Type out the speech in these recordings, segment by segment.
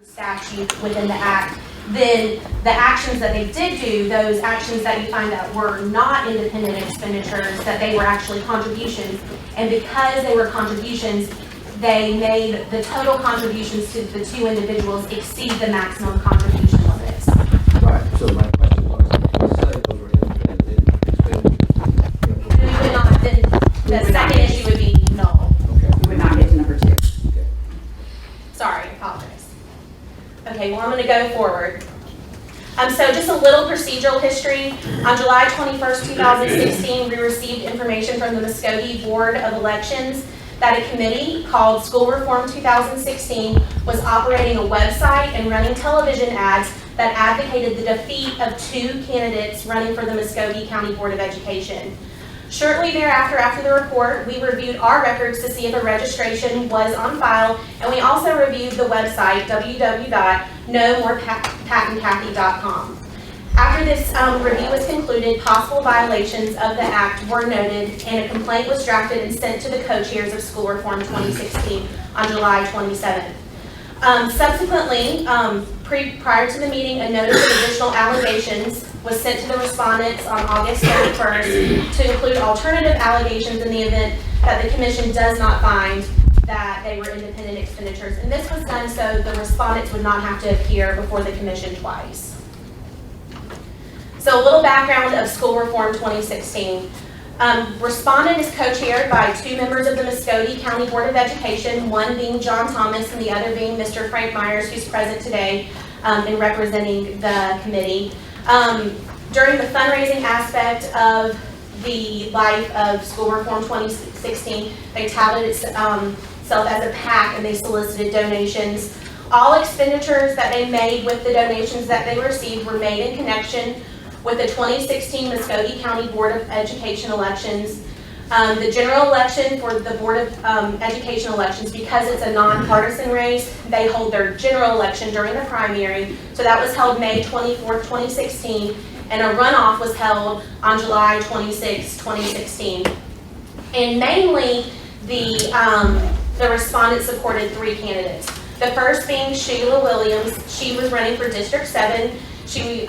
statute within the act, then the actions that they did do, those actions that you find that were not independent expenditures, that they were actually contributions, and because they were contributions, they made the total contributions to the two individuals exceed the maximum contribution limits. Right, so my question was, you said those were independent expenditures. We would not, then the second issue would be null. Okay. We would not get to number 2. Okay. Sorry, I apologize. Okay, well, I'm going to go forward. So just a little procedural history. On July 21st, 2016, we received information from the Muskogee Board of Elections that a committee called School Reform 2016 was operating a website and running television ads that advocated the defeat of 2 candidates running for the Muskogee County Board of Education. Shortly thereafter, after the report, we reviewed our records to see if a registration was on file, and we also reviewed the website, www.nomorepatandkathy.com. After this review was concluded, possible violations of the Act were noted, and a complaint was drafted and sent to the co-chairs of School Reform 2016 on July 27th. Subsequently, prior to the meeting, a notice of additional allegations was sent to the respondents on August 31st to include alternative allegations in the event that the commission does not find that they were independent expenditures. And this was done so the respondents would not have to appear before the commission twice. So a little background of School Reform 2016. Respondent is co-chaired by 2 members of the Muskogee County Board of Education, one being John Thomas and the other being Mr. Frank Myers, who's present today in representing the committee. During the fundraising aspect of the life of School Reform 2016, they touted itself as a PAC and they solicited donations. All expenditures that they made with the donations that they received were made in connection with the 2016 Muskogee County Board of Education elections. The general election for the Board of Education elections, because it's a nonpartisan race, they hold their general election during the primary. So that was held May 24th, 2016, and a runoff was held on July 26, 2016. And mainly, the respondents supported 3 candidates. The first being Sheila Williams. She was running for District 7. She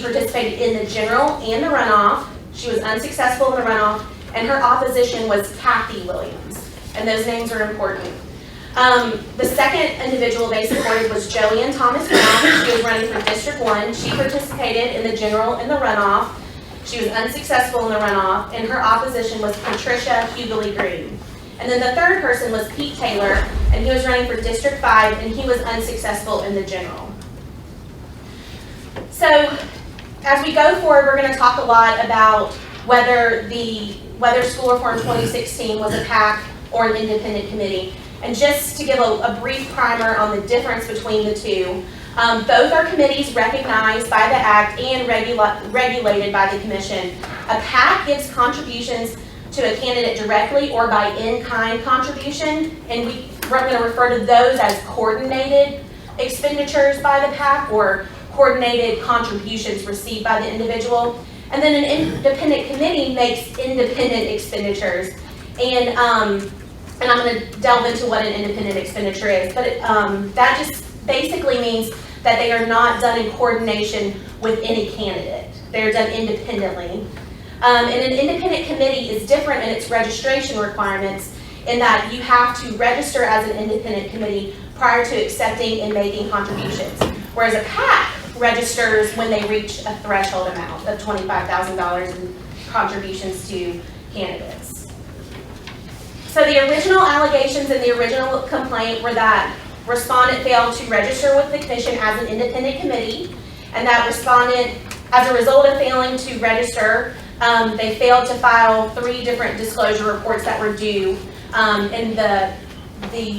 participated in the general and the runoff. She was unsuccessful in the runoff, and her opposition was Kathy Williams, and those names are important. The second individual they supported was Joanne Thomas Brown. She was running for District 1. She participated in the general and the runoff. She was unsuccessful in the runoff, and her opposition was Patricia Hughley Green. And then the third person was Pete Taylor, and he was running for District 5, and he was unsuccessful in the general. So, as we go forward, we're going to talk a lot about whether School Reform 2016 was a PAC or an independent committee. And just to give a brief primer on the difference between the two, both are committees recognized by the Act and regulated by the Commission. A PAC gives contributions to a candidate directly or by in-kind contribution, and we're going to refer to those as coordinated expenditures by the PAC or coordinated contributions received by the individual. And then an independent committee makes independent expenditures. And I'm going to delve into what an independent expenditure is. But that just basically means that they are not done in coordination with any candidate. They're done independently. And an independent committee is different in its registration requirements in that you have to register as an independent committee prior to accepting and making contributions. Whereas a PAC registers when they reach a threshold amount of $25,000 in contributions to candidates. So the original allegations in the original complaint were that respondent failed to register with the Commission as an independent committee, and that respondent, as a result of failing to register, they failed to file 3 different disclosure reports that were due. And the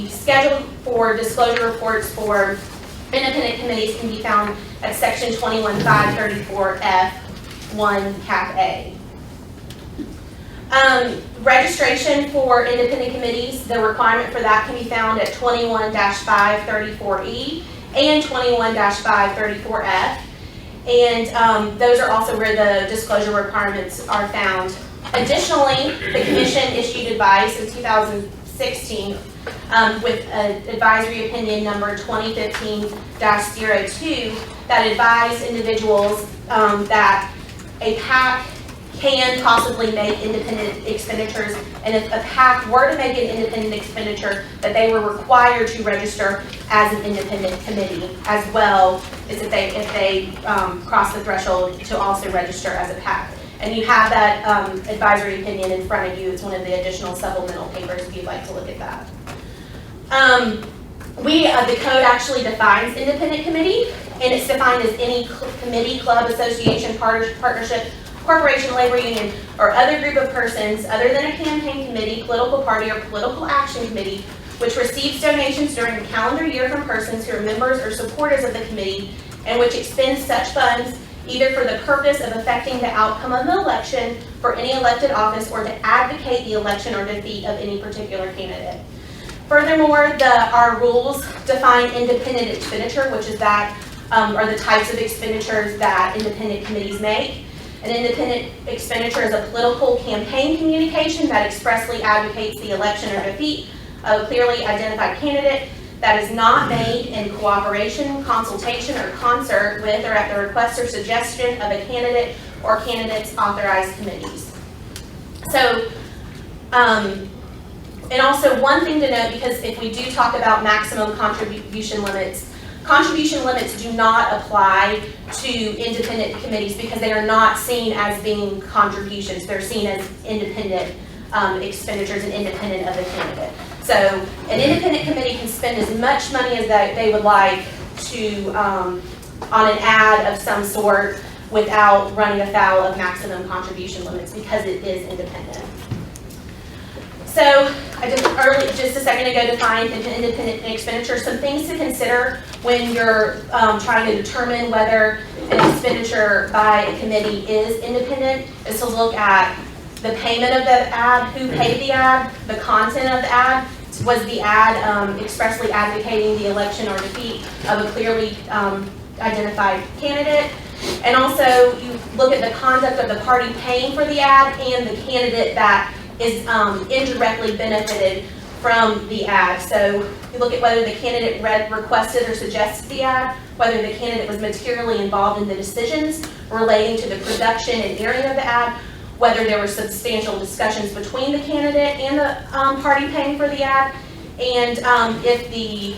schedule for disclosure reports for independent committees can be found at section 21.534F1 Cap A. Registration for independent committees, the requirement for that can be found at 21-534E and 21-534F. And those are also where the disclosure requirements are found. Additionally, the Commission issued advice in 2016 with advisory opinion number 2015-02 that advised individuals that a PAC can possibly make independent expenditures, and if a PAC were to make an independent expenditure, that they were required to register as an independent committee, as well as if they cross the threshold to also register as a PAC. And you have that advisory opinion in front of you. It's one of the additional supplemental papers if you'd like to look at that. The code actually defines independent committee, and it's defined as any committee, club, association, partnership, corporation, labor union, or other group of persons other than a campaign committee, political party, or political action committee, which receives donations during the calendar year from persons who are members or supporters of the committee, and which expends such funds either for the purpose of affecting the outcome of the election for any elected office or to advocate the election or defeat of any particular candidate. Furthermore, our rules define independent expenditure, which is that are the types of expenditures that independent committees make. An independent expenditure is a political campaign communication that expressly advocates the election or defeat of a clearly identified candidate that is not made in cooperation, consultation, or concert with or at the request or suggestion of a candidate or candidates authorized committees. So, and also one thing to note, because if we do talk about maximum contribution limits do not apply to independent committees because they are not seen as being contributions. They're seen as independent expenditures and independent of the candidate. So an independent committee can spend as much money as they would like to on an ad of some sort without running afoul of maximum contribution limits because it is independent. So I just a second ago defined an independent expenditure. Some things to consider when you're trying to determine whether an expenditure by a committee is independent is to look at the payment of the ad, who paid the ad, the content of the ad. Was the ad expressly advocating the election or defeat of a clearly identified candidate? And also you look at the conduct of the party paying for the ad and the candidate that is indirectly benefited from the ad. So you look at whether the candidate requested or suggested the ad, whether the candidate was materially involved in the decisions relating to the production and airing of the ad, whether there were substantial discussions between the candidate and the party paying for the ad, and if the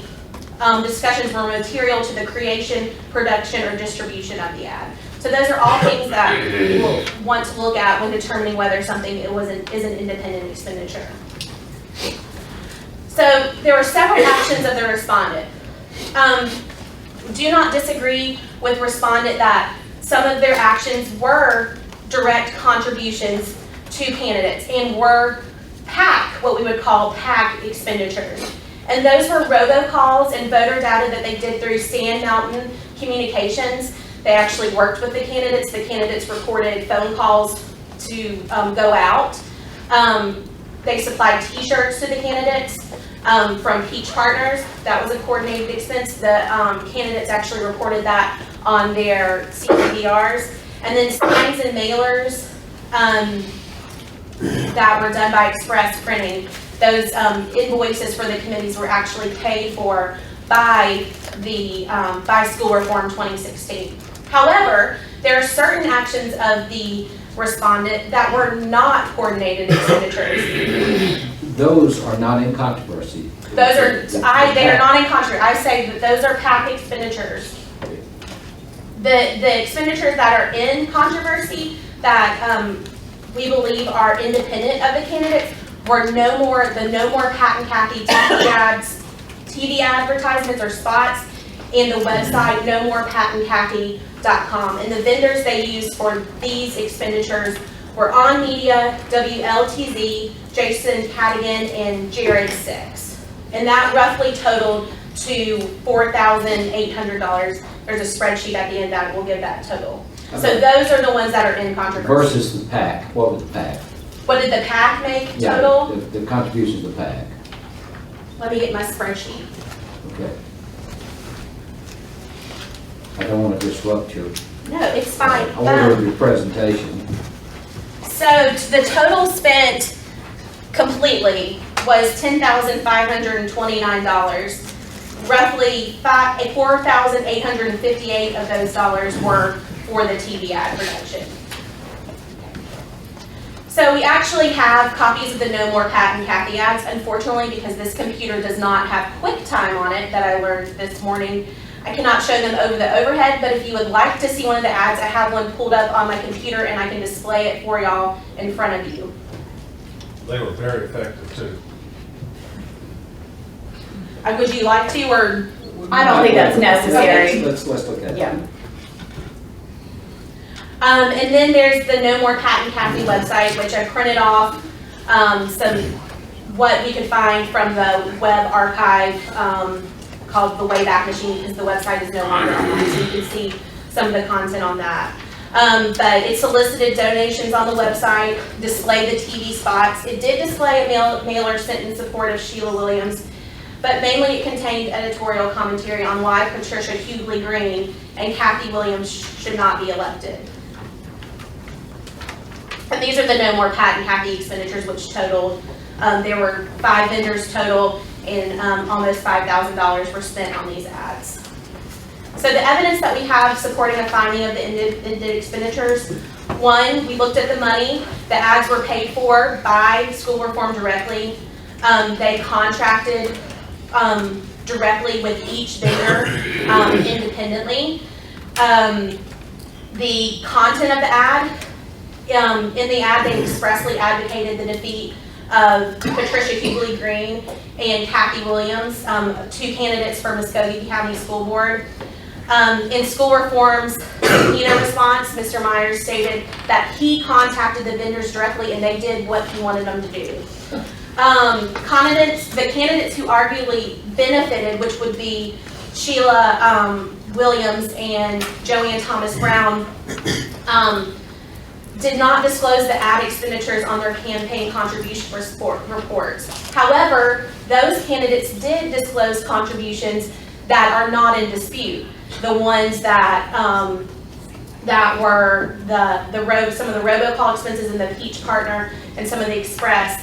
discussions were material to the creation, production, or distribution of the ad. So those are all things that we'll want to look at when determining whether something is an independent expenditure. So there were several actions of the respondent. Do not disagree with respondent that some of their actions were direct contributions to candidates and were PAC, what we would call PAC expenditures. And those were robocalls and voter data that they did through Sand Mountain Communications. They actually worked with the candidates. The candidates recorded phone calls to go out. They supplied t-shirts to the candidates from Peach Partners. That was a coordinated expense. The candidates actually reported that on their CPDRs. And then signs and mailers that were done by express printing. Those invoices for the committees were actually paid for by the by School Reform 2016. However, there are certain actions of the respondent that were not coordinated expenditures. Those are not in controversy. Those are they are not in controversy. I say that those are PAC expenditures. The expenditures that are in controversy that we believe are independent of the candidates were no more Pat and Kathy TV advertisements or spots, and the website nomorepatandkathy.com. And the vendors they used for these expenditures were On Media, WLTZ, Jason Cadigan, and Jared Six. And that roughly totaled to $4,800. There's a spreadsheet at the end that will give that total. Okay. So those are the ones that are in controversy. Versus the PAC. What was the PAC? What did the PAC make total? Yeah, the contributions of the PAC. Let me get my spreadsheet. Okay. I don't want to disrupt your... No, it's fine. order of your presentation. So the total spent completely was $10,529. Roughly $4,858 of those dollars were for the TV ad production. So we actually have copies of the No More Pat and Kathy ads. Unfortunately, because this computer does not have QuickTime on it that I learned this morning, I cannot show them over the overhead, but if you would like to see one of the ads, I have one pulled up on my computer and I can display it for y'all in front of you. They were very effective too. Would you like to, or? I don't think that's necessary. Let's look at it. Yeah. And then there's the No More Pat and Kathy website, which I printed off what we could find from the web archive called the Wayback Machine, because the website is no longer online, so you can see some of the content on that. But it solicited donations on the website, displayed the TV spots. It did display a mailer sent in support of Sheila Williams, but mainly it contained editorial commentary on why Patricia Hughley Green and Kathy Williams should not be elected. And these are the No More Pat and Kathy expenditures, which totaled, there were 5 vendors total, and almost $5,000 were spent on these ads. So the evidence that we have supporting a finding of the ended expenditures: 1, we looked at the money. The ads were paid for by school reform directly. They contracted directly with each vendor independently. The content of the ad, in the ad, they expressly advocated the defeat of Patricia Hughley Green and Kathy Williams, 2 candidates for Muskogee County School Board. In school reform's subpoena response, Mr. Myers stated that he contacted the vendors directly and they did what he wanted them to do. The candidates who arguably benefited, which would be Sheila Williams and Joanne Thomas Brown, did not disclose the ad expenditures on their campaign contribution reports. However, those candidates did disclose contributions that are not in dispute. The ones that were some of the robocall expenses and the Peach Partner and some of the express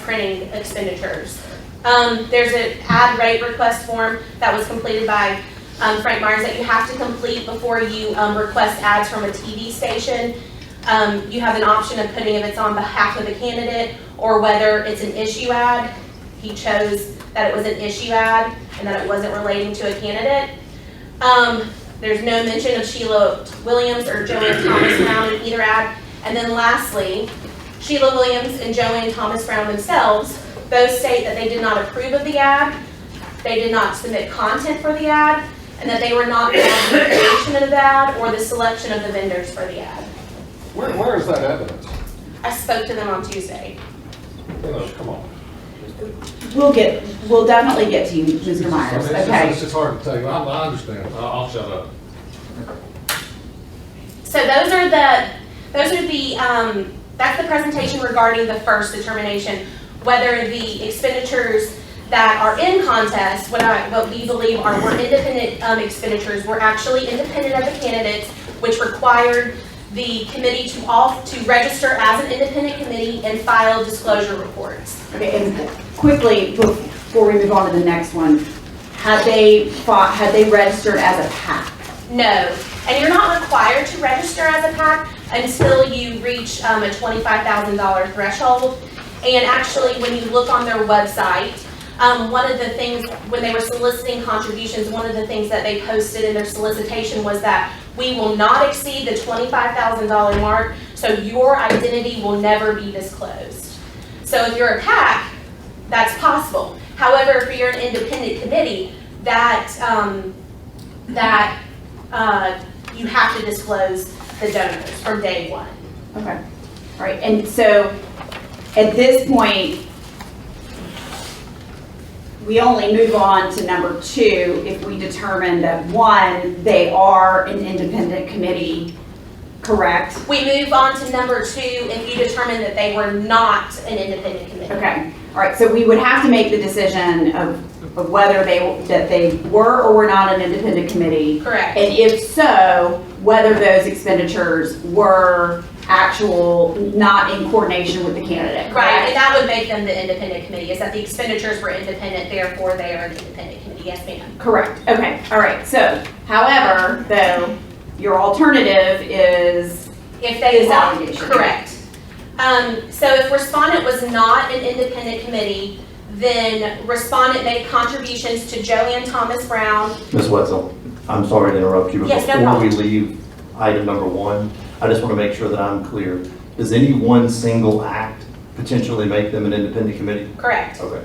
printing expenditures. There's an ad rate request form that was completed by Frank Myers that you have to complete before you request ads from a TV station. You have an option of putting if it's on behalf of the candidate or whether it's an issue ad. He chose that it was an issue ad and that it wasn't relating to a candidate. There's no mention of Sheila Williams or Joanne Thomas Brown in either ad. And then lastly, Sheila Williams and Joanne Thomas Brown themselves both state that they did not approve of the ad, they did not submit content for the ad, and that they were not involved in the creation of the ad or the selection of the vendors for the ad. Where is that evidence? I spoke to them on Tuesday. Come on. We'll definitely get to you, Mr. Myers. Okay. It's just hard to tell you. I understand. I'll shut up. So that's the presentation regarding the first determination, whether the expenditures that are in contest, what we believe were independent expenditures, were actually independent of the candidates, which required the committee to register as an independent committee and file disclosure reports. Okay, and quickly, before we move on to the next one, had they registered as a PAC? No, and you're not required to register as a PAC until you reach a $25,000 threshold. And actually, when you look on their website, one of the things, when they were soliciting contributions, one of the things that they posted in their solicitation was that we will not exceed the $25,000 mark, so your identity will never be disclosed. So if you're a PAC, that's possible. However, if you're an independent committee, you have to disclose the donors from day one. Okay. All right. And so at this point, we only move on to number 2 if we determine that 1, they are an independent committee, correct? We move on to number 2 if you determine that they were not an independent committee. Okay. All right. So we would have to make the decision of whether they were or were not an independent committee. Correct. And if so, whether those expenditures were actual, not in coordination with the candidate, Right, and correct? that would make them the independent committee, is that the expenditures were independent, therefore they are an independent committee, yes ma'am. Correct, okay, all right, so, however, though, your alternative is, If they Is want, allegation. correct. So if respondent was not an independent committee, then respondent made contributions to Joanne Thomas Brown. Ms. Wetzel, I'm sorry to interrupt you, but Yes, no before we problem. leave item number 1, I just want to make sure that I'm clear. Does any one single act potentially make them an independent committee? Correct. Okay.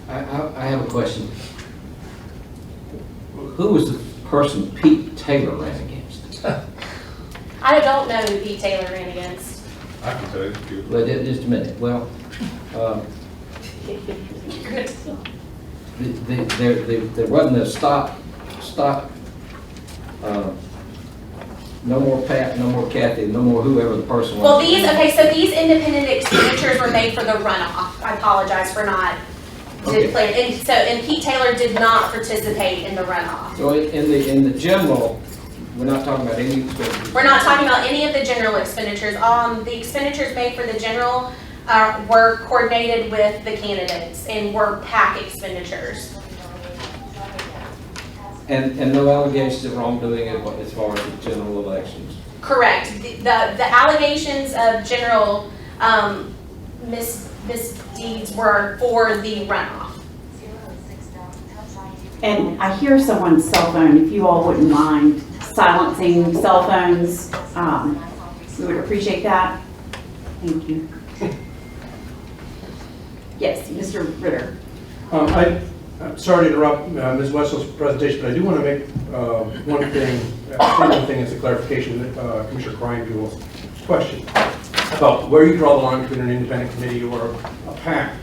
I have a question. Who was the person Pete Taylor ran against? I don't know who Pete Taylor ran against. I can tell you. if you- Well, just a minute. Well, there wasn't a stop, no more Pat, no more Kathy, no more whoever the person was. Well, so these independent expenditures were made for the runoff. I apologize for not Okay. declaring. And Pete Taylor did not participate in the runoff. So in the general, we're not talking about any expenditures. We're not talking about any of the general expenditures. The expenditures made for the general were coordinated with the candidates and were PAC expenditures. And no allegations of wrongdoing as far as the general elections. Correct. The allegations of general misdeeds were for the runoff. and I hear someone's cell phone, if you all wouldn't mind silencing cell phones, we would appreciate that. Thank you. Yes, Mr. Ritter. I'm sorry to interrupt Ms. Wessel's presentation, but I do want to make one thing as a clarification to Commissioner Kreinbuhl's question about where you draw the line between an independent committee or a PAC.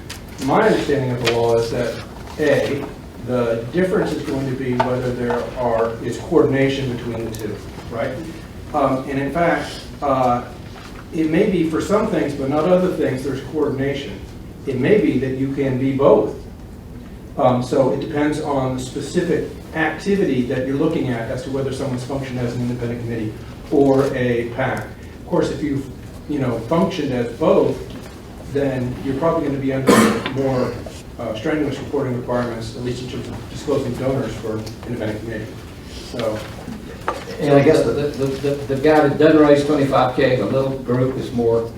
My understanding of the law is that, A, the difference is going to be whether there is coordination between the two, right? And in fact, it may be for some things, but not other things, there's coordination. It may be that you can be both. So it depends on the specific activity that you're looking at as to whether someone's functioned as an independent committee or a PAC. Of course, if you've functioned as both, then you're probably going to be under more strenuous reporting requirements, at least in terms of disclosing donors for independent committee. So, And I guess The guy that doesn't raise 25K, the little group is more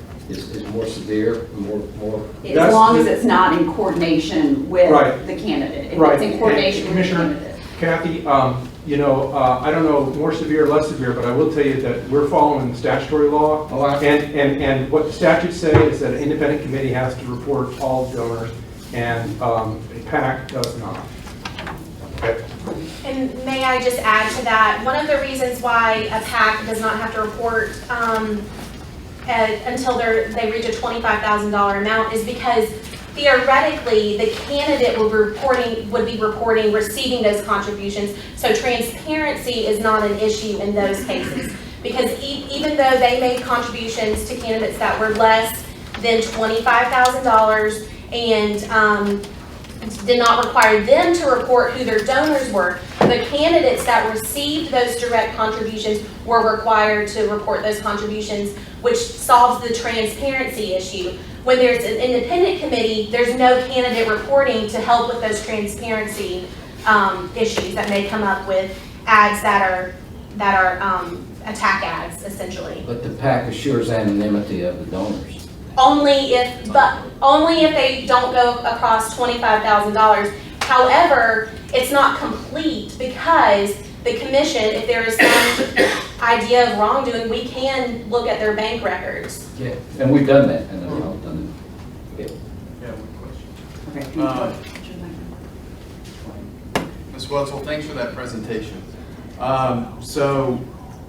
severe, more. As long as it's not in coordination with Right. the candidate. If right. it's in coordination And with the Commissioner candidate. Kathy, I don't know more severe, less severe, but I will tell you that we're following statutory law. Oh, I- And what the statutes say is that an independent committee has to report all donors, and a PAC does not. Okay. And may I just add to that, one of the reasons why a PAC does not have to report until they reach a $25,000 amount is because theoretically, the candidate would be reporting receiving those contributions. So transparency is not an issue in those cases. Because even though they made contributions to candidates that were less than $25,000 and did not require them to report who their donors were, the candidates that received those direct contributions were required to report those contributions, which solves the transparency issue. When there's an independent committee, there's no candidate reporting to help with those transparency issues that may come up with ads that are attack ads, essentially. But the PAC assures anonymity of the donors. Only if they don't go across $25,000. However, it's not complete because the commission, if there is some idea of wrongdoing, we can look at their bank records. Yeah. And we've done that, and I've done it. Yeah, one question. Okay. Ms. Wetzel, thanks for that presentation. So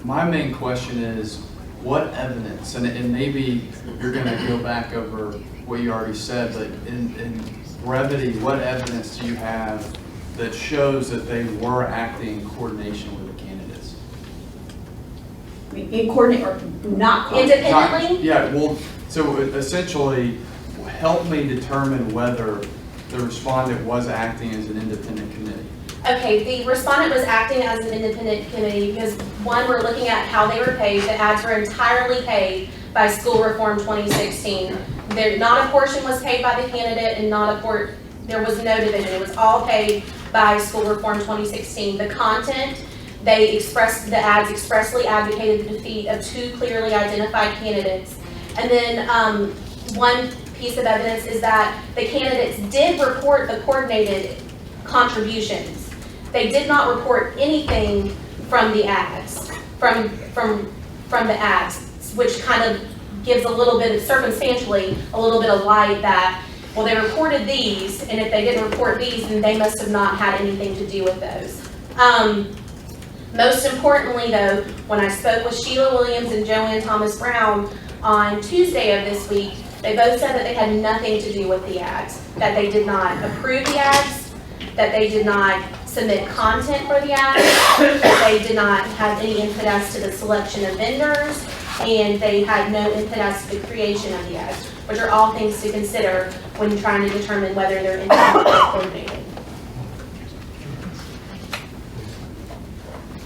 my main question is, what evidence, and maybe you're going to go back over what you already said, but in brevity, what evidence do you have that shows that they were acting in coordination with the candidates? In coordinate or not coordinate? Independently? Yeah, well, so essentially, help me determine whether the respondent was acting as an independent committee. Okay, the respondent was acting as an independent committee because, one, we're looking at how they were paid. The ads were entirely paid by School Reform 2016. Not a portion was paid by the candidate and there was no division. It was all paid by School Reform 2016. The content, the ads expressly advocated the defeat of 2 clearly identified candidates. And then one piece of evidence is that the candidates did report the coordinated contributions. They did not report anything from the ads, from the ads, which kind of gives a little bit of, circumstantially, a little bit of light that, well, they reported these, and if they didn't report these, then they must have not had anything to do with those. Most importantly, though, when I spoke with Sheila Williams and Joanne Thomas Brown on Tuesday of this week, they both said that they had nothing to do with the ads, that they did not approve the ads, that they did not submit content for the ads, that they did not have any input as to the selection of vendors, and they had no input as to the creation of the ads, which are all things to consider when trying to determine whether they're independent or coordinated.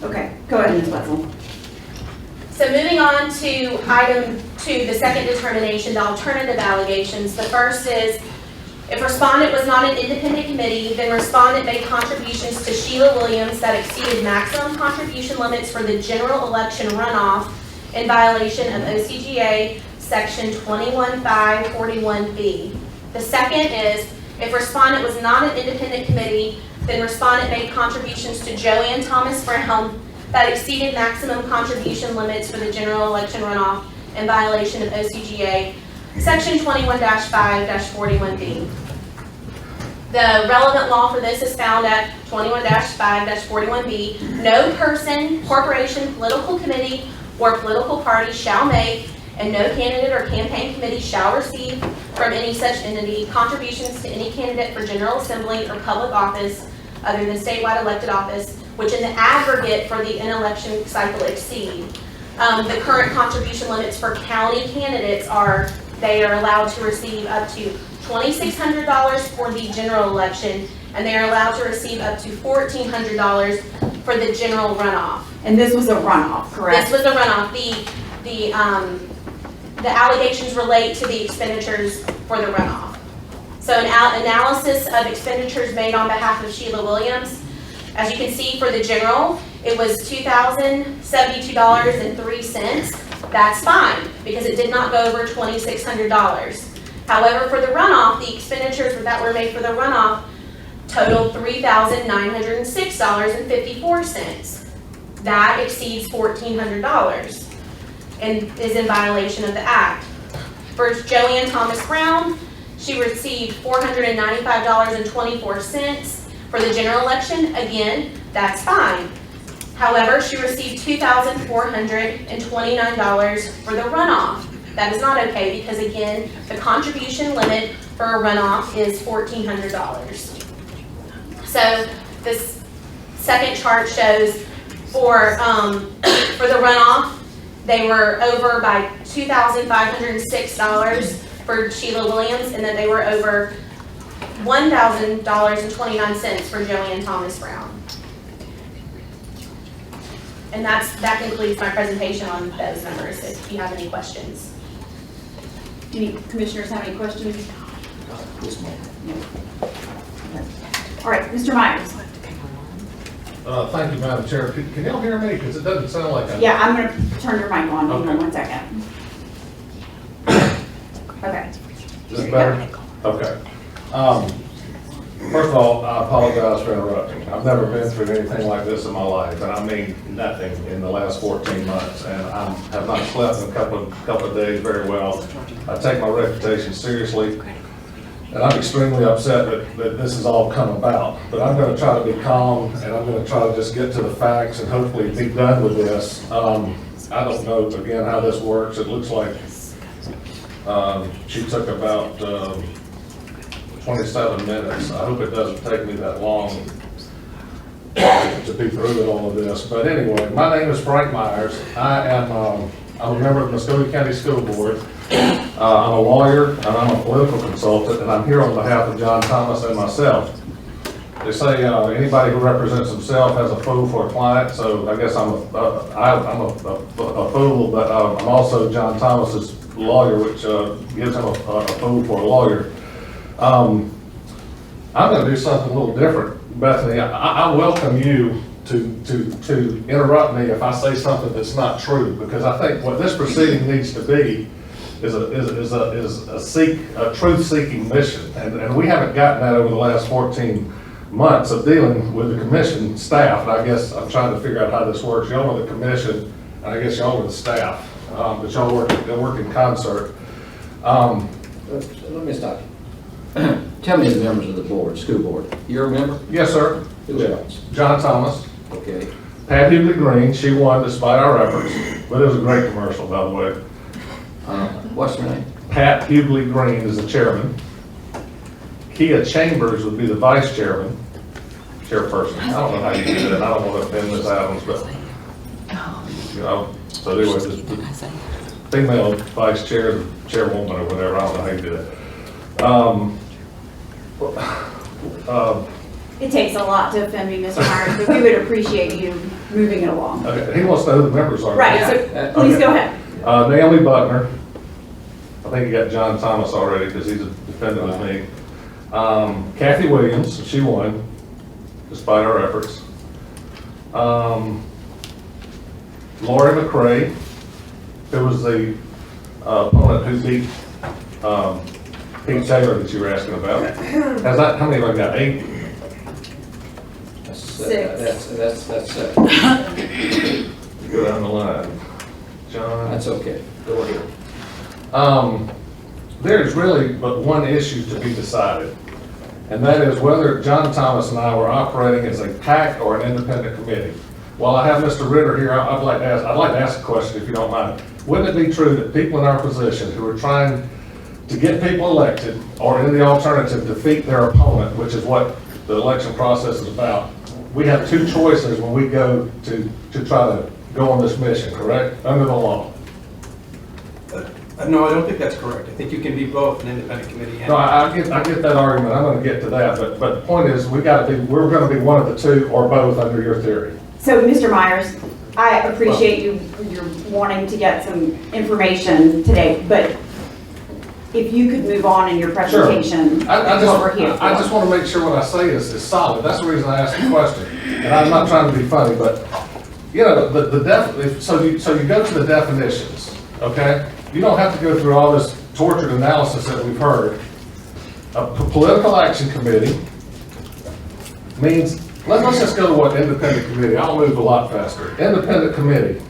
Okay, go ahead, Ms. Wetzel. So moving on to item 2, the second determination, the alternative allegations. The first is, if respondent was not an independent committee, then respondent made contributions to Sheila Williams that exceeded maximum contribution limits for the general election runoff in violation of OCGA section 21.541B. The second is, if respondent was not an independent committee, then respondent made contributions to Joanne Thomas Brown that exceeded maximum contribution limits for the general election runoff in violation of OCGA section 21-5-41B. The relevant law for this is found at 21-5-41B. No person, corporation, political committee, or political party shall make, and no candidate or campaign committee shall receive from any such entity contributions to any candidate for General Assembly or public office other than statewide elected office, which in the aggregate for the in-election cycle exceed. The current contribution limits for county candidates are, they are allowed to receive up to $2,600 for the general election, and they are allowed to receive up to $1,400 for the general runoff. And this was a runoff, correct? This was a runoff. The allegations relate to the expenditures for the runoff. So an analysis of expenditures made on behalf of Sheila Williams. As you can see, for the general, it was $2,072.03. That's fine, because it did not go over $2,600. However, for the runoff, the expenditures that were made for the runoff totaled $3,906.54. That exceeds $1,400 and is in violation of the act. For Joanne Thomas Brown, she received $495.24 for the general election. Again, that's fine. However, she received $2,429 for the runoff. That is not okay because, again, the contribution limit for a runoff is $1,400. So this second chart shows for the runoff, they were over by $2,506 for Sheila Williams, and then they were over $1,000.29 for Joanne Thomas Brown. And that concludes my presentation on those numbers, if you have any questions. Any commissioners have any questions? This moment. All right, Mr. Myers. Thank you, Madam Chair. Can y'all hear me? Because it doesn't sound like I'm... Yeah, I'm going to turn your mic on. Hold on Okay. 1 second. Okay. Is this better? Okay. First of all, I apologize for interrupting. I've never been through anything like this in my life, and I mean nothing in the last 14 months, and I have not slept in a couple of days very well. I take my reputation seriously, and I'm extremely upset that this has all come about. But I'm going to try to be calm, and I'm going to try to just get to the facts and hopefully be done with this. I don't know, again, how this works. It looks like she took about 27 minutes. I hope it doesn't take me that long to be through with all of this. But anyway, my name is Frank Myers. I'm a member of the Muskogee County School Board. I'm a lawyer and I'm a political consultant, and I'm here on behalf of John Thomas and myself. They say, anybody who represents himself has a fool for a client, so I guess I'm a fool, but I'm also John Thomas's lawyer, which gives him a fool for a lawyer. I'm gonna do something a little different, Bethany. I welcome you to interrupt me if I say something that's not true, because I think what this proceeding needs to be is a truth-seeking mission, and we haven't gotten that over the last 14 months of dealing with the commission staff, and I guess I'm trying to figure out how this works. Y'all are the commission, and I guess y'all are the staff, but y'all work in concert. Let me stop you. Tell me the members of the board, school board. You're a member? Yes, sir. Who else? John Thomas, Okay. Pat Hughley Green, she won despite our efforts, but it was a great commercial, by the way. What's her name? Pat Hughley Green is the chairman. Kia Chambers would be the vice chairperson. I don't know how you do that. I don't want to offend Ms. Adams, but, you know, so anyway, the female vice chair, chairwoman or whatever, I don't know how you do that. It takes a lot to offend me, Mr. Myers, but we would appreciate you moving it along. Okay, he wants to know who the members are. Right, so please go ahead. Naomi Buckner. I think you got John Thomas already because he's a defendant with me. Kathy Williams, she won despite our efforts. Lori McCray, who was the opponent who beat Pete Taylor that you were asking about. How many have I got? 8? That's seven. Go down the line. John. That's okay. Go ahead. There's really but one issue to be decided, and that is whether John Thomas and I were operating as a PAC or an independent committee. While I have Mr. Ritter here, I'd like to ask a question, if you don't mind. Wouldn't it be true that people in our position who are trying to get people elected, or in the alternative, defeat their opponent, which is what the election process is about, we have two choices when we go to try to go on this mission, correct? Under the law. No, I don't think that's correct. I think you can be both an independent committee and. No, I get that argument. I'm going to get to that, but the point is, we're going to be one of the two or both under your theory. So, Mr. Myers, I appreciate you're wanting to get some information today, but if you could move on in your presentation, I what we're here for. just want to make sure what I say is solid. That's the reason I asked the question. And I'm not trying to be funny, but, you know, so you go to the definitions, okay? You don't have to go through all this tortured analysis that we've heard. A political action committee means, let's just go to what independent committee, I'll move a lot faster. Independent committee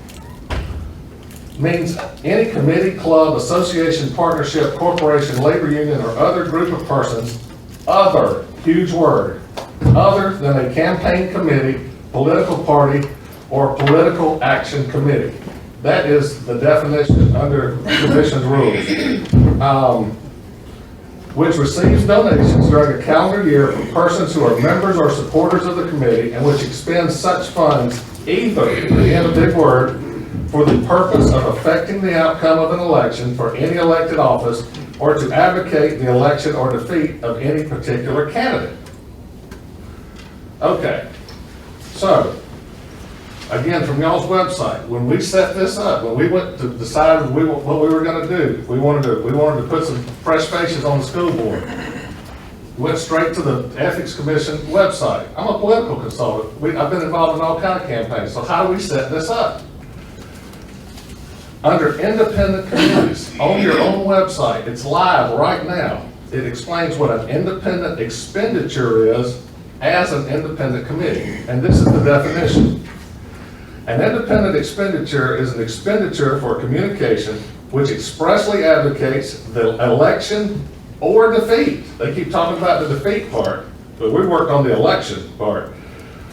means any committee, club, association, partnership, corporation, labor union, or other group of persons, other, huge word, other than a campaign committee, political party, or political action committee. That is the definition under the commission's rules. Which receives donations during a calendar year from persons who are members or supporters of the committee, and which expends such funds either, at the end of big word, for the purpose of affecting the outcome of an election for any elected office, or to advocate the election or defeat of any particular candidate. Okay, so, again, from y'all's website, when we set this up, when we went to decide what we were going to do, we wanted to put some fresh faces on the school board. We went straight to the Ethics Commission website. I'm a political consultant. I've been involved in all kinds of campaigns. So how do we set this up? Under independent committees, on your own website, it's live right now. It explains what an independent expenditure is as an independent committee. And this is the definition. An independent expenditure is an expenditure for communication which expressly advocates the election or defeat. They keep talking about the defeat part, but we worked on the election part.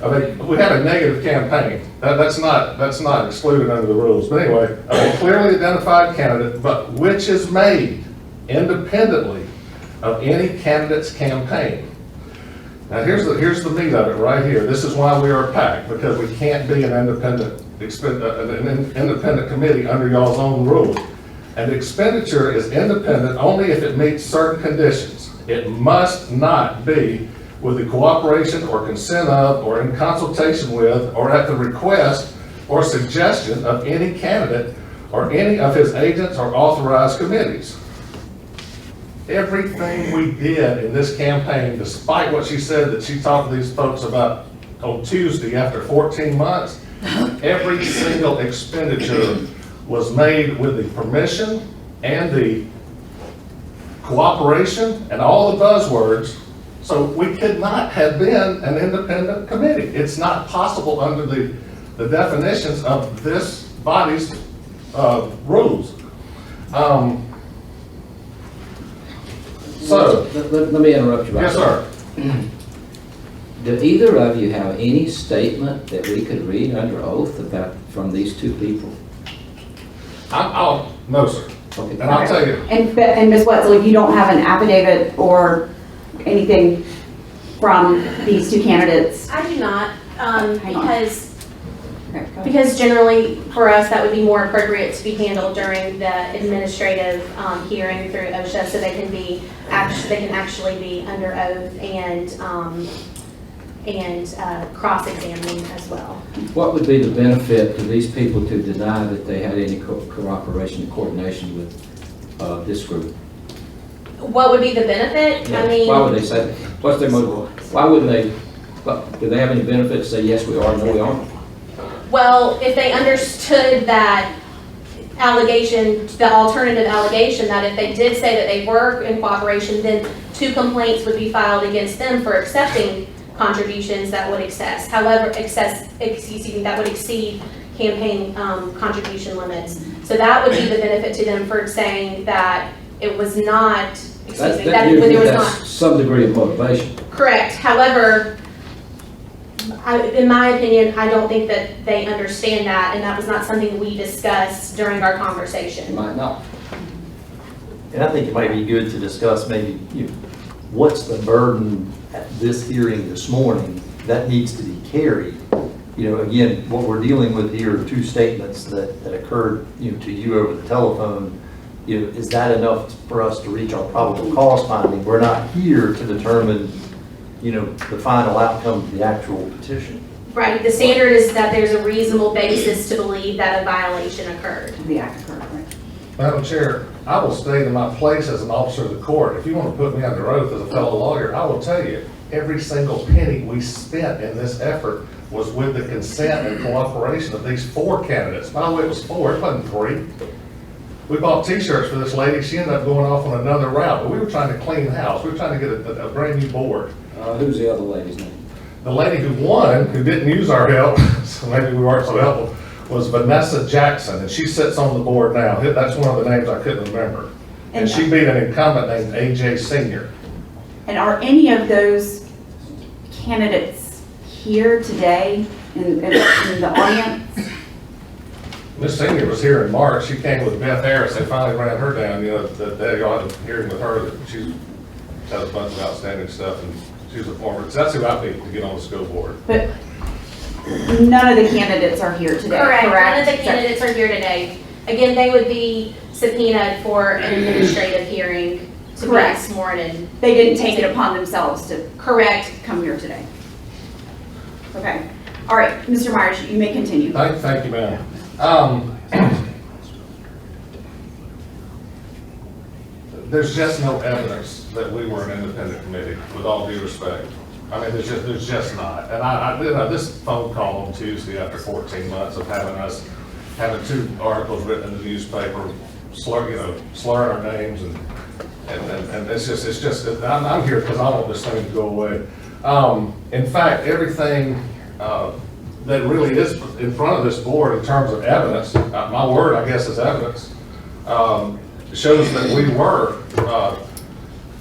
I mean, we had a negative campaign. That's not excluded under the rules. But anyway, a clearly identified candidate, but which is made independently of any candidate's campaign. Now here's the meat of it right here. This is why we are a PAC, because we can't be an independent committee under y'all's own rules. An expenditure is independent only if it meets certain conditions. It must not be with the cooperation or consent of, or in consultation with, or at the request or suggestion of any candidate or any of his agents or authorized committees. Everything we did in this campaign, despite what she said that she talked to these folks about on Tuesday after 14 months, every single expenditure was made with the permission and the cooperation and all the buzzwords. So we could not have been an independent committee. It's not possible under the definitions of this body's rules. So, Let me interrupt you right yes, there. sir. Do either of you have any statement that we could read under oath about, from these two people? No, sir. Okay. And I'll tell you, And Ms. Wetzel, you don't have an affidavit or anything from these two candidates? I do not, Hang on. Okay, go ahead. because generally, for us, that would be more appropriate to be handled during the administrative hearing through OSHA, so they can actually be under oath and cross-examining as well. What would be the benefit to these people to deny that they had any cooperation and coordination with this group? What would be the benefit? I mean, Why would they say that? What's their motive? Why wouldn't they, do they have any benefit to say, yes, we are, no, we aren't? well, if they understood that allegation, the alternative allegation, that if they did say that they were in cooperation, then 2 complaints would be filed against them for accepting contributions that would that would exceed campaign contribution limits. So that would be the benefit to them for saying that it was not, that there was not. Some degree of motivation. Correct. However, in my opinion, I don't think that they understand that, and that was not something we discussed during our It conversation. might not. And I think it might be good to discuss maybe, what's the burden at this hearing this morning that needs to be carried. Again, what we're dealing with here are 2 statements that occurred, to you over the telephone. Is that enough for us to reach our probable cause finding? We're not here to determine, the final outcome of the actual petition. Right. The standard is that there's a reasonable basis to believe that a violation occurred. The act occurred, right? Madam Chair, I will state in my place as an officer of the court, if you want to put me under oath as a fellow lawyer, I will tell you, every single penny we spent in this effort was with the consent and cooperation of these 4 candidates. By the way, it was 4, it wasn't 3. We bought t-shirts for this lady, she ended up going off on another route, but we were trying to clean house, we were trying to get a brand new board. Who's the other lady's name? The lady who won, who didn't use our help, so maybe we weren't so helpful, was Vanessa Jackson, and she sits on the board now. That's one of the names I couldn't remember. And she beat an incumbent named AJ Senior. And are any of those candidates here today in the audience? Miss Senior was here in March. She came with Beth Harris. They finally ran her down. They got a hearing with her that she has a bunch of outstanding stuff, and she's a former. So that's who I beat to get on the school board. But none of the candidates are here today, correct? None of the candidates are here today. Again, they would be subpoenaed for an administrative hearing to be sworn in. They didn't take it upon themselves to Correct. come here today. Okay. All right, Mr. Myers, you may continue. Thank you, ma'am. There's just no evidence that we were an independent committee, with all due respect. I mean, there's just not. And this phone call on Tuesday after 14 months of having 2 articles written in the newspaper, slurring our names, and it's just, I'm here because I want this thing to go away. In fact, everything that really is in front of this board in terms of evidence, my word, I guess, is evidence, shows that we were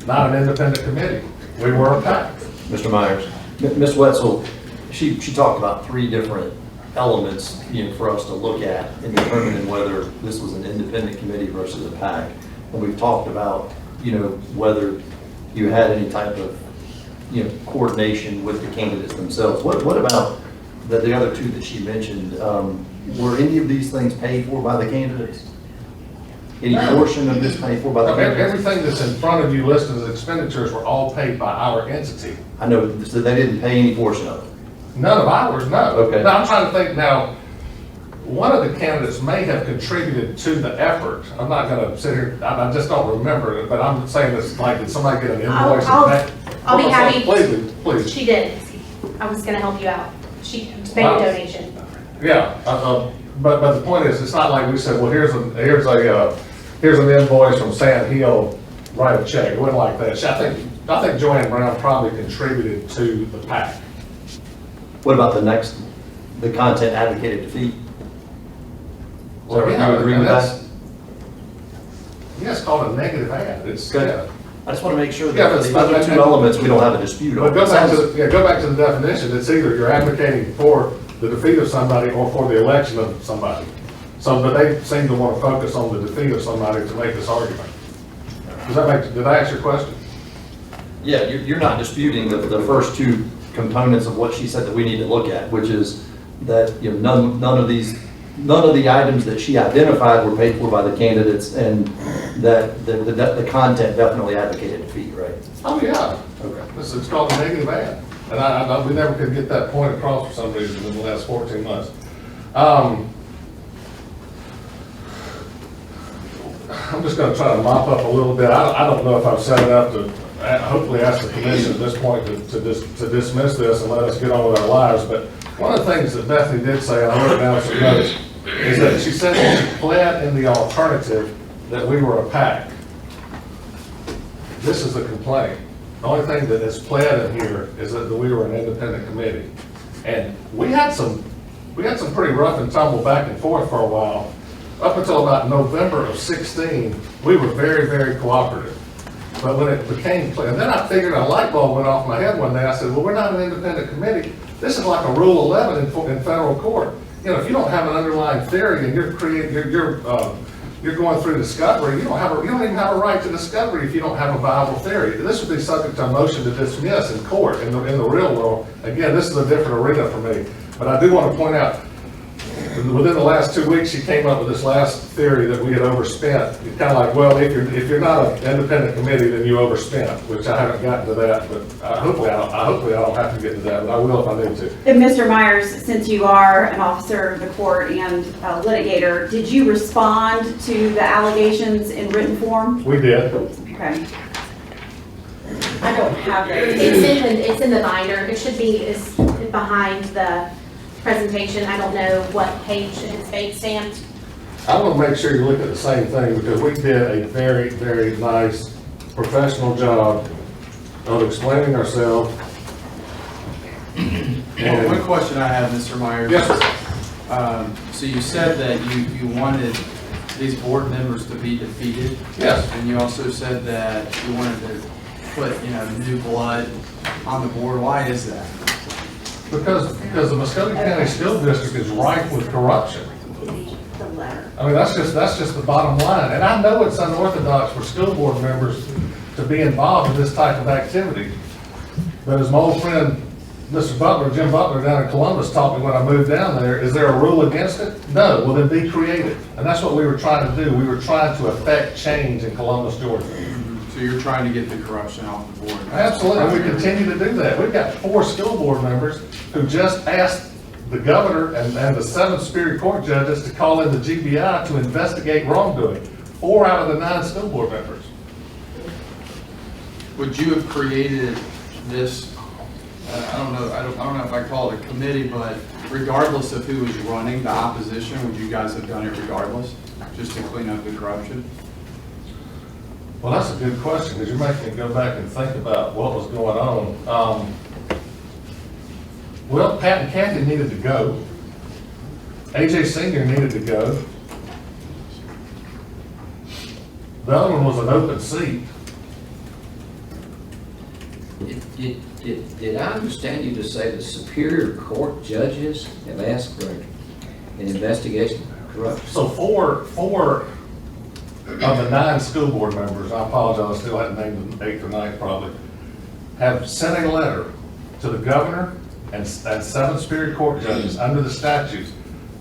not an independent committee. We were a PAC. Mr. Myers, Ms. Wetzel, she talked about 3 different elements, for us to look at in determining whether this was an independent committee versus a PAC. And we've talked about, whether you had any type of, coordination with the candidates themselves. What about the other 2 that she mentioned? Were any of these things paid for by the candidates? any No. portion of this paid for by the county? Everything that's in front of you listed as expenditures were all paid by our entity. I know, so they didn't pay any portion of it. None of ours, no. Okay. Now, I'm trying to think now, one of the candidates may have contributed to the effort. I'm not gonna sit here, I just don't remember it, but I'm saying this, like, did somebody get an invoice? I'll be happy. Please, please. She did. I was gonna help you out. She made Wow. a donation. Yeah, but the point is, it's not like we said, well, here's an invoice from Sand Hill, write a check. It wasn't like that. I think Joanne Brown probably contributed to the PAC. What about the content advocated defeat? Well, So yeah, you agree and with that's- that? Yeah, it's called a negative ad. It's, Good. yeah. I just want to make sure Yeah, that but- the other two elements, we don't have a dispute But on. go back to the definition. It's either you're advocating for the defeat of somebody or for the election of somebody. So, but they seem to want to focus on the defeat of somebody to make this argument. Did I answer your question? Yeah, you're not disputing the first two components of what she said that we need to look at, which is that, you know, none of the items that she identified were paid for by the candidates, and that the content definitely advocated defeat, right? Oh, yeah. Okay. It's called a negative ad. And we never could get that point across for some reason in the last 14 months. I'm just gonna try to mop up a little bit. I don't know if I've set it up to hopefully ask the commission at this point to dismiss this and let us get on with our lives. But one of the things that Bethany did say, and I wrote down some notes, is that she said that she pled in the alternative that we were a PAC. This is a complaint. The only thing that is pled in here is that we were an independent committee. And we had some pretty rough and tumble back and forth for a while. Up until about November of 16, we were very, very cooperative. But when it became clear, and then I figured a light bulb went off in my head one day. I said, well, we're not an independent committee. This is like a Rule 11 in federal court. You know, if you don't have an underlying theory and you're going through discovery, you don't even have a right to discovery if you don't have a viable theory. This would be subject to a motion to dismiss in court. In the real world, again, this is a different arena for me. But I do want to point out, within the last 2 weeks, she came up with this last theory that we had overspent. It's kind of like, well, if you're not an independent committee, then you overspent, which I haven't gotten to that, but hopefully I don't have to get to that, but I will if I need to. And Mr. Myers, since you are an officer of the court and a litigator, did you respond to the allegations in written form? We did. Okay. I don't have those. It's in the binder. It should be is behind the presentation. I don't know what page it's date stamped. I want to make sure you look at the same thing because we did a very, very nice professional job of explaining ourselves. One question I have, Mr. Myers. Yes, sir. So you said that you wanted these board members to be defeated. Yes. And you also said that you wanted to put, new blood on the board. Why is that? Because the Muskogee County School District is rife with corruption. The letter. I mean, that's just the bottom line. And I know it's unorthodox for school board members to be involved in this type of activity. But as my old friend, Mr. Butler, Jim Butler down in Columbus taught me when I moved down there, is there a rule against it? No, well then be creative. And that's what we were trying to do. We were trying to affect change in Columbus, Georgia. So you're trying to get the corruption off the board. Absolutely, we continue to do that. We've got 4 school board members who just asked the governor and the 7 Superior Court judges to call in the GBI to investigate wrongdoing. 4 out of the 9 school board members. Would you have created this, I don't know if I call it a committee, but regardless of who was running the opposition, would you guys have done it regardless, just to clean up the corruption? Well, that's a good question, because you're making me go back and think about what was going on. Well, Pat and Kathy needed to go. AJ Senior needed to go. The other one was an open seat. Did I understand you to say the Superior Court judges have asked for an investigation of corruption? So four of the 9 school board members, I apologize, I still hadn't named them 8th or 9th probably, have sent a letter to the governor and 7 Superior Court judges under the statutes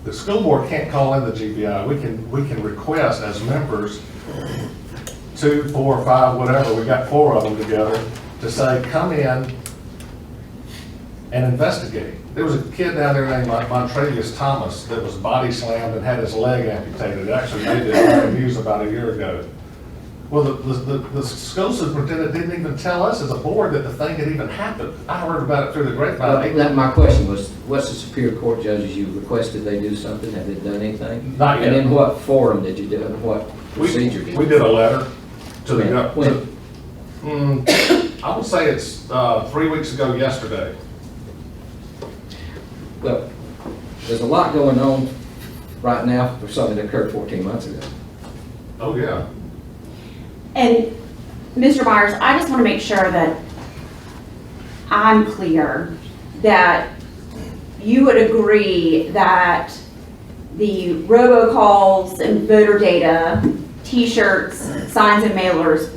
The school board can't call in the GBI. We can request as members, 2, 4, 5, whatever, we got 4 of them together, to say, come in and investigate. There was a kid down there named Montravius Thomas that was body slammed and had his leg amputated. It actually made it news about a year ago. Well, the school superintendent didn't even tell us as a board that the thing had even happened. I heard about it through the grapevine. My question was, what's the Superior Court judges you requested they do something? Have they done anything? Not yet. And in what forum did you do it? What procedure did you? We did a letter to the When? I would say it's 3 weeks ago yesterday. Well, there's a lot going on right now for something that occurred 14 months ago. Oh, yeah. And Mr. Myers, I just want to make sure that I'm clear that you would agree that the robocalls and voter data, T-shirts, signs and mailers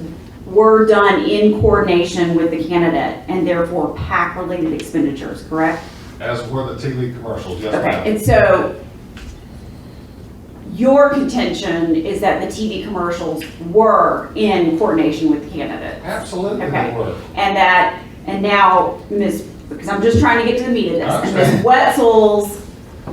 were done in coordination with the candidate and therefore PAC-related expenditures, correct? As were the TV commercials, yes, Okay, ma'am. and so your contention is that the TV commercials were in coordination with the candidate? Absolutely Okay. they were. And now, because I'm just trying to get to the meat of this, I and understand. Ms. Wetzel's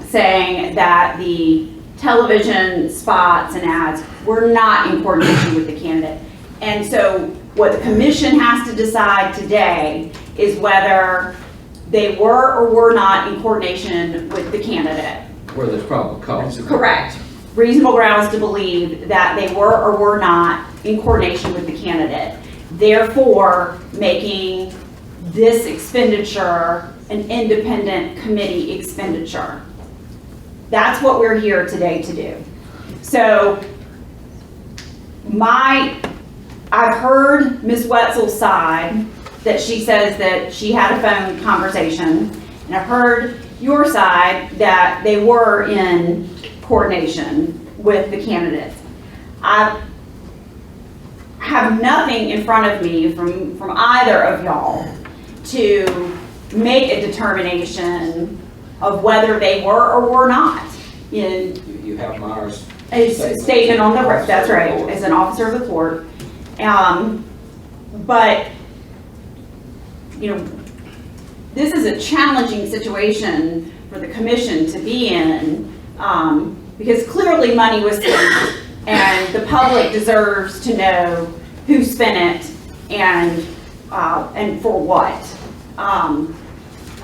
saying that the television spots and ads were not in coordination with the candidate. And so what the commission has to decide today is whether they were or were not in coordination with the candidate. Where there's probable cause. Correct. Reasonable grounds to believe that they were or were not in coordination with the candidate, therefore making this expenditure an independent committee expenditure. That's what we're here today to do. So I've heard Ms. Wetzel's side, that she says that she had a phone conversation, and I've heard your side that they were in coordination with the candidates. I have nothing in front of me from either of y'all to make a determination of whether they were or were not in You have Myers. a statement on the, that's right, as an officer of the court. But, you know, this is a challenging situation for the commission to be in, because clearly money was spent, and the public deserves to know who spent it and for what.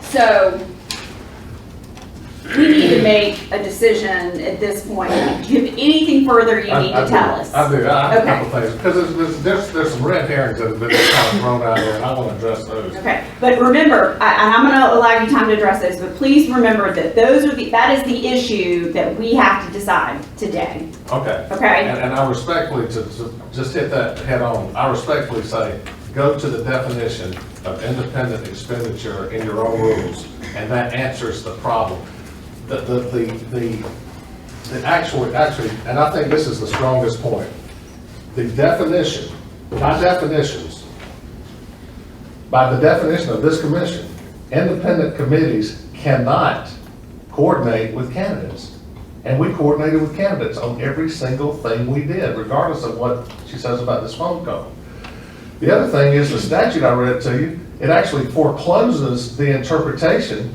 So we need to make a decision at this point. Do you have anything further you need to tell us? I do. I have a Okay. couple things, because there's some red herrings that have been kind of thrown out there, and I want to address those. Okay, but remember, and I'm going to allow you time to address those, but please remember that that is the issue that we have to decide today, Okay. okay? And I respectfully, to just hit that head on, I respectfully say, go to the definition of independent expenditure in your own rules, and that answers the problem. The actually, and I think this is the strongest point, the definition, by the definition of this commission, independent committees cannot coordinate with candidates. And we coordinated with candidates on every single thing we did, regardless of what she says about this phone call. The other thing is the statute I read to you, it actually forecloses the interpretation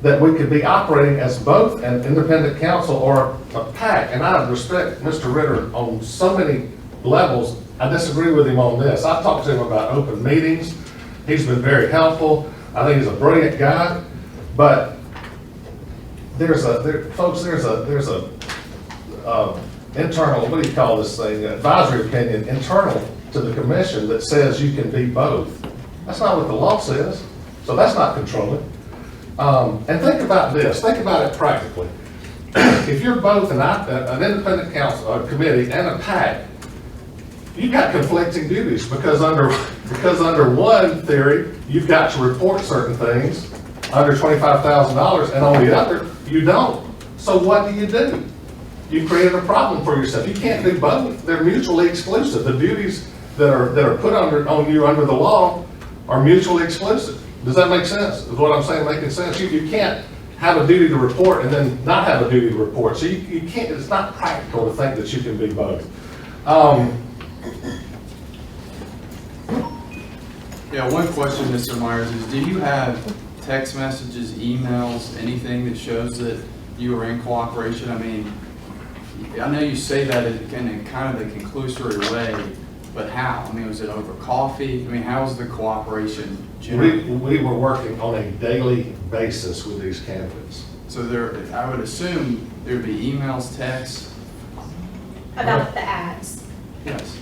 that we could be operating as both an independent council or a PAC. And I respect Mr. Ritter on so many levels. I disagree with him on this. I've talked to him about open meetings. He's been very helpful. I think he's a brilliant guy. But there's a internal, what do you call this thing, advisory opinion internal to the commission that says you can be both. That's not what the law says. So that's not controlling. And think about this, think about it practically. If you're both an independent council, a committee, and a PAC, you've got conflicting duties, because under one theory, you've got to report certain things under $25,000, and on the other, you don't. So what do? You created a problem for yourself. You can't do both. They're mutually exclusive. The duties that are put on you under the law are mutually exclusive. Does that make sense? Is what I'm saying making sense? You can't have a duty to report and then not have a duty to report. So you can't, it's not practical to think that you can be both. Yeah, one question, Mr. Myers, is do you have text messages, emails, anything that shows that you are in cooperation? I mean, I know you say that in kind of a conclusory way, but how? I mean, was it over coffee? I mean, how was the cooperation generally? We were working on a daily basis with these candidates. So there, I would assume there would be emails, texts? About the ads. Yes.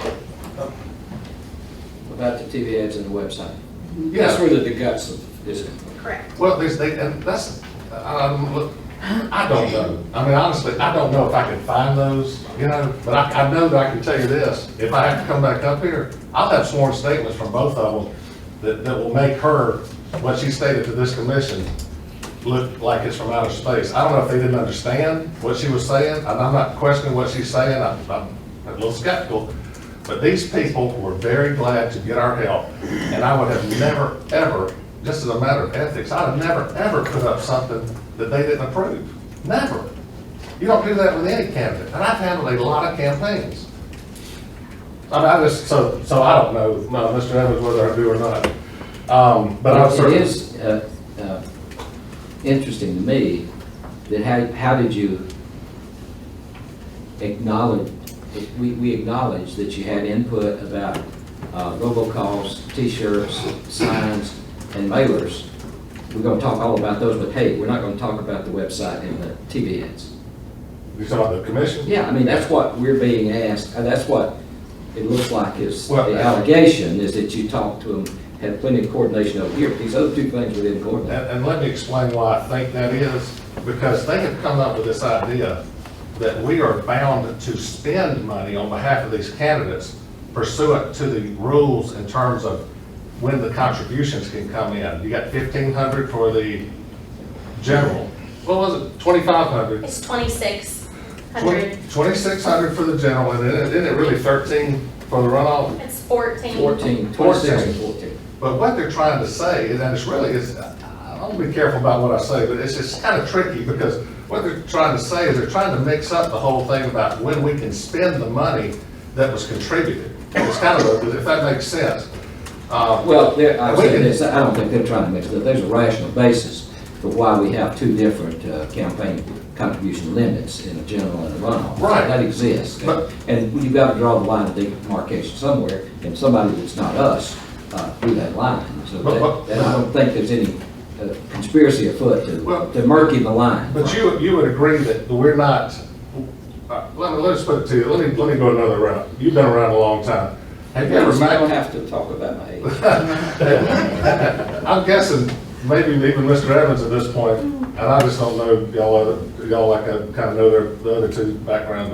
About the TV ads and the website. Yeah. That's really the guts of this. Correct. Well, and that's, look, I don't know. I mean, honestly, I don't know if I can find those, you know, but I know that I can tell you this. If I have to come back up here, I'll have sworn statements from both of them that will make her, what she stated to this commission, look like it's from outer space. I don't know if they didn't understand what she was saying. I'm not questioning what she's saying. I'm a little skeptical. But these people were very glad to get our help. And I would have never, ever, just as a matter of ethics, I'd have never, ever put up something that they didn't approve. Never. You don't do that with any candidate. And I've handled a lot of campaigns. I mean, I just, so I don't know, no, Mr. Evans, whether I do or not. But I was It is interesting to me that how did you acknowledge, we acknowledge that you had input about robocalls, t-shirts, signs, and mailers. We're going to talk all about those, but hey, we're not going to talk about the website and the TV ads. You talking about the commission? Yeah, I mean, that's what we're being asked, and that's what it looks like is Well, the allegation, is that you talked to them, had plenty of coordination over here. These other two things we didn't coordinate. And let me explain why I think that is, because they have come up with this idea that we are bound to spend money on behalf of these candidates pursuant to the rules in terms of when the contributions can come in. You got $1,500 for the general. What was it, 2,500? It's 2,600. 2,600 for the general, and then isn't it really 13 for the runoff? It's 14. 14, 26 and 14. But what they're trying to say, and it's really, I want to be careful about what I say, but it's just kind of tricky because what they're trying to say is they're trying to mix up the whole thing about when we can spend the money that was contributed. It's kind of, if that makes sense. Well, I say this, I don't think they're trying to mix it up. There's a rational basis for why we have two different campaign contribution limits in a general and a runoff. Right. That exists. And you've got to draw the line of demarcation somewhere, and somebody that's not us through that line. So that I don't think there's any conspiracy afoot to murky the line. But you would agree that we're not, let's put it to you, let me go another route. You've been around a long time. Have you ever You met? don't have to talk about my age. I'm guessing maybe even Mr. Evans at this point, and I just don't know y'all like I kind of know the other two background,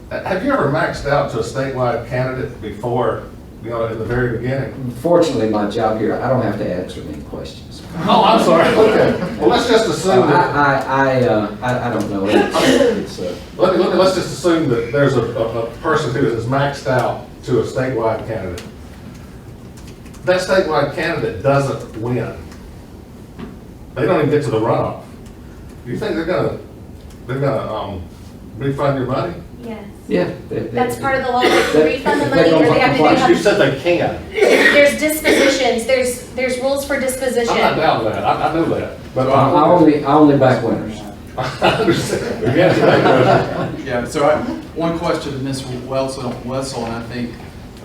but have you ever maxed out to a statewide candidate before, in the very beginning? Fortunately, my job here, I don't have to answer many questions. Oh, I'm sorry. Okay. Well, let's just assume that. I don't know. Let's just assume that there's a person who is maxed out to a statewide candidate. That statewide candidate doesn't win. They don't even get to the runoff. Do you think they're gonna refund your money? Yes. Yeah. That's part of the law. To refund the They money, don't or they have to comply. You do, said they can. there's dispositions, there's rules for disposition. I'm not doubting that. I know that. But I only back winners. I understand. We got to that question. Yeah, so one question to Ms. Wessel, and I think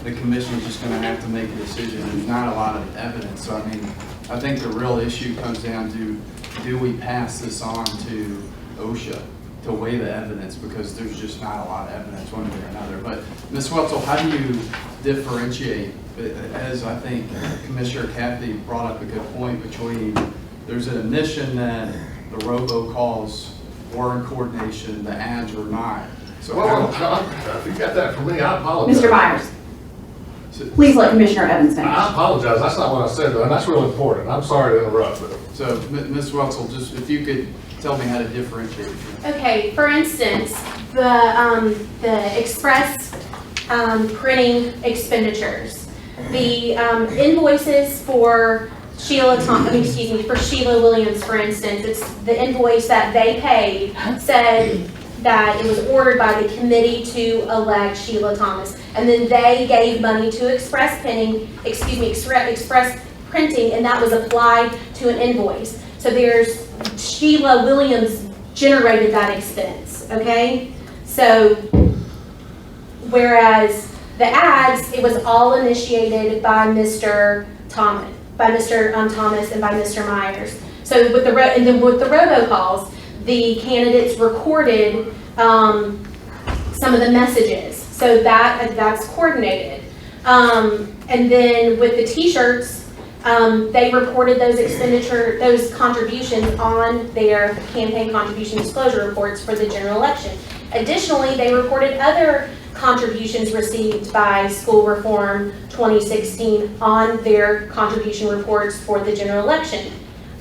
the commission is just gonna have to make a decision. There's not a lot of evidence, so I mean, I think the real issue comes down to, do we pass this on to OSHA to weigh the evidence, because there's just not a lot of evidence one way or another. But Ms. Wetzel, how do you differentiate, as I think Commissioner Kathy brought up a good point, between there's an admission that the robocalls were in coordination, the ads were not. So Well, if you got that from me, I apologize. Mr. Myers, please let Commissioner Evans finish. I apologize. That's not what I said, and that's really important. I'm sorry to interrupt, but So Ms. Wetzel, just if you could tell me how to differentiate. Okay, for instance, the express printing expenditures, the invoices for for Sheila Williams, for instance, it's the invoice that they paid said that it was ordered by the committee to elect Sheila Thomas. And then they gave money to Express Printing, and that was applied to an invoice. So there's, Sheila Williams generated that expense, okay? So, whereas the ads, it was all initiated by Mr. Thomas, Thomas and by Mr. Myers. So with the robocalls, the candidates recorded some of the messages. So that's coordinated. And then with the t-shirts, they reported those contributions on their campaign contribution disclosure reports for the general election. Additionally, they reported other contributions received by School Reform 2016 on their contribution reports for the general election.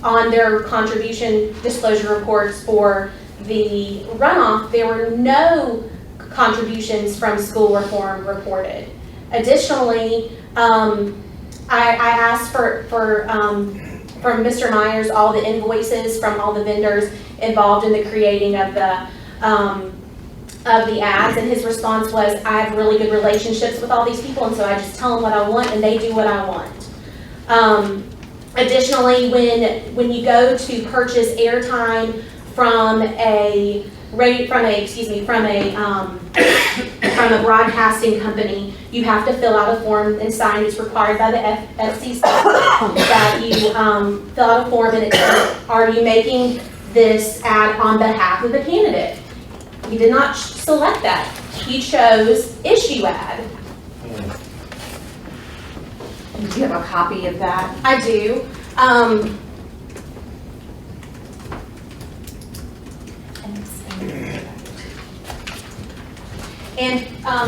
On their contribution disclosure reports for the runoff, there were no contributions from School Reform reported. Additionally, I asked from Mr. Myers all the invoices from all the vendors involved in the creating of the ads, and his response was, I have really good relationships with all these people, and so I just tell them what I want and they do what I want. Additionally, when you go to purchase airtime from a broadcasting company, you have to fill out a form and sign. It's required by the FCC that you fill out a form, and it says, are you making this ad on behalf of the candidate? He did not select that. He chose issue ad. Do you have a copy of that? I do. And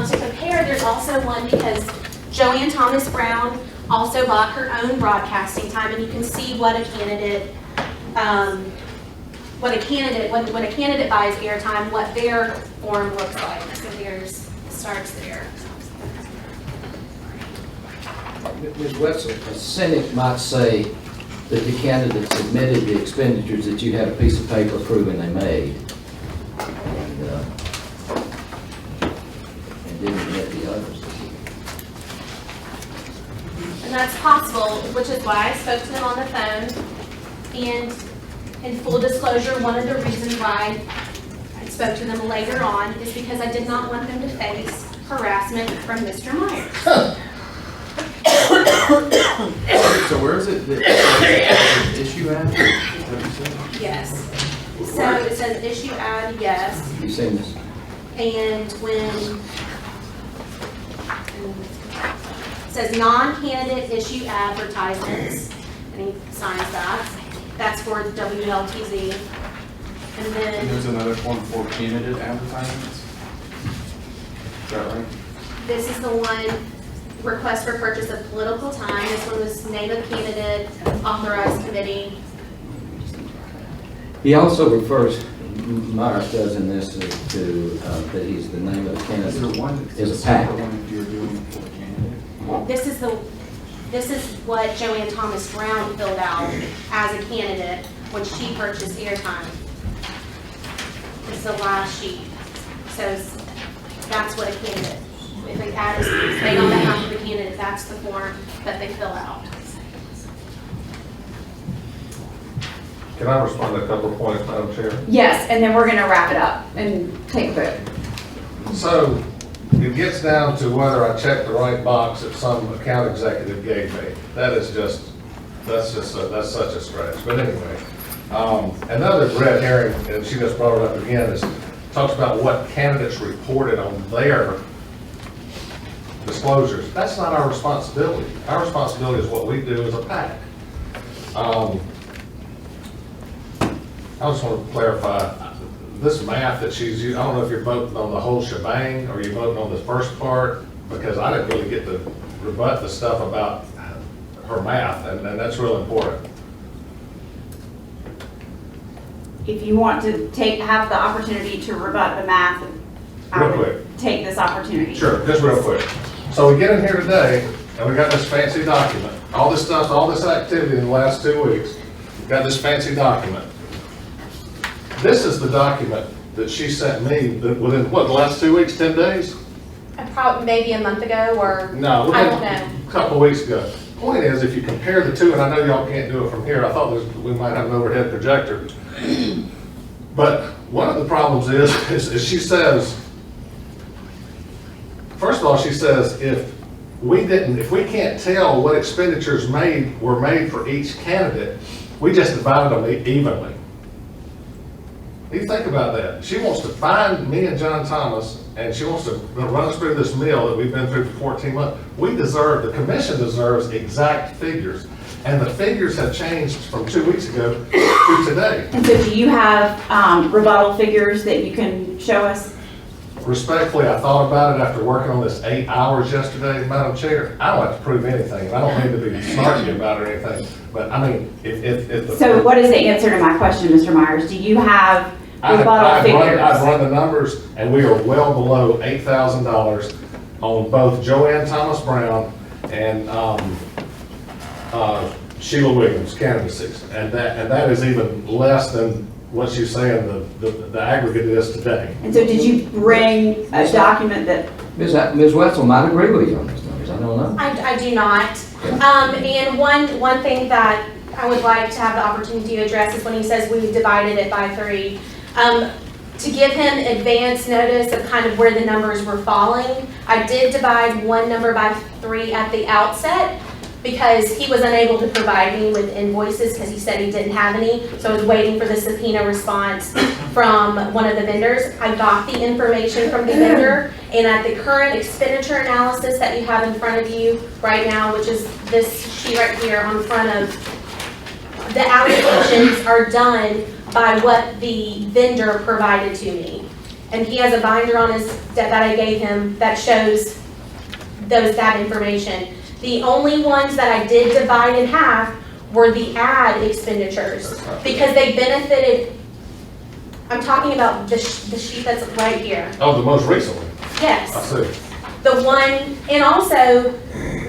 to compare, there's also one because Joanne Thomas Brown also bought her own broadcasting time, and you can see what a candidate, when a candidate buys airtime, what their form looks like. So theirs starts there. Ms. Wetzel, a cynic might say that the candidates admitted the expenditures that you had a piece of paper proving they made, and didn't admit the others. And that's possible, which is why I spoke to them on the phone. And in full disclosure, one of the reasons why I spoke to them later on is because I did not want them to face harassment from Mr. Myers. So where is it that issue at? Yes. So it says issue ad, yes. You seen this? And when it says non-candidate issue advertisements, and he signs that. That's for WLTZ. And And then there's another one for candidate advertisements? Is that right? this is the one, request for purchase of political time. This one was name of candidate, authorized committee. He also refers, Myers does in this, to that he's the name of the Is there candidate. one Is a that's pack. separate one if you're doing for a candidate? This is what Joanne Thomas Brown filled out as a candidate when she purchased airtime. This is the last sheet. So that's what a candidate, if an ad is made on behalf of the candidate, that's the form that they fill out. Can I respond to a couple of points, Madam Chair? Yes, and then we're gonna wrap it up and take a vote. So it gets down to whether I checked the right box that some account executive gave me. That's such a stretch. But anyway, another red herring, and she just brought it up again, is talks about what candidates reported on their disclosures. That's not our responsibility. Our responsibility is what we do as a PAC. I just want to clarify, this math that she's using, I don't know if you're voting on the whole shebang or you're voting on the first part, because I didn't really get to rebut the stuff about her math, and that's real important. If you want to have the opportunity to rebut the math, I Real would quick. take this opportunity. Sure, just real quick. So we get in here today, and we got this fancy document, all this stuff, all this activity in the last 2 weeks, we got this fancy document. This is the document that she sent me within, what, the last 2 weeks, 10 days? Probably maybe a month ago or, No, I don't know. a couple of weeks ago. Point is, if you compare the two, and I know y'all can't do it from here, I thought we might have an overhead projector. But one of the problems is she says, first of all, she says, if we can't tell what expenditures were made for each candidate, we just divided them evenly. You think about that. She wants to find me and John Thomas, and she wants to run us through this mill that we've been through for 14 months. The commission deserves exact figures. And the figures have changed from 2 weeks ago to today. And so do you have rebuttal figures that you can show us? Respectfully, I thought about it after working on this 8 hours yesterday, Madam Chair. I don't have to prove anything. I don't need to be snarky about it or anything. But I mean, if the... So what is the answer to my question, Mr. Myers? Do you have rebuttal I've figures? run the numbers, and we are well below $8,000 on both Joanne Thomas Brown and Sheila Williams candidacies. And that is even less than what she's saying the aggregate is today. And so did you bring a document that, Ms. Wetzel might agree with you on these numbers, I don't know. I do not. And one thing that I would like to have the opportunity to address is when he says we divided it by 3. To give him advance notice of kind of where the numbers were falling, I did divide one number by 3 at the outset because he was unable to provide me with invoices because he said he didn't have any. So I was waiting for the subpoena response from one of the vendors. I got the information from the vendor, and at the current expenditure analysis that you have in front of you right now, which is this sheet right here on front of, the allocations are done by what the vendor provided to me. And he has a binder on his, that I gave him that shows that information. The only ones that I did divide in half were the ad expenditures because they benefited. I'm talking about the sheet that's right here. Oh, the most recently? Yes. I see. The one, and also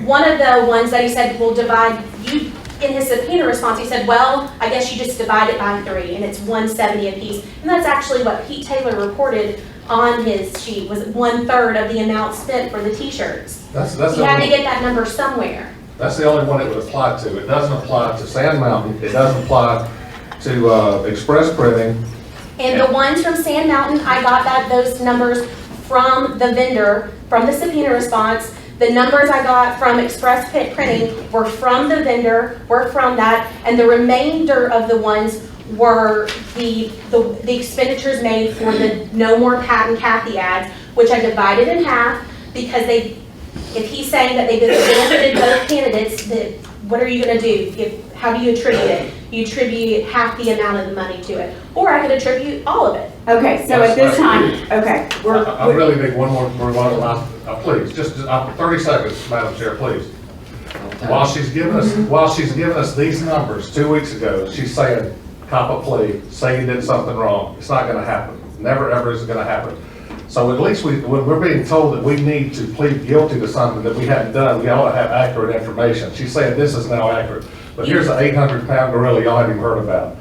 one of the ones that he said will divide, you, in his subpoena response, he said, well, I guess you just divide it by 3 and it's $170 a piece. And that's actually what Pete Taylor reported on his sheet, was 1/3 of the amount spent for the t-shirts. He had to get that number somewhere. That's the only one it would apply to. It doesn't apply to Sand Mountain. It doesn't apply to Express Printing. And the ones from Sand Mountain, I got those numbers from the vendor, from the subpoena response. The numbers I got from Express Printing were from the vendor, were from that, and the remainder of the ones were the expenditures made for the No More Pat and Kathy ads, which I divided in half because if he's saying that they benefited both candidates, what are you going to do? How do you attribute it? You attribute half the amount of the money to it, or I could attribute all of it. okay, so at this time, okay. I really need one more rebuttal. Please, just 30 seconds, Madam Chair, please. While she's giving us these numbers 2 weeks ago, she's saying, cop a plea, say you did something wrong. It's not going to happen. Never ever is it going to happen. So at least when we're being told that we need to plead guilty to something that we hadn't done, we ought to have accurate information. She's saying this is now accurate. But here's an 800-pound gorilla y'all haven't even heard about.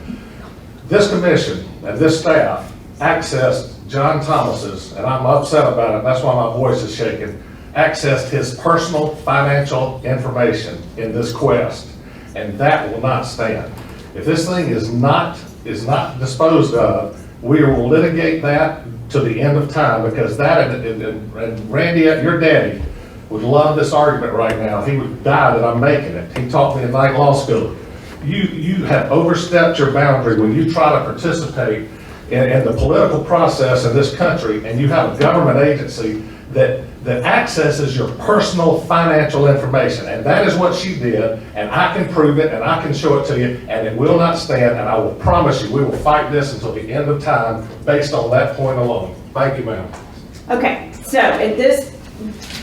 This commission and this staff accessed John Thomas's, and I'm upset about it, that's why my voice is shaking, accessed his personal financial information in this quest, and that will not stand. If this thing is not disposed of, we will litigate that to the end of time, because that, and Randy, your daddy, would love this argument right now. He would die that I'm making it. He taught me in night law school. You have overstepped your boundary when you try to participate in the political process in this country, and you have a government agency that accesses your personal financial information. And that is what she did, and I can prove it, and I can show it to you, and it will not stand, and I will promise you, we will fight this until the end of time based on that point alone. Thank you, ma'am. Okay, so at this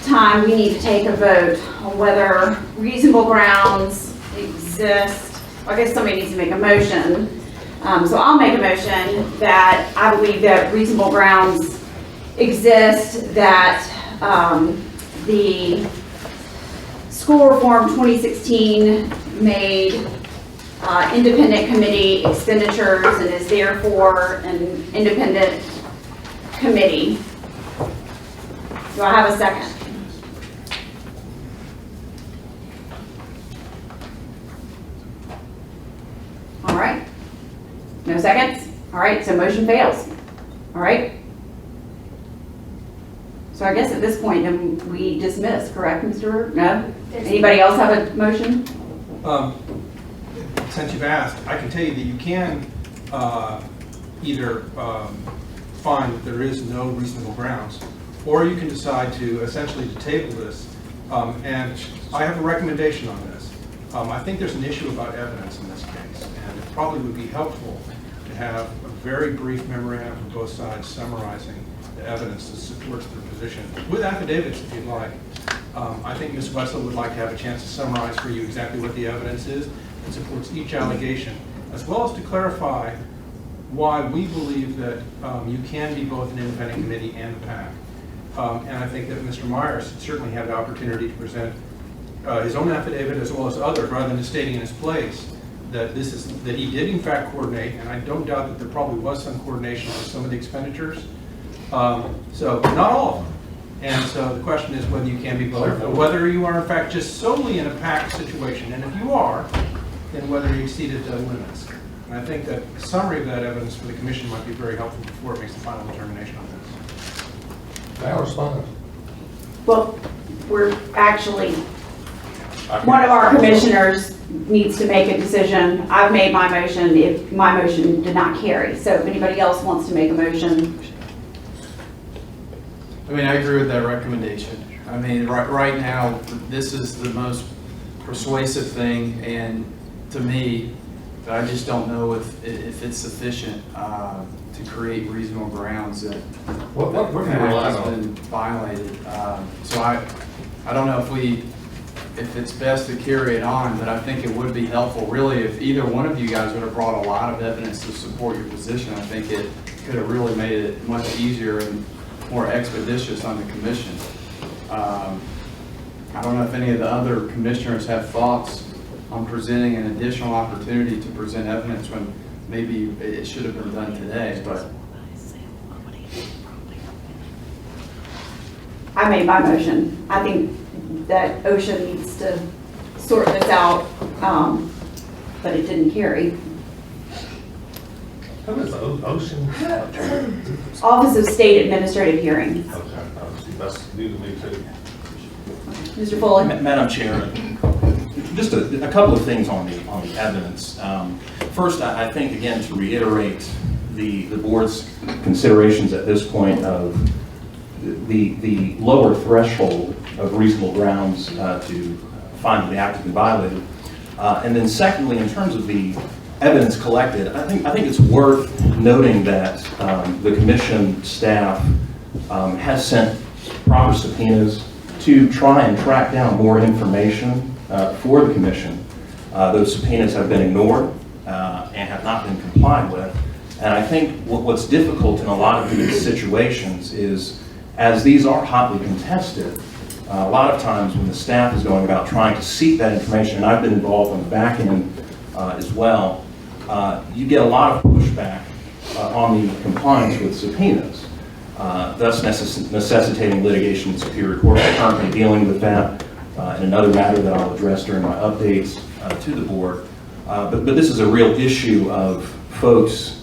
time, we need to take a vote on whether reasonable grounds exist. I guess somebody needs to make a motion. So I'll make a motion that I believe that reasonable grounds exist, that the School Reform 2016 made independent committee expenditures and is therefore an independent committee. Do I have a second? All right. No seconds? All right, so motion fails. All right. So I guess at this point, then we dismiss, correct, Mr. No? Anybody else have a motion? Since you've asked, I can tell you that you can either find that there is no reasonable grounds, or you can decide to essentially to table this. And I have a recommendation on this. I think there's an issue about evidence in this case, and it probably would be helpful to have a very brief memorandum from both sides summarizing the evidence that supports their position, with affidavits if you'd like. I think Ms. Wessel would like to have a chance to summarize for you exactly what the evidence is that supports each allegation, as well as to clarify why we believe that you can be both an independent committee and a PAC. And I think that Mr. Myers certainly had the opportunity to present his own affidavit as well as others, rather than just stating in his place that that he did in fact coordinate, and I don't doubt that there probably was some coordination for some of the expenditures. So not all of them. And so the question is whether you can be both, or whether you are in fact just solely in a PAC situation. And if you are, then whether you exceeded the limits. And I think that a summary of that evidence for the commission might be very helpful before it makes the final determination on this. May I respond? Well, we're actually, one of our commissioners needs to make a decision. I've made my motion, if my motion did not carry. So if anybody else wants to make a motion. I mean, I agree with that recommendation. I mean, right now, this is the most persuasive thing, and to me, I just don't know if it's sufficient to create reasonable grounds that What do you rely has on? been violated. So I don't know if it's best to carry it on, but I think it would be helpful, really, if either one of you guys would have brought a lot of evidence to support your position. I think it could have really made it much easier and more expeditious on the commission. I don't know if any of the other commissioners have thoughts on presenting an additional opportunity to present evidence when maybe it should have been done today, but. I made my motion. I think that OSHA needs to sort this out, but it didn't carry. Who is Ocean? Office of State Administrative Hearing. Okay, that's new to me too. Mr. Foley? Madam Chair, just a couple of things on the evidence. First, I think, again, to reiterate the board's considerations at this point of the lower threshold of reasonable grounds to find that the act has been violated. And then secondly, in terms of the evidence collected, I think it's worth noting that the commission staff has sent proper subpoenas to try and track down more information for the commission. Those subpoenas have been ignored and have not been complied with. And I think what's difficult in a lot of these situations is, as these are hotly contested, a lot of times when the staff is going about trying to seek that information, and I've been involved on the back end as well, you get a lot of pushback on the compliance with subpoenas, thus necessitating litigation in Superior Court. We're currently dealing with that in another matter that I'll address during my updates to the board. But this is a real issue of folks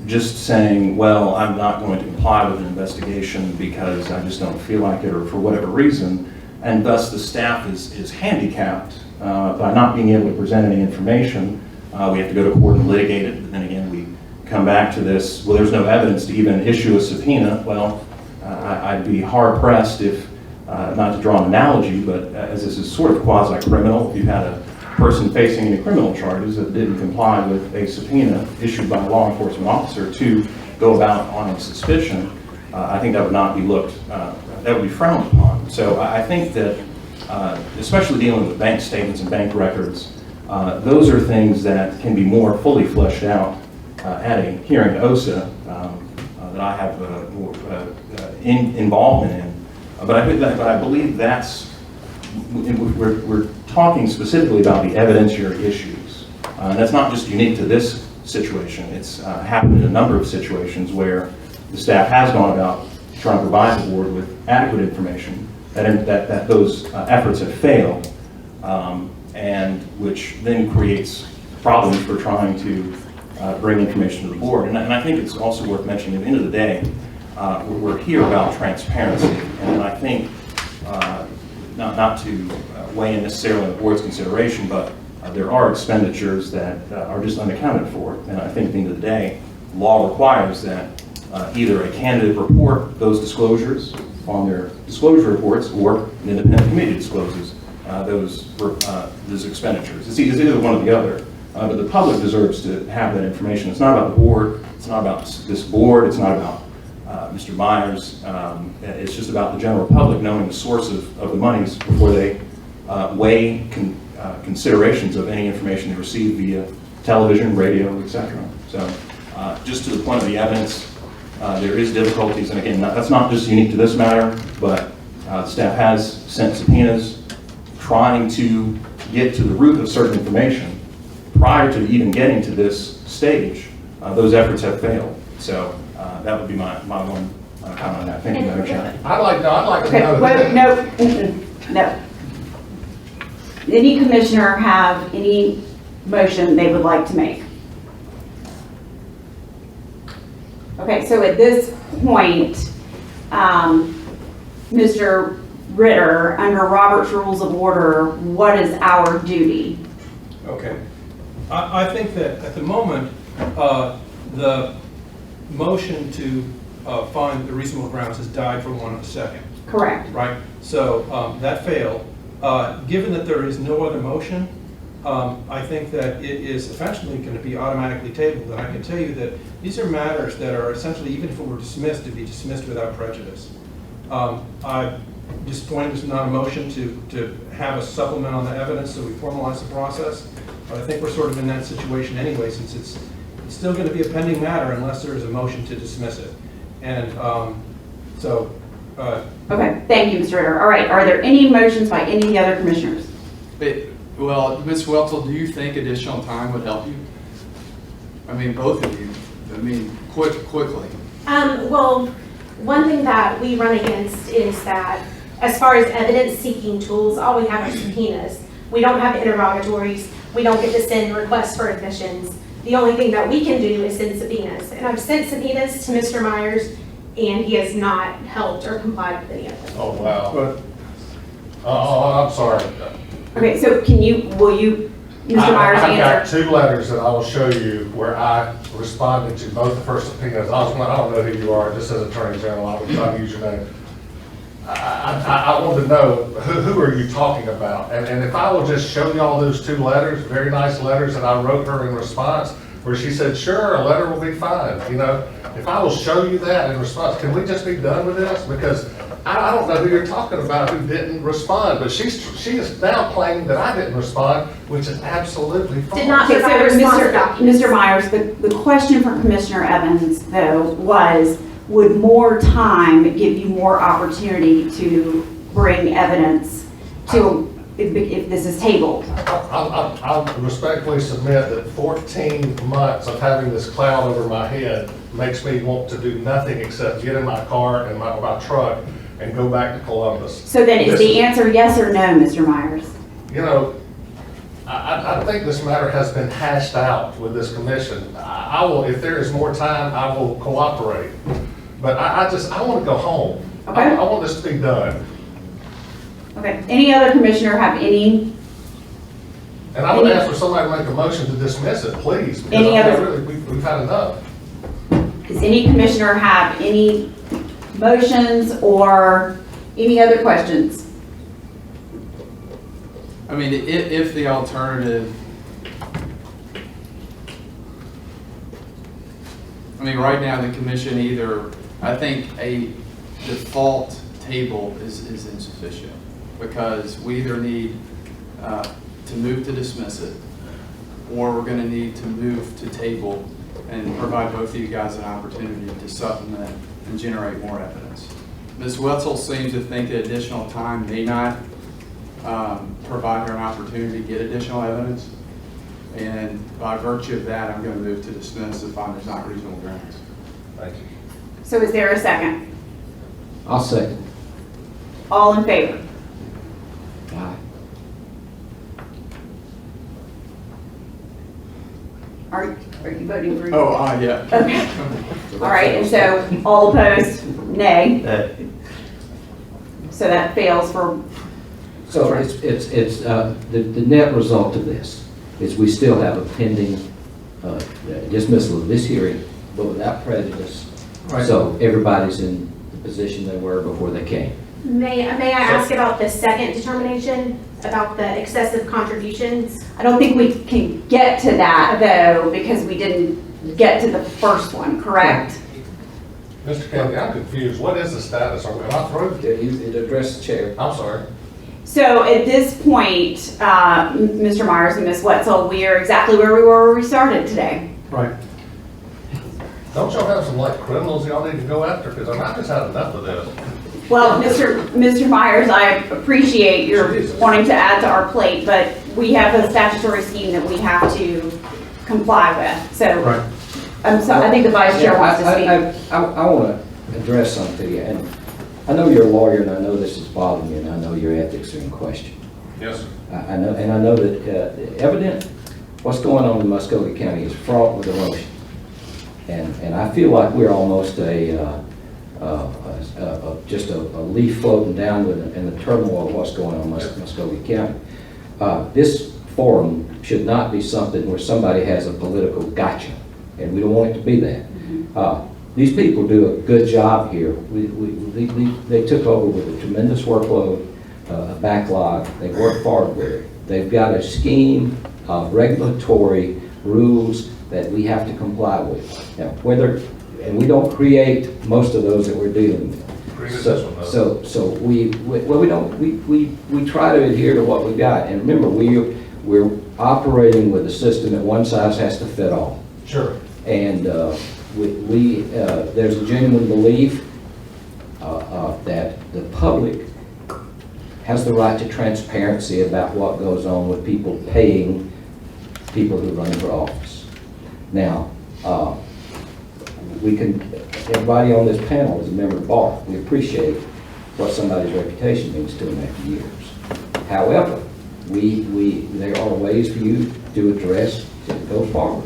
just saying, well, I'm not going to comply with an investigation because I just don't feel like it, or for whatever reason, and thus the staff is handicapped by not being able to present any information. We have to go to court and litigate it, but then again, we come back to this, well, there's no evidence to even issue a subpoena. Well, I'd be hard pressed if, not to draw an analogy, but as this is sort of quasi-criminal, if you had a person facing any criminal charges that didn't comply with a subpoena issued by a law enforcement officer to go about on a suspicion, I think that would not be that would be frowned upon. So I think that, especially dealing with bank statements and bank records, those are things that can be more fully fleshed out at a hearing at OSA that I have more involvement in. But I believe that's we're talking specifically about the evidentiary issues. And that's not just unique to this situation. It's happened in a number of situations where the staff has gone about trying to provide the board with adequate information, that those efforts have failed, and which then creates problems for trying to bring information to the board. And I think it's also worth mentioning, at the end of the day, we're here about transparency, and I think, not to weigh in necessarily on the board's consideration, but there are expenditures that are just unaccounted for. And I think at the end of the day, law requires that either a candidate report those disclosures on their disclosure reports, or an independent committee discloses those expenditures. It's either one or the other. But the public deserves to have that information. It's not about the board. It's not about this board. It's not about Mr. Myers. It's just about the general public knowing the source of the monies before they weigh considerations of any information they receive via television, radio, etc. So just to the point of the evidence, there is difficulties. And again, that's not just unique to this matter, but the staff has sent subpoenas trying to get to the root of certain information. Prior to even getting to this stage, those efforts have failed. So that would be my one comment on that. Thank you, Madam Chair. I'd like to Okay, know. wait, no. Any commissioner have any motion they would like to make? Okay, so at this point, Mr. Ritter, under Robert's Rules of Order, what is our duty? Okay. I think that at the moment, the motion to find the reasonable grounds has died for want of a second, Correct. right? So that failed. Given that there is no other motion, I think that it is essentially going to be automatically tabled. And I can tell you that these are matters that are essentially, even if it were dismissed, to be dismissed without prejudice. I'm disappointed there's not a motion to have a supplement on the evidence so we formalize the process. But I think we're sort of in that situation anyway, since it's still going to be a pending matter unless there is a motion to dismiss it. And Okay, thank you, Mr. Ritter. All right, are there any motions by any of the other commissioners? Well, Ms. Weltel, do you think additional time would help you? I mean, both of you. I mean, quickly. Well, one thing that we run against is that as far as evidence-seeking tools, all we have are subpoenas. We don't have interrogatories. We don't get to send requests for admissions. The only thing that we can do is send subpoenas. And I've sent subpoenas to Mr. Myers, and he has not helped or complied with any of them. Oh, wow. but I'm sorry. Okay, so will you, Mr. Myers, I've got answer? 2 letters that I will show you where I responded to both the first subpoenas. I don't know who you are, just as Attorney General, I would try to use your name. I want to know, who are you talking about? And if I will just show you all those 2 letters, very nice letters that I wrote her in response, where she said, sure, a letter will be fine. You know, if I will show you that in response, can we just be done with this? Because I don't know who you're talking about who didn't respond, but she is now claiming that I didn't respond, which is absolutely false. Did not Okay, so provide responsive Mr. documents. Myers, the question for Commissioner Evans, though, was, would more time give you more opportunity to bring evidence to, if this is tabled? I respectfully submit that 14 months of having this cloud over my head makes me want to do nothing except get in my car and my truck and go back to Columbus. So then is the answer yes or no, Mr. Myers? You know, I think this matter has been hashed out with this commission. I will, if there is more time, I will cooperate. But I want to go home. Okay. I want this to be done. Okay, any other commissioner have any? And I would ask for somebody to make a motion to dismiss it, please. Because Any other- really, we've had enough. Does any commissioner have any motions or any other questions? I mean, if the alternative, I mean, right now the commission either, I think a default table is insufficient, because we either need to move to dismiss it, or we're going to need to move to table and provide both of you guys an opportunity to supplement and generate more evidence. Ms. Wetzel seems to think that additional time may not provide her an opportunity to get additional evidence. And by virtue of that, I'm going to move to dismiss if there's not reasonable grounds. Thank you. So is there a second? I'll second. All in favor? Aye. Are you voting for? Oh, yeah. Okay. All right, and so all opposed, nay. So that fails for, So the net result of this is we still have a pending dismissal of this hearing, but without prejudice. Right. So everybody's in the position they were before they came. May I ask about the second determination, about the excessive contributions? I don't think we can get to that though, because we didn't get to the first one, correct? Mr. Kelly, I'm confused. What is the status? Am I through? You address the chair. I'm sorry. So at this point, Mr. Myers and Ms. Wetzel, we are exactly where we were where we started today. Right. Don't y'all have some like criminals y'all need to go after? Because I just had enough of this. Well, Mr. Myers, I appreciate your wanting to add to our plate, but we have a statutory scheme that we have to comply with. So Right. I'm sorry, I think the vice chair wants to speak. I want to address something to you, and I know you're a lawyer, and I know this is bothering you, and I know your ethics are in question. Yes, sir. I know, and I know that evident what's going on in Muskogee County is fraught with emotion, and I feel like we're almost just a leaf floating down in the turmoil of what's going on in Muskogee County. This forum should not be something where somebody has a political gotcha, and we don't want it to be that. These people do a good job here. They took over with a tremendous workload, a backlog. They worked hard with it. They've got a scheme of regulatory rules that we have to comply with. Now, and we don't create most of those that we're dealing with. So we try to adhere to what we got. And remember, we're operating with a system that one size has to fit all. Sure. And there's a genuine belief that the public has the right to transparency about what goes on with people paying people who run for office. Now, everybody on this panel is a member of BART. We appreciate what somebody's reputation means to them after years. However, there are ways for you to address, to go forward.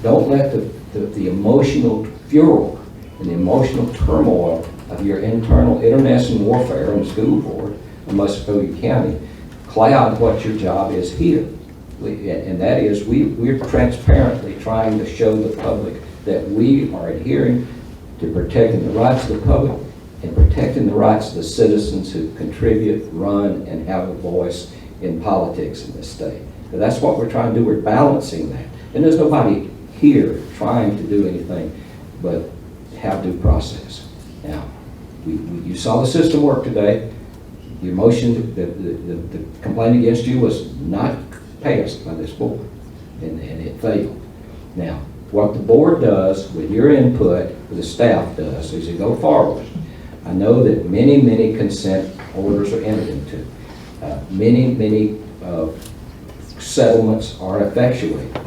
Don't let the emotional furor and the emotional turmoil of your internal internecine warfare on the school board in Muskogee County cloud what your job is here. And that is, we're transparently trying to show the public that we are adhering to protecting the rights of the public and protecting the rights of the citizens who contribute, run, and have a voice in politics in this state. But that's what we're trying to do. We're balancing that. And there's nobody here trying to do anything but have due process. Now, you saw the system work today. Your motion, the complaint against you was not passed by this board, and it failed. Now, what the board does with your input, what the staff does, is you go forward. I know that many consent orders are entered into. Many settlements are effectuated.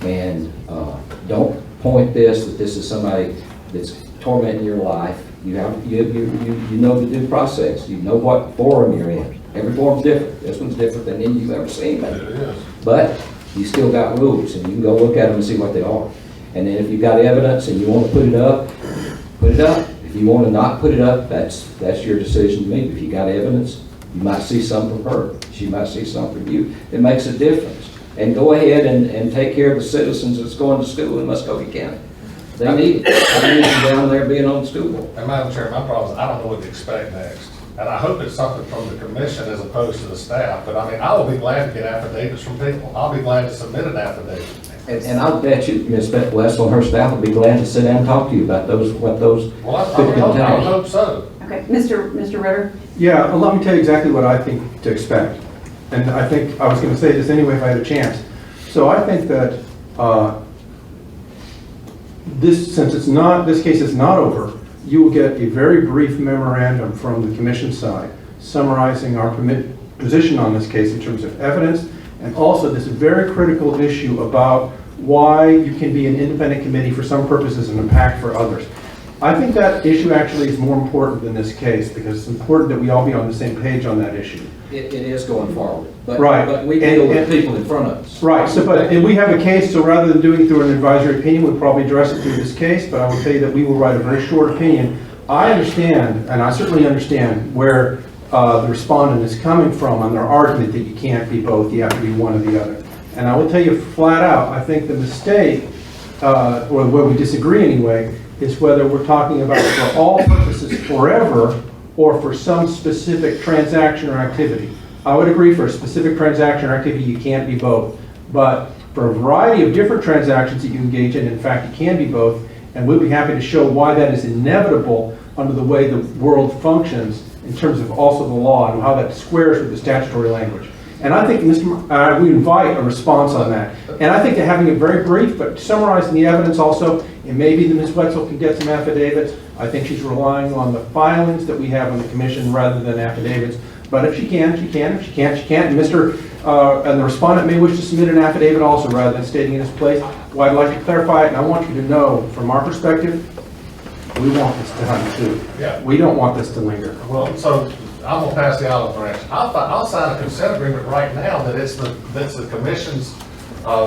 And don't point this that this is somebody that's tormenting your life. You know the due process. You know what forum you're in. Every forum's different. This one's different than any you've ever seen. It is. But you still got rules, and you can go look at them and see what they are. And then if you've got evidence and you want to put it up, put it up. If you want to not put it up, that's your decision to make. If you got evidence, you might see something from her. She might see something from you. It makes a difference. And go ahead and take care of the citizens that's going to school in Muskogee County. They need it. I need them down there being on the school board. And Madam Chair, my problem is I don't know what to expect next. And I hope it's something from the commission as opposed to the staff. But I mean, I will be glad to get affidavits from people. I'll be glad to submit an affidavit. And I'll bet you, Ms. Wetzel and her staff will be glad to sit down and talk to you about what those Well, I could would contain. hope so. Okay, Mr. Ritter? Yeah, let me tell you exactly what I think to expect. And I think I was going to say this anyway if I had a chance. So I think that since this case is not over, you will get a very brief memorandum from the commission side summarizing our position on this case in terms of evidence, and also this very critical issue about why you can be an independent committee for some purposes and a PAC for others. I think that issue actually is more important than this case, because it's important that we all be on the same page on that issue. It is going forward, Right. but we deal with people in front of us. Right, so, but if we have a case, so rather than doing it through an advisory opinion, we'll probably address it through this case, but I will tell you that we will write a very short opinion. I understand, and I certainly understand where the respondent is coming from on their argument that you can't be both, you have to be one or the other. And I will tell you flat out, I think the mistake, or where we disagree anyway, is whether we're talking about for all purposes forever or for some specific transaction or activity. I would agree for a specific transaction or activity, you can't be both. But for a variety of different transactions that you engage in fact, you can be both, and we'll be happy to show why that is inevitable under the way the world functions in terms of also the law and how that squares with the statutory language. And I think we invite a response on that. And I think that having it very brief, but summarizing the evidence also, and maybe that Ms. Wetzel can get some affidavits. I think she's relying on the filings that we have on the commission rather than affidavits. But if she can, she can. If she can't, she can't. And and the respondent may wish to submit an affidavit also rather than stating in its place. Well, I'd like to clarify it, and I want you to know, from our perspective, we want this to happen too. Yeah. We don't want this to linger. Well, so I'm gonna pass the olive branch. I'll sign a consent agreement right now that it's the commission's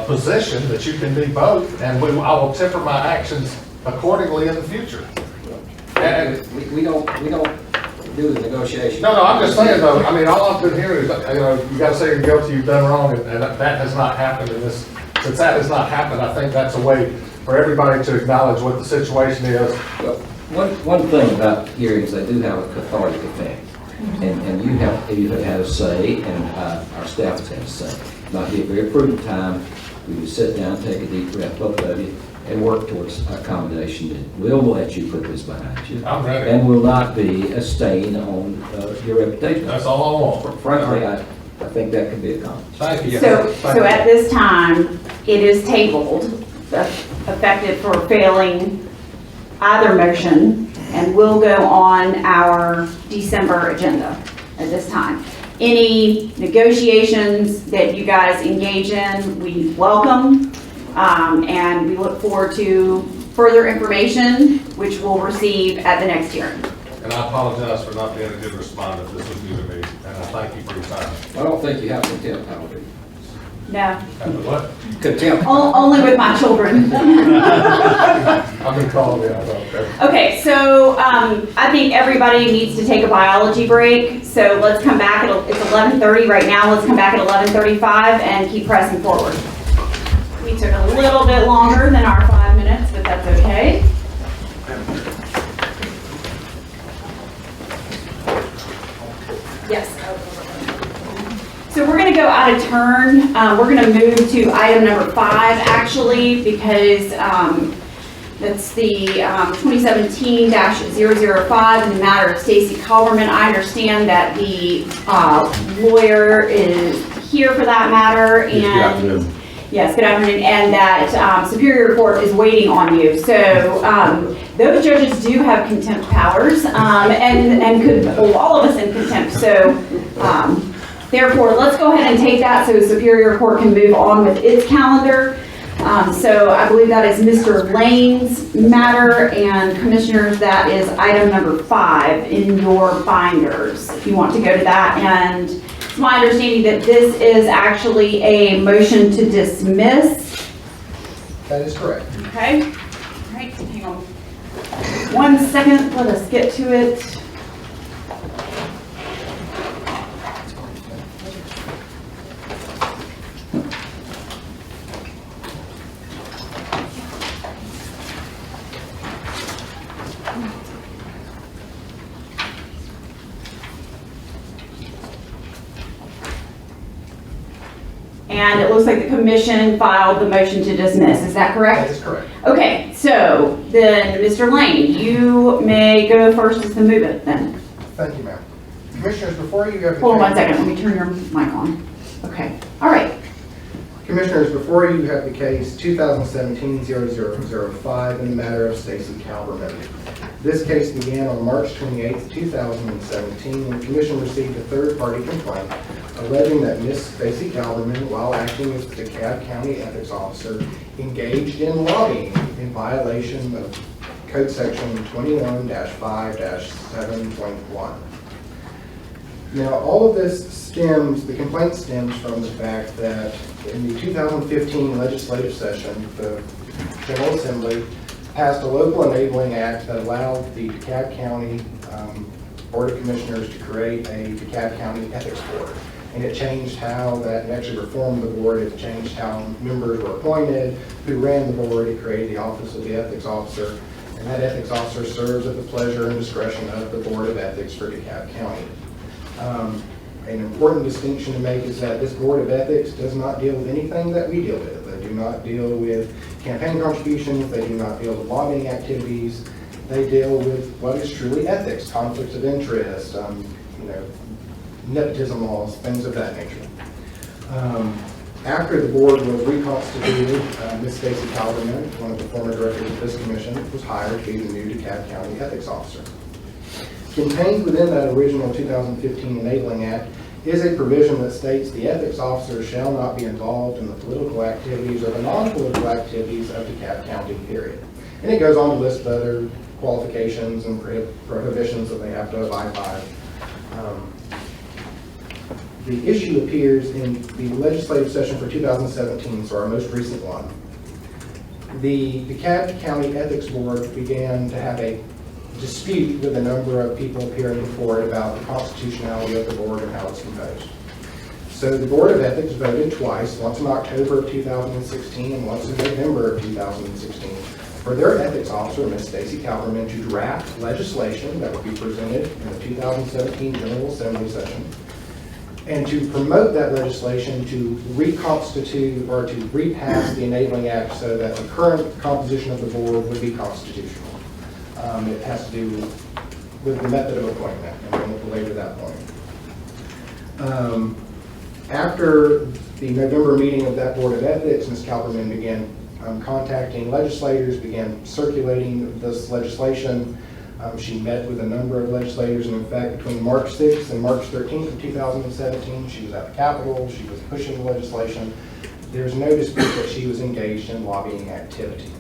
position that you can be both, and I will temper my actions accordingly in the future. And, We don't do the negotiation. no, I'm just saying though, I mean, all I've been hearing is, you gotta say you're guilty, you've done wrong, and that has not happened in this. Since that has not happened, I think that's a way for everybody to acknowledge what the situation is. Well, one thing about hearings, they do have a cathartic effect. And you have had a say, and our staff has had a say. Might be a very prudent time, we would sit down, take a deep breath, both of you, and work towards accommodation that will let you put this behind you. I'm ready. And will not be a stain on your reputation. That's all I want. Frankly, I think that could be accomplished. Thank you. So at this time, it is tabled, effective for failing either motion, and will go on our December agenda at this time. Any negotiations that you guys engage in, we welcome, and we look forward to further information, which we'll receive at the next hearing. And I apologize for not being a good respondent. This was new to me, and I thank you for your time. I don't think you have contempt penalty. No, And what? Contempt. only with my children. I've been calling you out, okay. Okay, so I think everybody needs to take a biology break. So let's come back, it's 11:30 right now, let's come back at 11:35 and keep pressing forward. We took a little bit longer than our 5 minutes, but that's okay. Yes. So we're going to go out of turn. We're going to move to item number 5, actually, because that's the 2017-005 in the matter of Stacy Culverman. I understand that the lawyer is here for that matter, and yes, good afternoon, and that Superior Court is waiting on you. So those judges do have contempt powers, and could hold all of us in contempt. So. Therefore, let's go ahead and take that so Superior Court can move on with its calendar. So I believe that is Mr. Lane's matter, and commissioners, that is item number 5 in your binders, if you want to go to that. And it's my understanding that this is actually a motion to dismiss. That is correct. Okay, all right, hang on 1 second, let us get to it. And it looks like the commission filed the motion to dismiss, is that correct? That is correct. Okay, so then, Mr. Lane, you may go first as the move it then. Thank you, ma'am. Commissioners, before you have... Hold on 1 second, let me turn your mic on. Okay, all right. Commissioners, before you have the case 2017-0005 in the matter of Stacy Culverman. This case began on March 28, 2017, when the commission received a third-party complaint alleging that Ms. Stacy Calderman, while acting as the DeKalb County Ethics Officer, engaged in lobbying in violation of Code Section 21-5-7.1. Now, all of this the complaint stems from the fact that in the 2015 legislative session, the General Assembly passed a local enabling act that allowed the DeKalb County Board of Commissioners to create a DeKalb County Ethics Board. And it changed how that, and actually reformed the board, it changed how members were appointed, who ran the board, it created the office of the ethics officer, and that ethics officer serves at the pleasure and discretion of the Board of Ethics for DeKalb County. An important distinction to make is that this Board of Ethics does not deal with anything that we deal with. They do not deal with campaign contributions, they do not deal with lobbying activities, they deal with what is truly ethics, conflicts of interest, nepotism laws, things of that nature. After the board was reconstituted, Ms. Stacy Calderman, one of the former directors of this commission, was hired to be the new DeKalb County Ethics Officer. Contained within that original 2015 Enabling Act is a provision that states the ethics officer shall not be involved in the political activities or the non-political activities of DeKalb County, period. And it goes on to list other qualifications and prohibitions that they have to abide by. The issue appears in the legislative session for 2017, so our most recent one. The DeKalb County Ethics Board began to have a dispute with a number of people appearing before it about the constitutionality of the board and how it's composed. So the Board of Ethics voted twice, once in October of 2016 and once in November of 2016, for their ethics officer, Ms. Stacy Calderman, to draft legislation that would be presented in the 2017 General Assembly session, and to promote that legislation to reconstitute or to repass the Enabling Act so that the current composition of the board would be constitutional. It has to do with the method of appointment, and we'll belabor that point. After the November meeting of that Board of Ethics, Ms. Calderman began contacting legislators, began circulating this legislation. She met with a number of legislators, and in fact, between March 6th and March 13th of 2017, she was at the Capitol, she was pushing the legislation. There's no dispute that she was engaged in lobbying activity.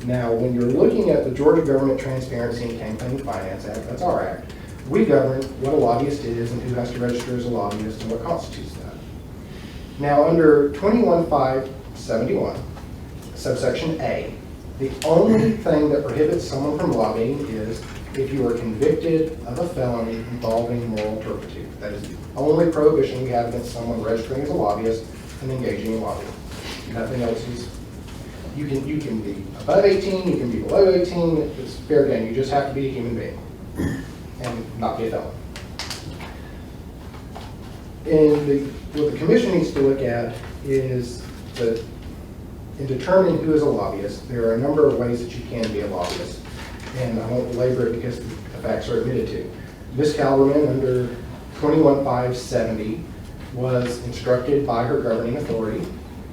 Now, when you're looking at the Georgia Government Transparency and Campaign Finance Act, that's our act, we govern what a lobbyist is and who has to register as a lobbyist and what constitutes that. Now, under 21.571, subsection A, the only thing that prohibits someone from lobbying is if you are convicted of a felony involving moral turpitude. That is the only prohibition we have against someone registering as a lobbyist and engaging in lobbying. Nothing else is. You can be above 18, you can be below 18, it's fair game. You just have to be a human being and not be a felon. And what the commission needs to look at is that in determining who is a lobbyist, there are a number of ways that you can be a lobbyist. And I won't belabor it because the facts are admitted to. Ms. Calderman, under 21.570, was instructed by her governing authority,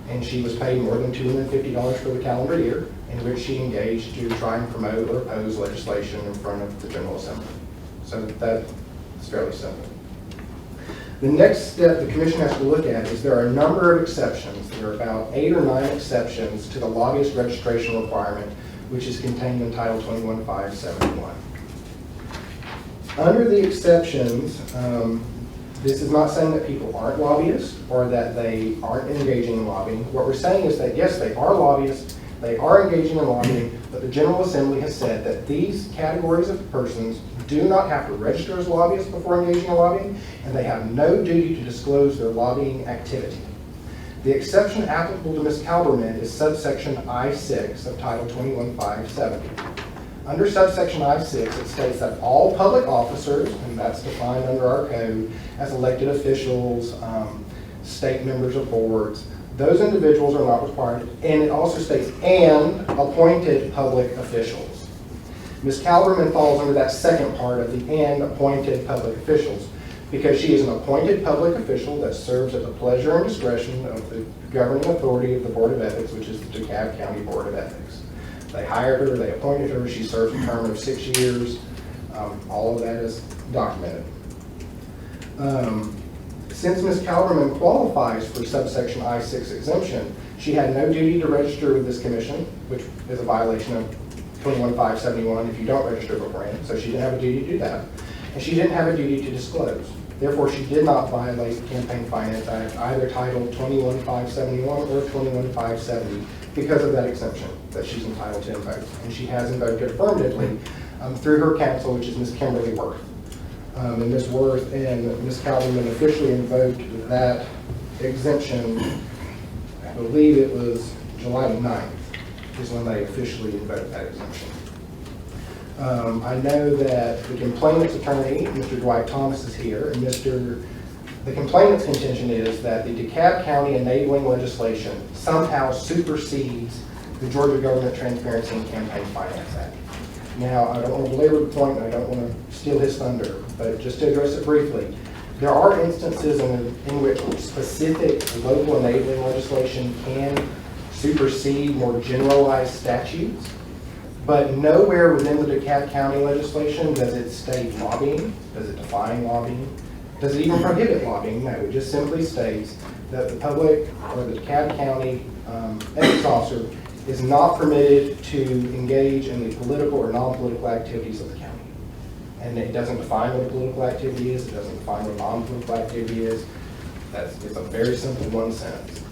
and she was paid more than $250 for the calendar year, in which she engaged to try and promote or oppose legislation in front of the General Assembly. So that's fairly simple. The next step the commission has to look at is there are a number of exceptions. There are about 8 or 9 exceptions to the lobbyist registration requirement, which is contained in Title 21.571. Under the exceptions, this is not saying that people aren't lobbyists or that they aren't engaging in lobbying. What we're saying is that yes, they are lobbyists, they are engaging in lobbying, but the General Assembly has said that these categories of persons do not have to register as lobbyists before engaging in lobbying, and they have no duty to disclose their lobbying activity. The exception applicable to Ms. Calderman is subsection I-6 of Title 21.570. Under subsection I-6, it states that all public officers, and that's defined under our code as elected officials, state members of boards, those individuals are not required, and it also states, and appointed public officials. Ms. Calderman falls under that second part of the and appointed public officials because she is an appointed public official that serves at the pleasure and discretion of the governing authority of the Board of Ethics, which is the DeKalb County Board of Ethics. They hired her, they appointed her, she serves a term of 6 years. All of that is documented. Since Ms. Calverman qualifies for subsection I-6 exemption, she had no duty to register with this commission, which is a violation of 21-571 if you don't register beforehand, so she didn't have a duty to do that. And she didn't have a duty to disclose. Therefore, she did not violate the Campaign Finance Act, either Title 21-571 or 21-570, because of that exemption that she's entitled to invoke. And she has invoked it affirmatively through her counsel, which is Ms. Kimberly Worth. And Ms. Worth and Ms. Calverman officially invoked that exemption, I believe it was July 9th is when they officially invoked that exemption. I know that the complainant's attorney, Mr. Dwight Thomas, is here, and the complainant's contention is that the DeKalb County enabling legislation somehow supersedes the Georgia Government Transparency and Campaign Finance Act. Now, I don't want to belabor the point, and I don't want to steal his thunder, but just to address it briefly, there are instances in which specific local enabling legislation can supersede more generalized statutes, but nowhere within the DeKalb County legislation does it state lobbying, does it define lobbying, does it even prohibit lobbying? No, it just simply states that the public or the DeKalb County ethics officer is not permitted to engage in the political or non-political activities of the county. And it doesn't define what a political activity is, it doesn't define what a non-political activity is. It's a very simple one sentence.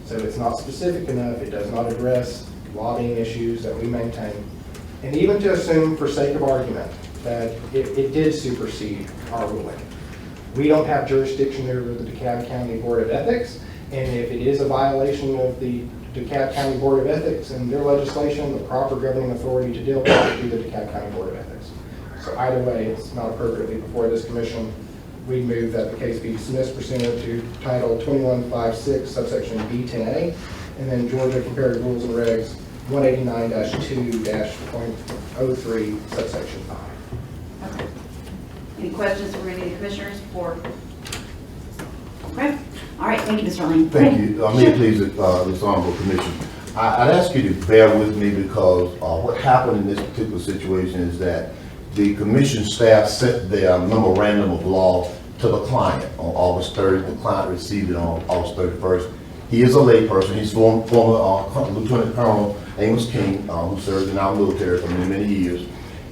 So it's not specific enough, it does not address lobbying issues that we maintain. And even to assume, for sake of argument, that it did supersede our ruling. We don't have jurisdiction over the DeKalb County Board of Ethics, and if it is a violation of the DeKalb County Board of Ethics and their legislation, the proper governing authority to deal with it would be the DeKalb County Board of Ethics. So either way, it's not appropriately before this commission. We move that the case be dismissed pursuant to Title 21-56, subsection B10A, and then Georgia Comparative Rules and Regs 189-2-.03, subsection 5. Okay. Any questions from any of the commissioners for? Okay. All right. Thank you, Mr. Lane. Thank you. May it please this honorable commission. I'd ask you to bear with me because what happened in this particular situation is that the commission staff sent their memorandum of law to the client on August 3rd. The client received it on August 31st. He is a layperson. He's former Lieutenant Colonel Amos King, who served in our military for many, many years.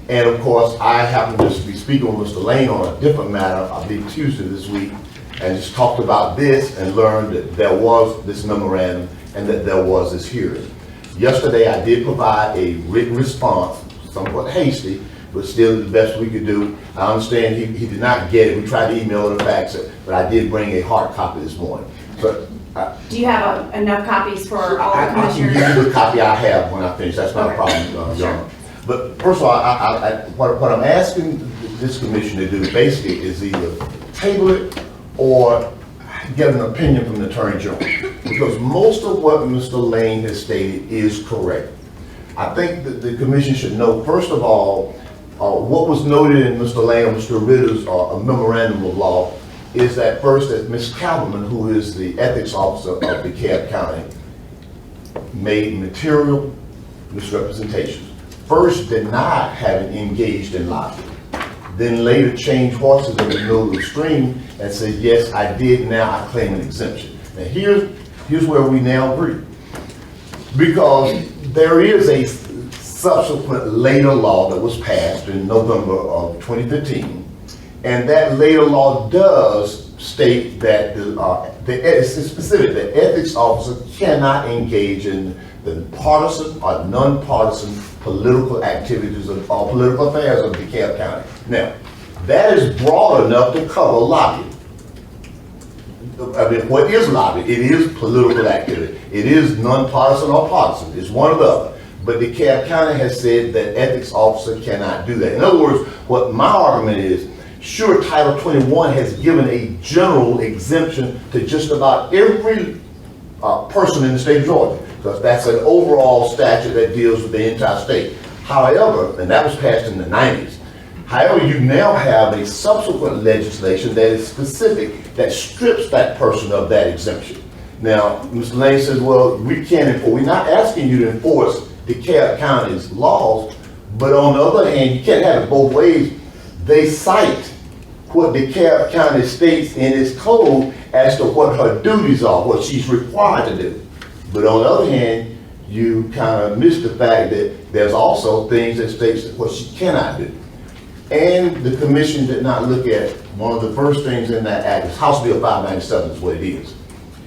And of course, I happened to be speaking with Mr. Lane on a different matter, I believe Tuesday this week, and just talked about this and learned that there was this memorandum and that there was this hearing. Yesterday, I did provide a written response, somewhat hasty, but still the best we could do. I understand he did not get it. We tried to email the fax, but I did bring a hard copy this morning. So, do you have enough copies for all the I can commissioners? give you the copy I have when I finish. That's not a problem, Your Honor. But first of all, what I'm asking this commission to do basically is either table it or get an opinion from the Attorney General. Because most of what Mr. Lane has stated is correct. I think that the commission should know, first of all, what was noted in Mr. Lane and Mr. Ritter's memorandum of law is that first that Ms. Calverman, who is the ethics officer of DeKalb County, made material misrepresentations. First denied having engaged in lobbying, then later changed horses in the middle of the stream and said, yes, I did, now I claim an exemption. Now here's where we now agree. Because there is a subsequent later law that was passed in November of 2015, and that later law does state that it's specific that ethics officer cannot engage in the partisan or non-partisan political activities or political affairs of DeKalb County. Now, that is broad enough to cover lobbying. I mean, what is lobbying? It is political activity. It is non-partisan or partisan. It's one or the other. But DeKalb County has said that ethics officer cannot do that. In other words, what my argument is, sure, Title 21 has given a general exemption to just about every person in the state of Georgia, because that's an overall statute that deals with the entire state. However, and that was passed in the 90s, however, you now have a subsequent legislation that is specific, that strips that person of that exemption. Now, Mr. Lane says, well, we can't enforce, we're not asking you to enforce DeKalb County's laws, but on the other hand, you can't have it both ways. They cite what DeKalb County states in its code as to what her duties are, what she's required to do. But on the other hand, you kind of miss the fact that there's also things that states what she cannot do. And the commission did not look at one of the first things in that act, is House Bill 597 is what it is.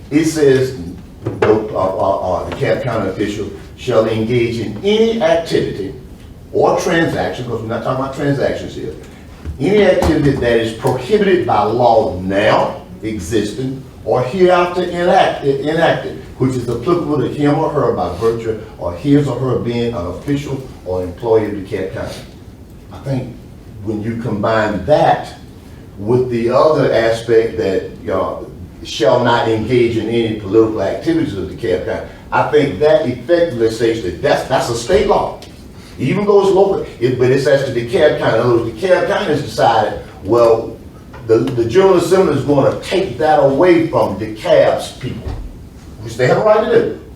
It says the DeKalb County official shall engage in any activity or transaction, because we're not talking about transactions here, any activity that is prohibited by law now existing or hereafter enacted, which is applicable to him or her by virtue or his or her being an official or employee of DeKalb County. I think when you combine that with the other aspect that shall not engage in any political activities of DeKalb County, I think that effectively says that that's a state law. Even though it's local, but it's as to DeKalb County. In other words, DeKalb County has decided, well, the General Assembly is going to take that away from DeKalb's people, which they have a right to do.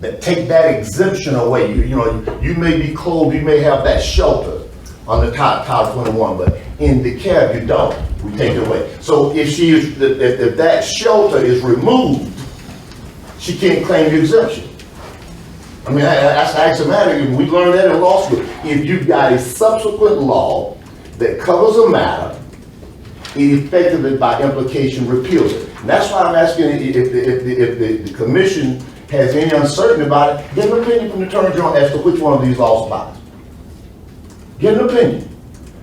That take that exemption away. You may be clothed, you may have that shelter on the Title 21, but in DeKalb you don't. We take it away. So if that shelter is removed, she can't claim the exemption. I mean, that's axiomatic. We learned that in law school. If you've got a subsequent law that covers a matter, it effectively, by implication, repeals it. And that's why I'm asking if the commission has any uncertainty about it, get an opinion from the Attorney General as to which one of these laws applies. Get an opinion.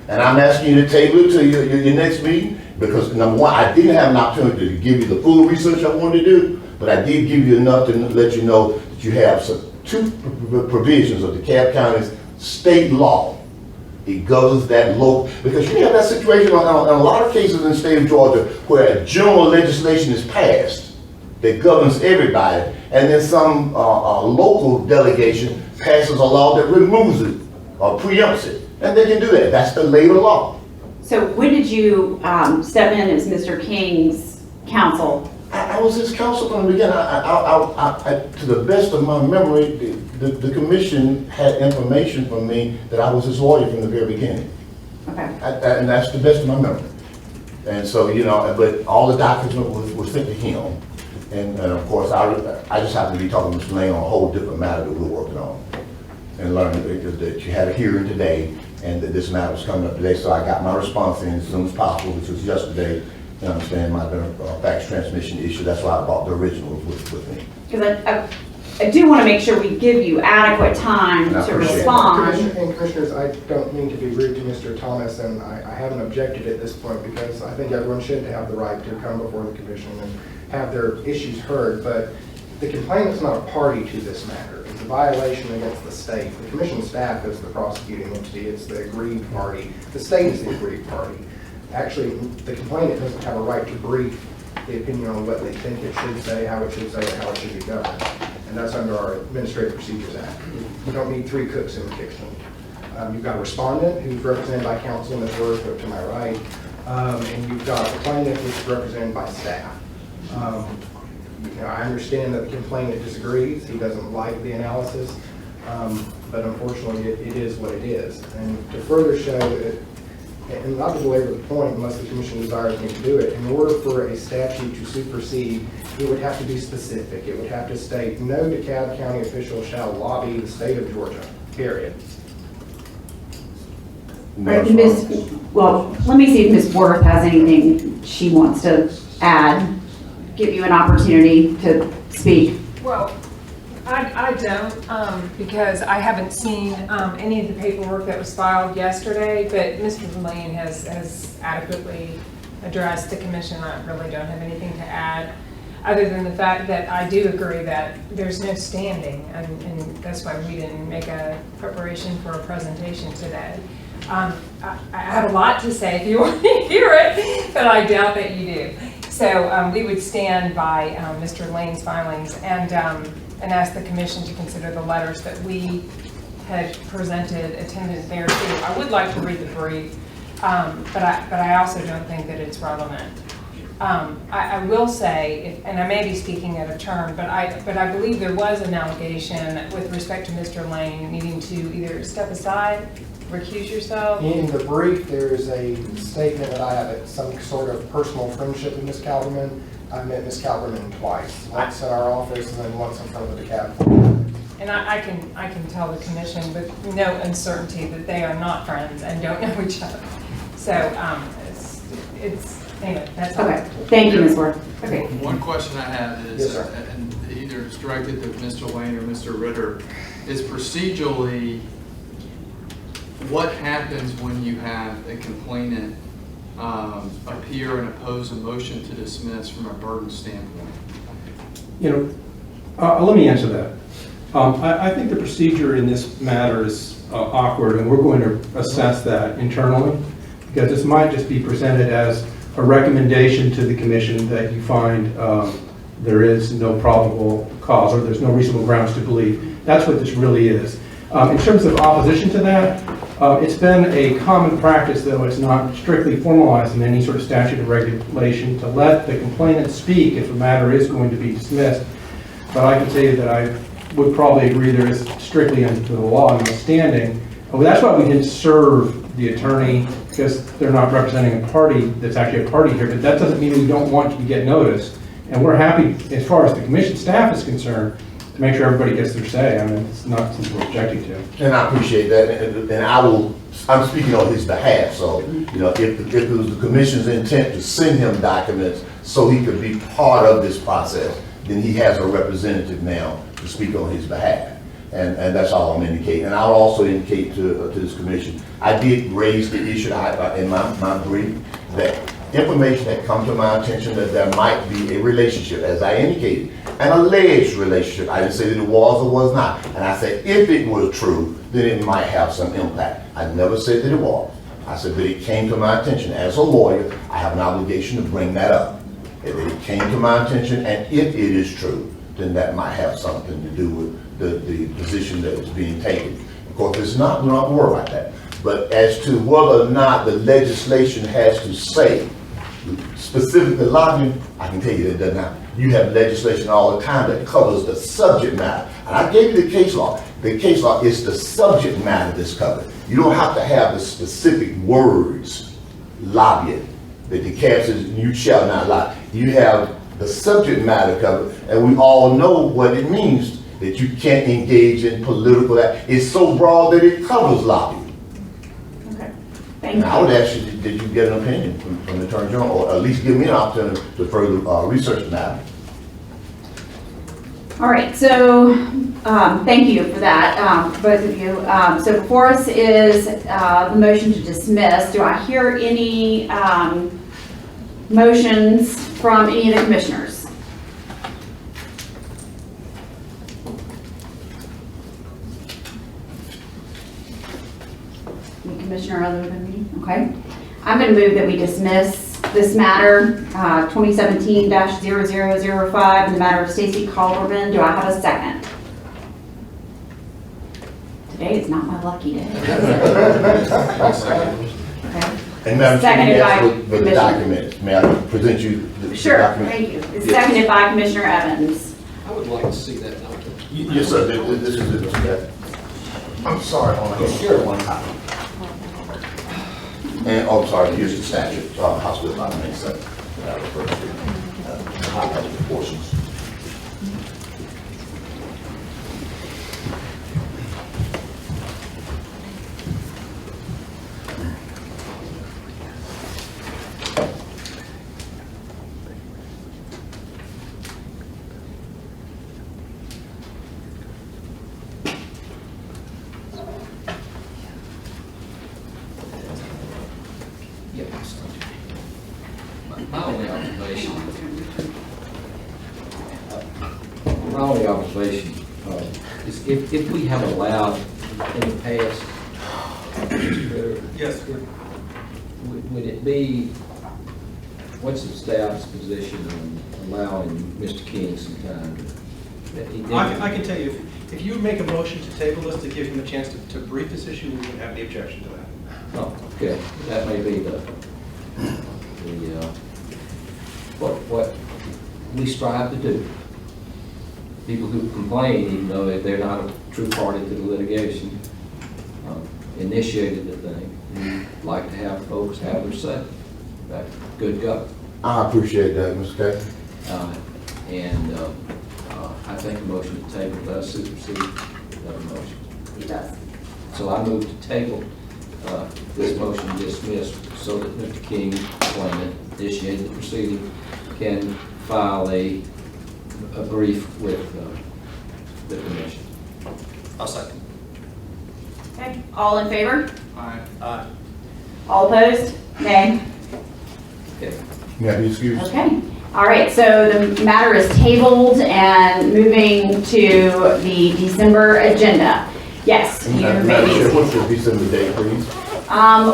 And I'm asking you to table it to your next meeting, because number one, I didn't have an opportunity to give you the full research I wanted to do, but I did give you enough to let you know that you have two provisions of DeKalb County's state law. It governs that local, because you have that situation on a lot of cases in the state of Georgia where general legislation is passed that governs everybody, and then some local delegation passes a law that removes it or preempts it, and they can do that. That's the later law. So when did you step in as Mr. King's counsel? I was his counsel from the beginning. To the best of my memory, the commission had information from me that I was his lawyer from the very beginning. Okay. And that's the best of my memory. And so, but all the documents were sent to him. And of course, I just happened to be talking to Mr. Lane on a whole different matter that we're working on. And learned that you had a hearing today and that this matter was coming up today. So I got my response in as soon as possible, which was yesterday. You understand my fax transmission issue. That's why I brought the originals with me. Because I do want to make sure we give you adequate time to respond. And Commissioners, I don't mean to be rude to Mr. Thomas, and I haven't objected at this point because I think everyone should have the right to come before the commission and have their issues heard, but the complainant's not a party to this matter. It's a violation against the state. The commission staff is the prosecuting entity. It's the aggrieved party. The state is the aggrieved party. Actually, the complainant doesn't have a right to brief the opinion on what they think it should say, how it should say, or how it should be governed. And that's under our Administrative Procedures Act. You don't need three cooks in the kitchen. You've got a respondent who's represented by counsel, Ms. Worth, to my right, and you've got a plaintiff who's represented by staff. I understand that the complainant disagrees. He doesn't like the analysis, but unfortunately, it is what it is. And to further show that, and not to belabor the point unless the commission desires me to do it, in order for a statute to supersede, it would have to be specific. It would have to state, no DeKalb County official shall lobby the state of Georgia, period. Right, well, let me see if Ms. Worth has anything she wants to add. Give you an opportunity to speak. Well, I don't, because I haven't seen any of the paperwork that was filed yesterday, but Mr. Lane has adequately addressed the commission. I really don't have anything to add, other than the fact that I do agree that there's no standing, and that's why we didn't make a preparation for a presentation today. I have a lot to say if you want to hear it, but I doubt that you do. So we would stand by Mr. Lane's filings and ask the commission to consider the letters that we had presented attendant there too. I would like to read the brief, but I also don't think that it's relevant. I will say, and I may be speaking out of turn, but I believe there was an allegation with respect to Mr. Lane needing to either step aside recuse yourself? In the brief, there is a statement that I have some sort of personal friendship with Ms. Calverman. I met Ms. Calverman twice, once in our office and then once in front of the DeKalb. And I can tell the commission with no uncertainty that they are not friends and don't know each other. So, anyway, that's all. Okay, thank you, Ms. Worth. Okay. One question I have is, Yes, sir. and either it's directed to Mr. Lane or Mr. Ritter, is procedurally, what happens when you have a complainant appear and oppose a motion to dismiss from a burden standpoint? Let me answer that. I think the procedure in this matter is awkward, and we're going to assess that internally, because this might just be presented as a recommendation to the commission that you find there is no probable cause or there's no reasonable grounds to believe. That's what this really is. In terms of opposition to that, it's been a common practice, though it's not strictly formalized in any sort of statute or regulation, to let the complainant speak if a matter is going to be dismissed. But I can tell you that I would probably agree there is strictly under the law and the standing. Well, that's why we didn't serve the attorney, because they're not representing a party that's actually a party here, but that doesn't mean we don't want to get noticed. And we're happy, as far as the commission staff is concerned, to make sure everybody gets their say. I mean, it's not something we're objecting to. And I appreciate that, and I'm speaking on his behalf, so, if it was the commission's intent to send him documents so he could be part of this process, then he has a representative now to speak on his behalf. And that's all I'm indicating. And I'll also indicate to this commission, I did raise the issue in my brief that information had come to my attention that there might be a relationship, as I indicated, an alleged relationship. I didn't say that it was or was not. And I said if it was true, then it might have some impact. I never said that it was. I said that it came to my attention. As a lawyer, I have an obligation to bring that up. If it came to my attention, and if it is true, then that might have something to do with the position that is being taken. Of course, it's not, we don't have to worry about that. But as to whether or not the legislation has to say, specifically lobbying, I can tell you that it does not. You have legislation all the time that covers the subject matter. And I gave you the case law. The case law is the subject matter that's covered. You don't have to have the specific words, lobbying, that the cap says you shall not lie. You have the subject matter covered, and we all know what it means, that you can't engage in political act. It's so broad that it covers lobbying. Okay, thank And you. I would ask you, did you get an opinion from the Attorney General, or at least give me an opportunity to further research the matter? All right, so thank you for that, both of you. So before us is the motion to dismiss. Do I hear any motions from any of the commissioners? Any commissioner other than me? Okay. I'm going to move that we dismiss this matter, 2017-0005, in the matter of Stacy Calderman. Do I have a second? Today is not my lucky day. Okay. And Madam Chair, Seconded by with the Commissioner. documents, may I present you the Sure, document? thank you. It's seconded by Commissioner Evans. I would like to see that document. Yes, sir, this is it. I'm sorry, hold on, here one copy. And, oh, sorry, here's the statute, House Bill 597, that I referred to, highlighted portions. My only observation is if we have allowed in the past, Yes. would it be, what's the staff's position on allowing Mr. King some time? I can tell you, if you make a motion to table this to give him a chance to brief this issue, we wouldn't have the objection to that. Oh, okay, that may be what we strive to do. People who complain, even though they're not a true party to the litigation, initiated the thing. We'd like to have folks have their say. That good go. I appreciate that, Mr. Kay. I think a motion to table does supersede the other motion. It does. So I move to table this motion dismissed so that Mr. King, claimant, initiated the proceeding, can file a brief with the commission. I'll second. Okay, all in favor? Aye. All opposed? Nay? Okay. You have any excuse? Okay. All right, so the matter is tabled and moving to the December agenda. Yes, you Madam may Chair, be. what's the December date, please?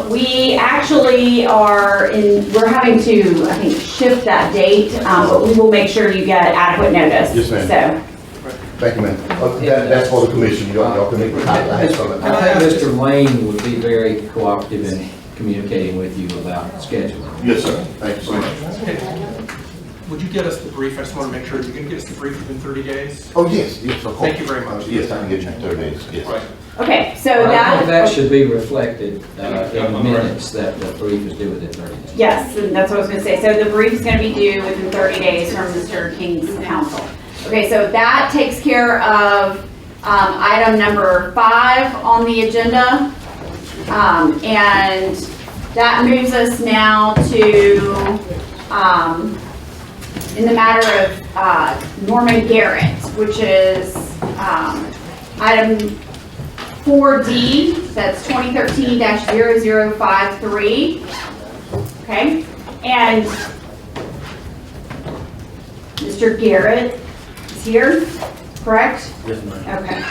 We actually we're having to, I think, shift that date, but we will make sure you get adequate notice. Yes, ma'am. Thank you, ma'am. That's for the commission, y'all can make the copy. I have some. I think Mr. Lane would be very cooperative in communicating with you about scheduling. Yes, sir. Thank you so much. Would you get us the brief? I just want to make sure you're going to get us the brief within 30 days. Oh, yes, yes, of course. Thank you very much. Yes, I can get you in 30 days, yes. Right. Okay, so I think that that, should be reflected in the minutes that the brief is due within 30 days. yes, and that's what I was gonna say. So the brief is gonna be due within 30 days from Mr. King's counsel. Okay, so that takes care of item number 5 on the agenda. And that moves us now to, in the matter of Norman Garrett, which is item 4D, that's 2013-0053. Okay, and Mr. Garrett is here, correct? Yes, ma'am. Okay.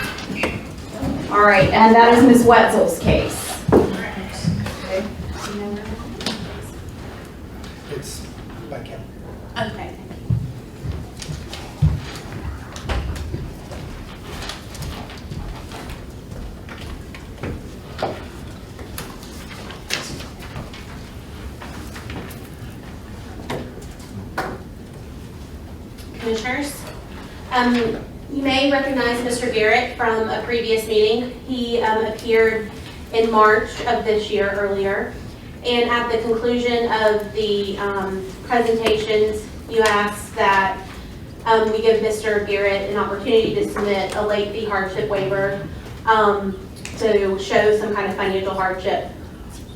All right, and that is Ms. Wetzel's case. Okay. It's by Kim. Okay. Commissioners, you may recognize Mr. Garrett from a previous meeting. He appeared in March of this year earlier. And at the conclusion of the presentations, you asked that we give Mr. Garrett an opportunity to submit a late fee hardship waiver to show some kind of financial hardship.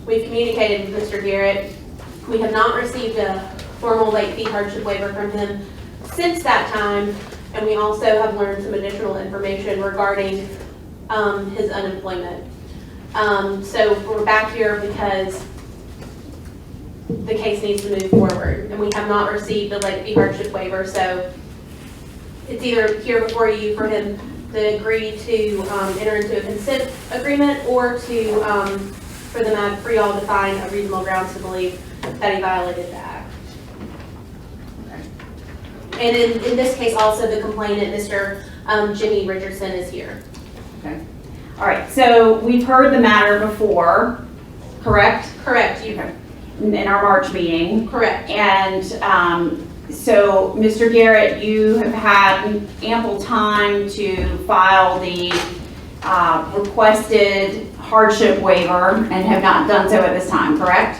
We've communicated with Mr. Garrett. We have not received a formal late fee hardship waiver from him since that time, and we also have learned some additional information regarding his unemployment. So we're back here because the case needs to move forward, and we have not received the late fee hardship waiver, so it's either here before you for him to agree to enter into a consent agreement, or to for y'all to find a reasonable grounds to believe that he violated the act. And in this case, also the complainant, Mr. Jimmy Richardson, is here. Okay. All right, so we've heard the matter before, correct? Correct. In our March meeting. Correct. And so, Mr. Garrett, you have had ample time to file the requested hardship waiver and have not done so at this time, correct?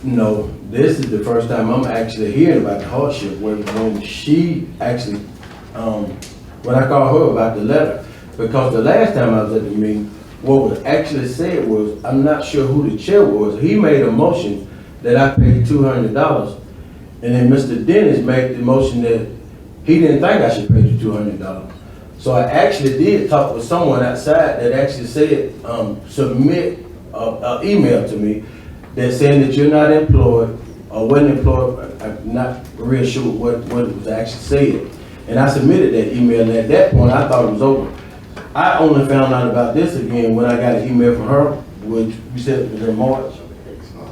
No, this is the first time I'm actually hearing about the hardship when she actually, when I called her about the letter. Because the last time I was at the meeting, what was actually said was, I'm not sure who the chair was. He made a motion that I paid $200. And then Mr. Dennis made the motion that he didn't think I should pay the $200. So I actually did talk with someone outside that actually said, submit an email to me that saying that you're not employed or wasn't employed. I'm not real sure what it was actually said. And I submitted that email, and at that point I thought it was over. I only found out about this again when I got an email from her, which you said was in March.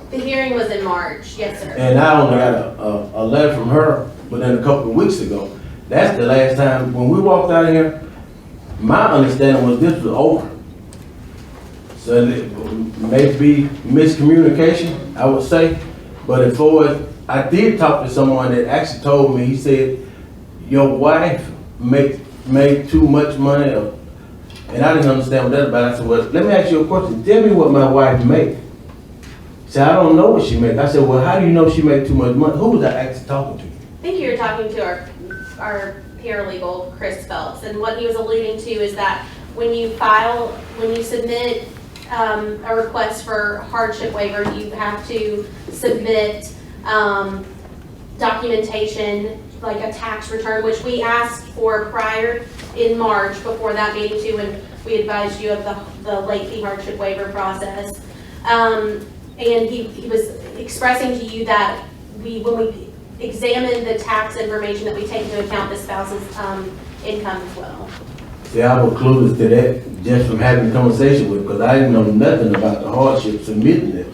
The hearing was in March, yes, sir. And I only got a letter from her within a couple of weeks ago. That's the last time, when we walked out of here, my understanding was this was over. So it may be miscommunication, I would say. But as far as, I did talk to someone that actually told me, he said, your wife made too much money, or And I didn't understand what that was about. I said, well, let me ask you a question. Tell me what my wife make. She said, I don't know what she make. I said, well, how do you know she make too much money? Who was I actually talking to? I think you're talking to our paralegal, Chris Phelps, and what he was alluding to is that when you submit a request for hardship waiver, you have to submit documentation, like a tax return, which we asked for prior in March before that meeting too, when we advised you of the late fee hardship waiver process. And he was expressing to you that when we examine the tax information, that we take into account the spouse's income as well. See, I was clueless to that just from having a conversation with her, because I didn't know nothing about the hardship submitting it.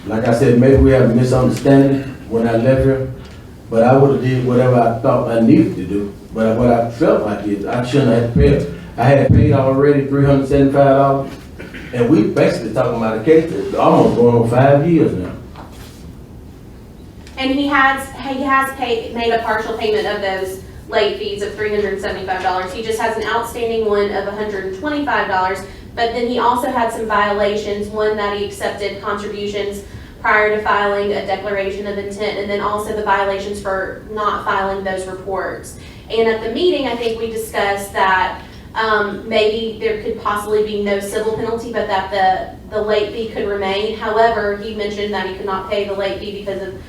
Like I said, maybe we have a misunderstanding when I left her, but I would have did whatever I thought I needed to do. But what I felt like is I shouldn't have to pay her. I had paid already $375, and we basically talking about a case that's almost going on 5 years now. And he has made a partial payment of those late fees of $375. He just has an outstanding one of $125, but then he also had some violations, one that he accepted contributions prior to filing a declaration of intent, and then also the violations for not filing those reports. And at the meeting, I think we discussed that maybe there could possibly be no civil penalty, but that the late fee could remain. However, he mentioned that he could not pay the late fee because of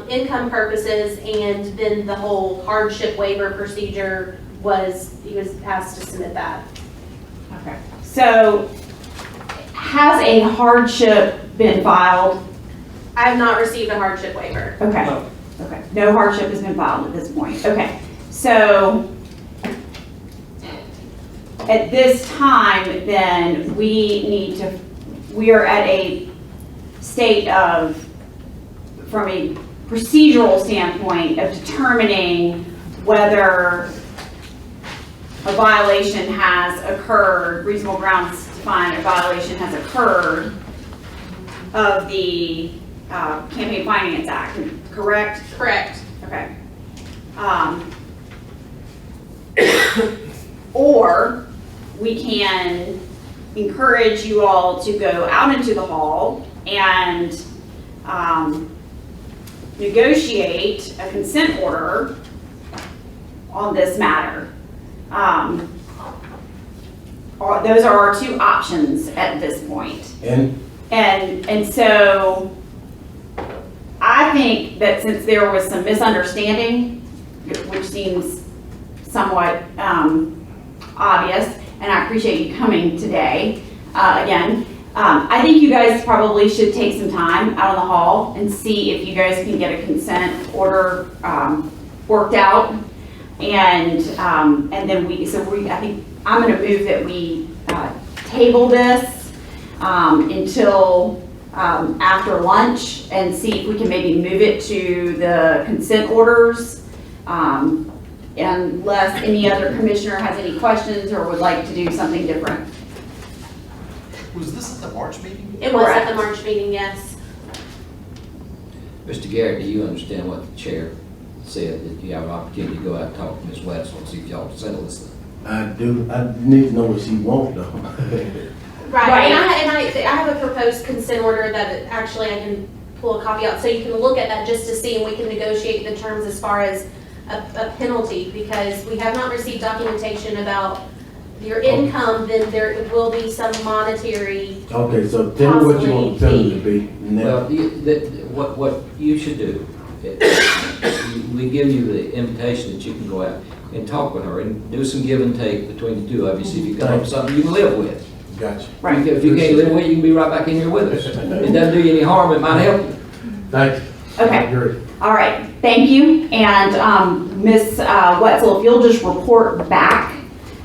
income purposes, and then the whole hardship waiver procedure he was asked to submit that. Okay. So, has a hardship been filed? I have not received a hardship waiver. Okay. No. Okay. No hardship has been filed at this point. Okay. So, at this time, then we are at a state of, from a procedural standpoint, of determining whether a violation has occurred, reasonable grounds to find a violation has occurred of the Campaign Finance Act, correct? Correct. Okay. Or we can encourage you all to go out into the hall and negotiate a consent order on this matter. Those are our two options at this point. And so I think that since there was some misunderstanding, which seems somewhat obvious, and I appreciate you coming today again, I think you guys probably should take some time out in the hall and see if you guys can get a consent order worked out. And then I think I'm going to move that we table this until after lunch and see if we can maybe move it to the consent orders, unless any other commissioner has any questions or would like to do something different. Was this at the March meeting? It was at Correct. the March meeting, yes. Mr. Garrett, do you understand what the chair said, that you have an opportunity to go out and talk to Ms. Wetzel and see if y'all settle this thing? I do. I need to know what she wants though. Right, and I have a proposed consent order that actually I can pull a copy out, so you can look at that just to see, and we can negotiate the terms as far as a penalty, because we have not received documentation about your income, then there will be some monetary. Okay, so tell me what you want the penalty to be. and then- Well, what you should do, we give you the invitation that you can go out and talk with her and do some give and take between the two of you, see if you can come up with something you can live with. Gotcha. Right. If you can't live with it, you can be right back in here with us. It doesn't do you any harm, it might help you. Thank you. Okay. I agree. All right, thank you. And Ms. Wetzel, if you'll just report back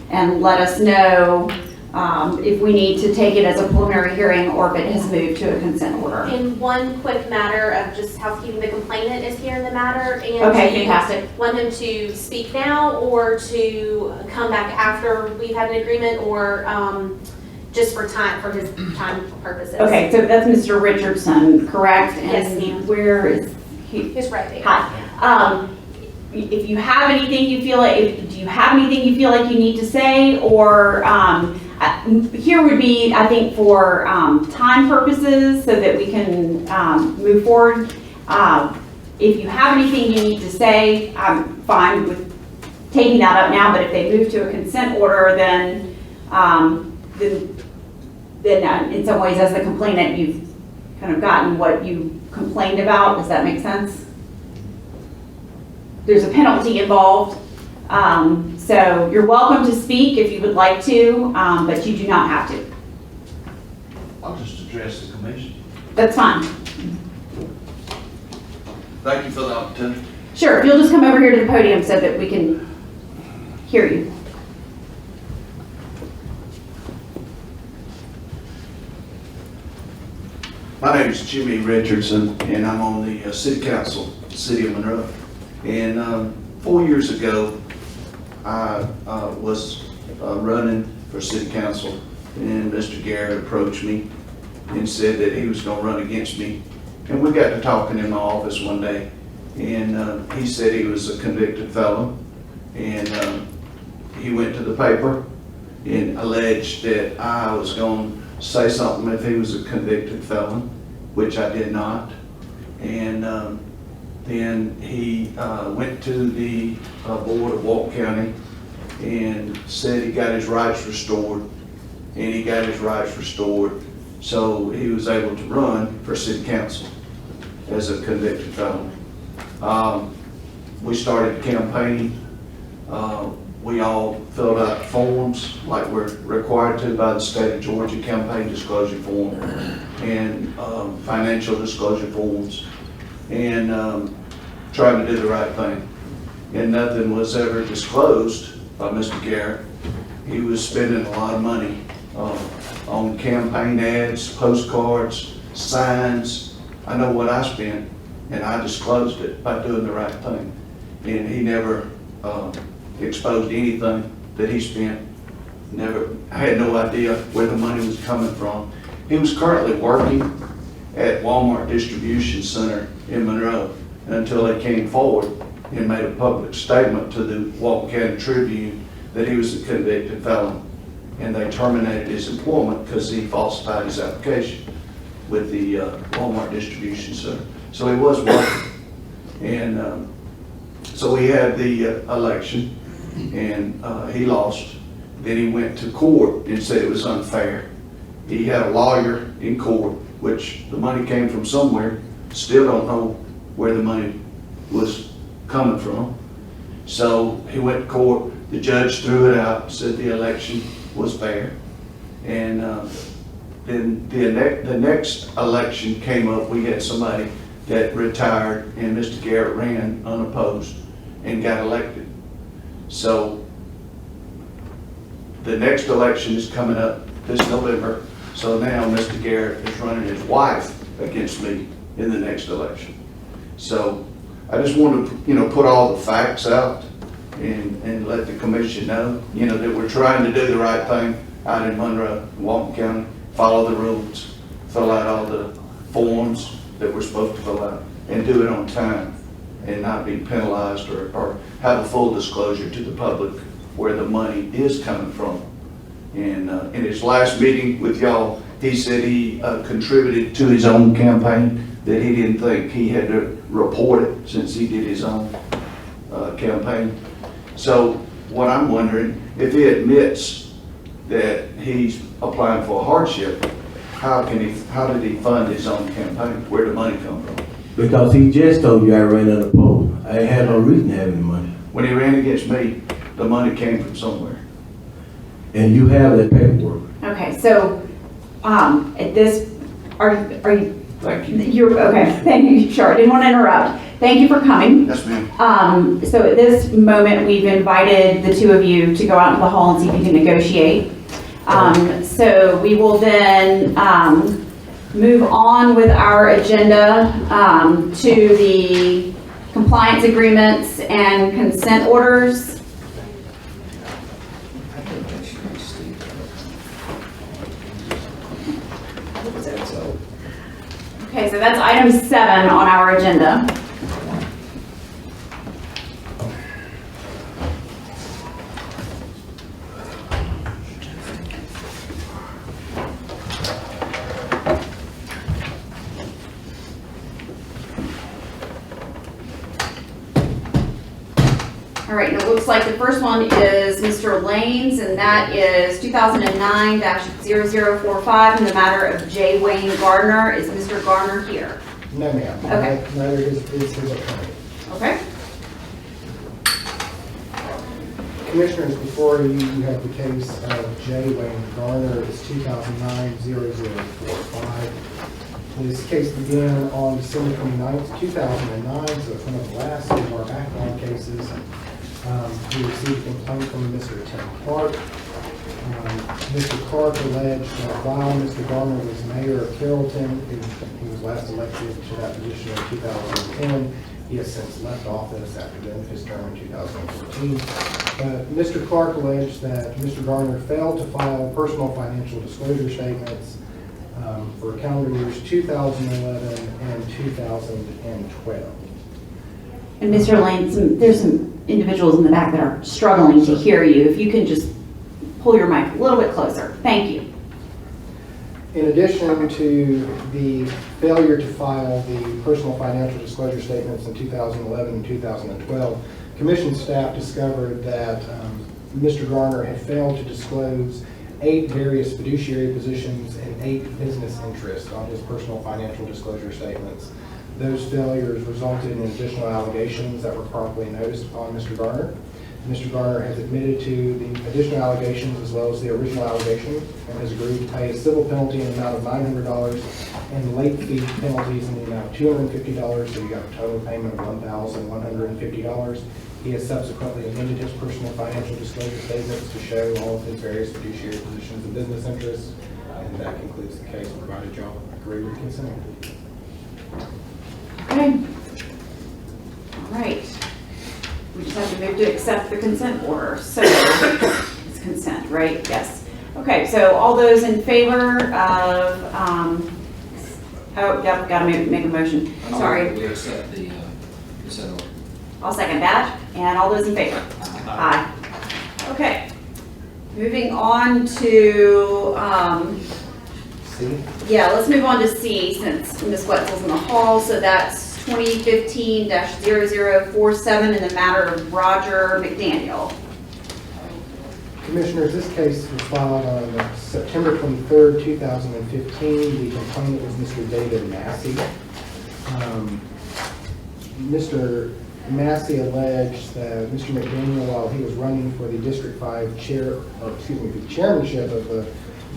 and let us know if we need to take it as a preliminary hearing or if it has moved to a consent order. In one quick matter of just housekeeping, the complainant is here in the matter, and Okay, do you fantastic. want him to speak now or to come back after we've had an agreement, or just for his time purposes? Okay, so that's Mr. Richardson, correct? Yes, And ma'am. where is he? He's right there. Hi. if you have anything you feel like, do you have anything you feel like you need to say? Or here would be, I think, for time purposes so that we can move forward. If you have anything you need to say, I'm fine with taking that up now, but if they move to a consent order, then in some ways, as the complainant, you've kind of gotten what you complained about. Does that make sense? There's a penalty involved. So you're welcome to speak if you would like to, but you do not have to. I'll just address the commission. That's fine. Thank you for the opportunity. Sure, if you'll just come over here to the podium so that we can hear you. My name is Jimmy Richardson, and I'm on the City Council, City of Monroe. And 4 years ago, I was running for City Council, and Mr. Garrett approached me and said that he was going to run against me. And we got to talking in my office one day, and he said he was a convicted felon, and he went to the paper and alleged that I was going to say something if he was a convicted felon, which I did not. And then he went to the board of Walton County and said he got his rights restored, and he got his rights restored, so he was able to run for City Council as a convicted felon. We started campaigning. We all filled out forms like we're required to by the state of Georgia, campaign disclosure form and financial disclosure forms, and tried to do the right thing. And nothing was ever disclosed by Mr. Garrett. He was spending a lot of money on campaign ads, postcards, signs. I know what I spent, and I disclosed it by doing the right thing. And he never exposed anything that he spent. I had no idea where the money was coming from. He was currently working at Walmart Distribution Center in Monroe until they came forward and made a public statement to the Walton County Tribune that he was a convicted felon. And they terminated his employment because he falsified his application with the Walmart Distribution Center. So he was working. And so we had the election, and he lost. Then he went to court and said it was unfair. He had a lawyer in court, which the money came from somewhere. Still don't know where the money was coming from. So he went to court. The judge threw it out, said the election was fair. And then the next election came up. We had somebody that retired, and Mr. Garrett ran unopposed and got elected. So the next election is coming up this November. So now Mr. Garrett is running his wife against me in the next election. So I just want to, put all the facts out and let the commission know, that we're trying to do the right thing out in Monroe, Walton County, follow the rules, fill out all the forms that we're supposed to fill out, and do it on time, and not be penalized or have a full disclosure to the public where the money is coming from. And in his last meeting with y'all, he said he contributed to his own campaign, that he didn't think he had to report it since he did his own campaign. So what I'm wondering, if he admits that he's applying for a hardship, how did he fund his own campaign? Where did the money come from? Because he just told you I ran unopposed. I had no reason to have any money. When he ran against me, the money came from somewhere. And you have that paperwork. Okay, so at this, are you? Thank you. You're okay. Thank you. Sure. I didn't want to interrupt. Thank you for coming. Yes, ma'am. So at this moment, we've invited the two of you to go out into the hall and see if you can negotiate. So we will then move on with our agenda to the compliance agreements and consent orders. Okay, so that's item 7 on our agenda. like the first one is Mr. Lane's, and that is 2009-0045 in the matter of J. Wayne Gardner. Is Mr. Gardner here? No, ma'am. Okay. Neither is his attorney. Okay. Commissioners, before you have the case of J. Wayne Garner. It's 2009-0045. This case began on December 29th, 2009, so it's one of the last of our background cases. We received a complaint from Mr. Tim Clark. Mr. Clark alleged that while Mr. Garner was mayor of Carrollton, he was last elected to that position in 2010. He has since left office after the end of his term in 2014. But Mr. Clark alleged that Mr. Garner failed to file personal financial disclosure statements for calendar years 2011 and 2012. And Mr. Lane, there's some individuals in the back that are struggling to hear you. If you can just pull your mic a little bit closer. Thank you. In addition to the failure to file the personal financial disclosure statements in 2011 and 2012, Commission staff discovered that Mr. Garner had failed to disclose 8 various fiduciary positions and 8 business interests on his personal financial disclosure statements. Those failures resulted in additional allegations that were promptly noticed upon Mr. Garner. Mr. Garner has admitted to the additional allegations as well as the original allegation and has agreed to pay a civil penalty in the amount of $900 and late fee penalties in the amount of $250, so you got a total payment of $1,150. He has subsequently amended his personal financial disclosure statements to show all of his various fiduciary positions and business interests, and that concludes the case, provided y'all agree with consent. Okay. All right. We just have to move to accept the consent order. So it's consent, right? Yes. Okay, so all those in favor of, oh, yep, gotta make a motion. Sorry. We accept the consent order. I'll second that. And all those in favor? Aye. Okay. Moving on to, C? yeah, let's move on to C since Ms. Wetzel's in the hall. So that's 2015-0047 in the matter of Roger McDaniel. Commissioners, this case was filed on September 23rd, 2015. The complainant was Mr. David Massey. Mr. Massey alleged that Mr. McDaniel, while he was running for the District 5 the chairmanship of the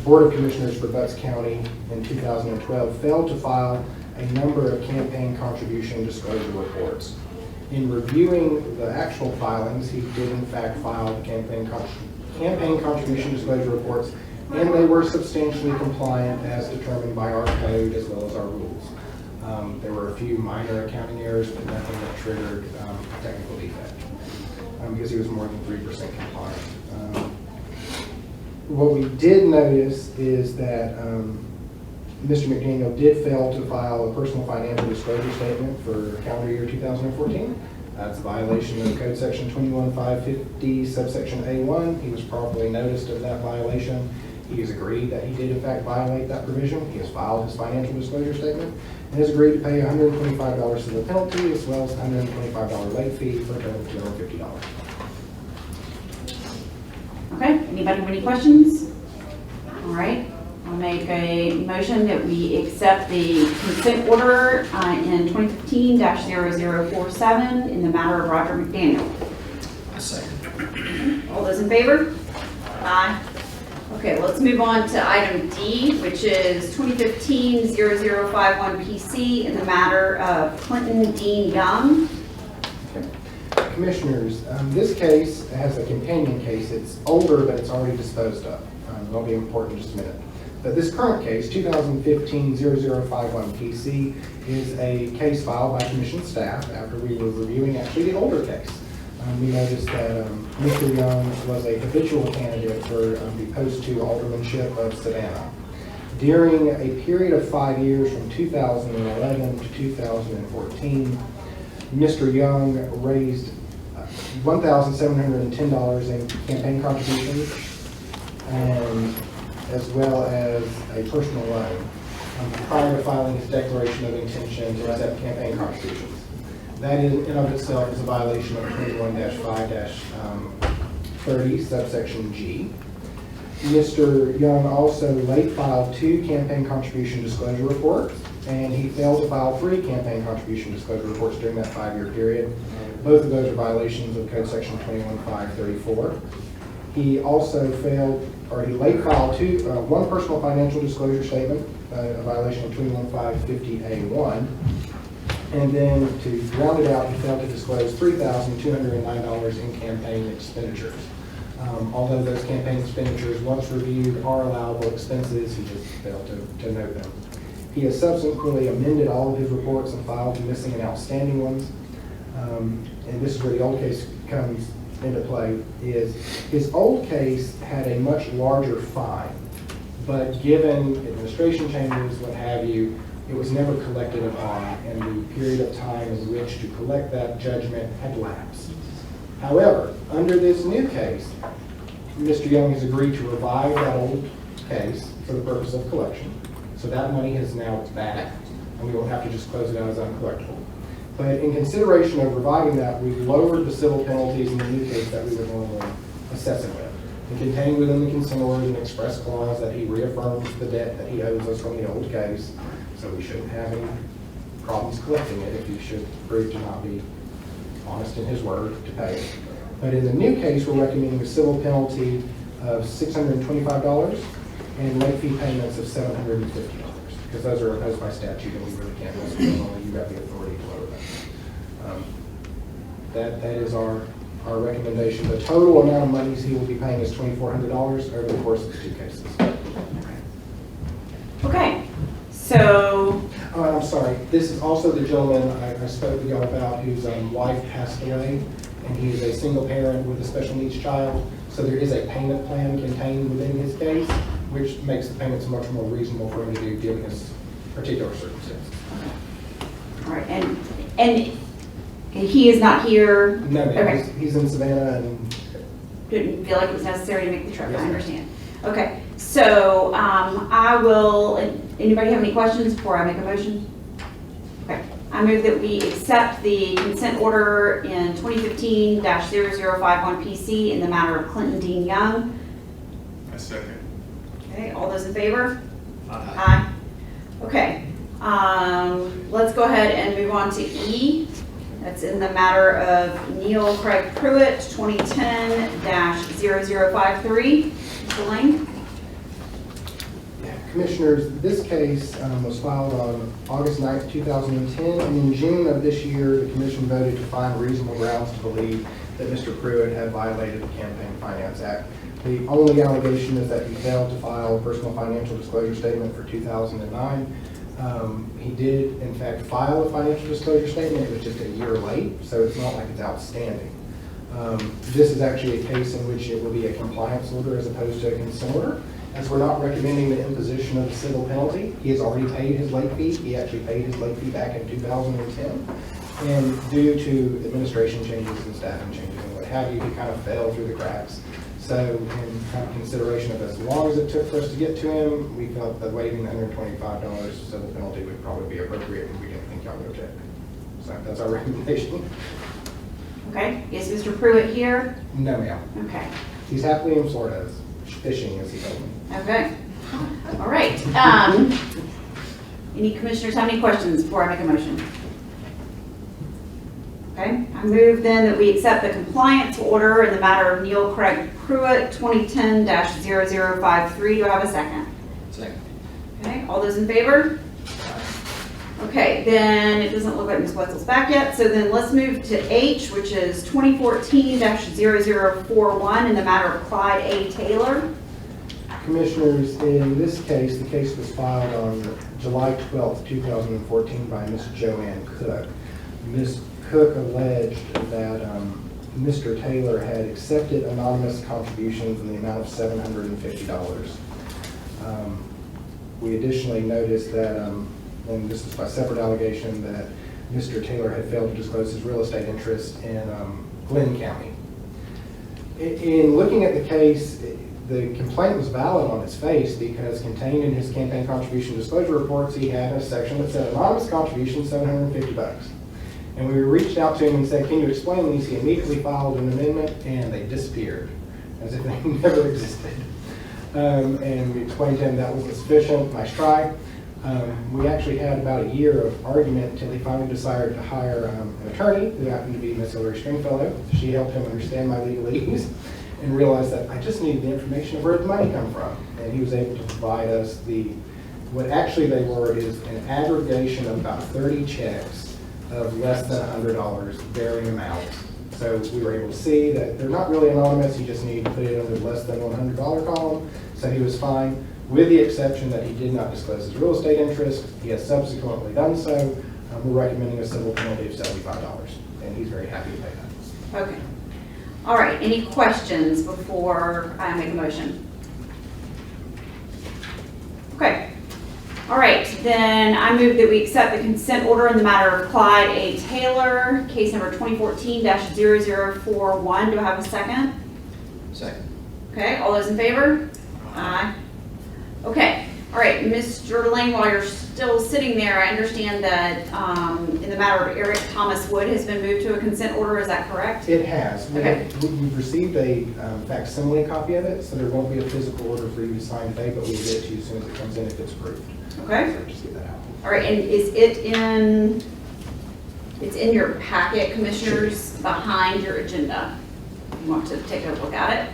Board of Commissioners for Butts County in 2012, failed to file a number of campaign contribution disclosure reports. In reviewing the actual filings, he did in fact file the campaign contribution disclosure reports, and they were substantially compliant as determined by our code as well as our rules. There were a few minor accounting errors, but nothing that triggered a technical defect, because he was more than 3% compliant. What we did notice is that Mr. McDaniel did fail to file a personal financial disclosure statement for calendar year 2014. That's a violation of Code Section 21550, subsection A1. He was properly noticed of that violation. He has agreed that he did in fact violate that provision. He has filed his financial disclosure statement and has agreed to pay $125 for the penalty as well as a $125 late fee for a total of $250. Okay, anybody have any questions? All right, I'll make a motion that we accept the consent order in 2015-0047 in the matter of Roger McDaniel. I second. All those in favor? Aye. Okay, let's move on to item D, which is 2015-0051 PC in the matter of Clinton Dean Young. Commissioners, this case has a companion case. It's older, but it's already disposed of. It'll be important in just a minute. But this current case, 2015-0051 PC, is a case filed by Commission staff after we were reviewing actually the older case. We noticed that Mr. Young was a habitual candidate for the post 2 aldermanship of Savannah. During a period of 5 years from 2011 to 2014, Mr. Young raised $1,710 in campaign contributions, and as well as a personal loan prior to filing his declaration of intention to accept campaign contributions. That in and of itself is a violation of 21-5-30 subsection G. Mr. Young also late filed 2 campaign contribution disclosure reports, and he failed to file 3 campaign contribution disclosure reports during that 5-year period. Both of those are violations of Code Section 21-5-34. He also failed, or he late filed 1 personal financial disclosure statement, a violation of 21-5-50A1. And then to round it out, he failed to disclose $3,209 in campaign expenditures. Although those campaign expenditures, once reviewed, are allowable expenses, he just failed to note them. He has subsequently amended all of his reports and filed the missing and outstanding ones. And this is where the old case comes into play, is his old case had a much larger fine, but given administration changes, what have you, it was never collected upon, and the period of time in which to collect that judgment had lapsed. However, under this new case, Mr. Young has agreed to revive that old case for the purpose of collection. So that money is now back, and we won't have to just close it out as uncollectible. But in consideration of reviving that, we've lowered the civil penalties in the new case that we would normally assess it with. And contained within the consent order an express clause that he reaffirms the debt that he owes us from the old case, so we shouldn't have any problems collecting it if he should prove to not be honest in his word to pay it. But in the new case, we're recommending a civil penalty of $625 and late fee payments of $750, because those are imposed by statute and we really can't, only you have the authority to lower them. That is our recommendation. The total amount of monies he will be paying is $2,400 over the course of the 2 cases. Okay, so. Oh, I'm sorry. This is also the gentleman I spoke to y'all about whose wife passed away, and he is a single parent with a special needs child. So there is a payment plan contained within his case, which makes the payments much more reasonable for him to do given his particular circumstances. All right, and he is not here? No, ma'am. Okay. He's in Savannah and Didn't feel like it was necessary to make the trip, Yes, I ma'am. understand. Okay, so I will, anybody have any questions before I make a motion? Okay, I move that we accept the consent order in 2015-0051 PC in the matter of Clinton Dean Young. A second. Okay, all those in favor? Aye. Okay, let's go ahead and move on to E. That's in the matter of Neil Craig Pruitt, 2010-0053. Mr. Lane? Commissioners, this case was filed on August 9th, 2010, and in June of this year, the commission voted to find reasonable grounds to believe that Mr. Pruitt had violated the Campaign Finance Act. The only allegation is that he failed to file a personal financial disclosure statement for 2009. He did, in fact, file a financial disclosure statement. It was just a year late, so it's not like it's outstanding. This is actually a case in which it will be a compliance order as opposed to a consent order, as we're not recommending the imposition of a civil penalty. He has already paid his late fee. He actually paid his late fee back in 2010. And due to administration changes and staffing changes and what have you, he kind of fell through the cracks. So in kind of consideration of as long as it took for us to get to him, we felt that waiving the $125 civil penalty would probably be appropriate, and we didn't think y'all would object. So that's our recommendation. Okay, is Mr. Pruitt here? No, ma'am. Okay, He's happily in Florida fishing, as he told me. okay. All right. Any commissioners have any questions before I make a motion? Okay, I move then that we accept the compliance order in the matter of Neil Craig Pruitt, 2010-0053. Do I have a second? Second. Okay, all those in favor? Okay, then it doesn't look like Ms. Wetzel's back yet, so then let's move to H, which is 2014-0041 in the matter of Clyde A. Taylor. Commissioners, in this case, the case was filed on July 12th, 2014 by Ms. Joanne Cook. Ms. Cook alleged that Mr. Taylor had accepted anonymous contributions in the amount of $750. We additionally noticed that, and this is by separate allegation, that Mr. Taylor had failed to disclose his real estate interest in Glenn County. In looking at the case, the complaint was valid on its face because contained in his campaign contribution disclosure reports, he had a section that said anonymous contribution, $750. And we reached out to him and said, can you explain these? He immediately filed an amendment and they disappeared, as if they never existed. And we explained to him that wasn't sufficient. Nice try. We actually had about a year of argument until he finally decided to hire an attorney who happened to be Miss Hillary Stringfellow. She helped him understand my legalese and realized that I just needed the information of where the money come from. And he was able to provide us what actually they were is an aggregation of about 30 checks of less than $100, varying amounts. So we were able to see that they're not really anonymous, you just need to put it under less than $100 column. So he was fine, with the exception that he did not disclose his real estate interest. He has subsequently done so. We're recommending a civil penalty of $75, and he's very happy to pay that. Okay. All right, any questions before I make a motion? Okay. All right, then I move that we accept the consent order in the matter of Clyde A. Taylor, case number 2014-0041. Do I have a second? Second. Okay, all those in favor? Aye. Okay, all right, Mr. Lane, while you're still sitting there, I understand that in the matter of Eric Thomas Wood has been moved to a consent order, is that correct? It has. Okay. We've received a facsimile copy of it, so there won't be a physical order for you to sign today, but we'll get it to you as soon as it comes in if it's approved. Okay. So just get that out. All right, and it's in your packet, Commissioners, behind your agenda. You want to take a look at it?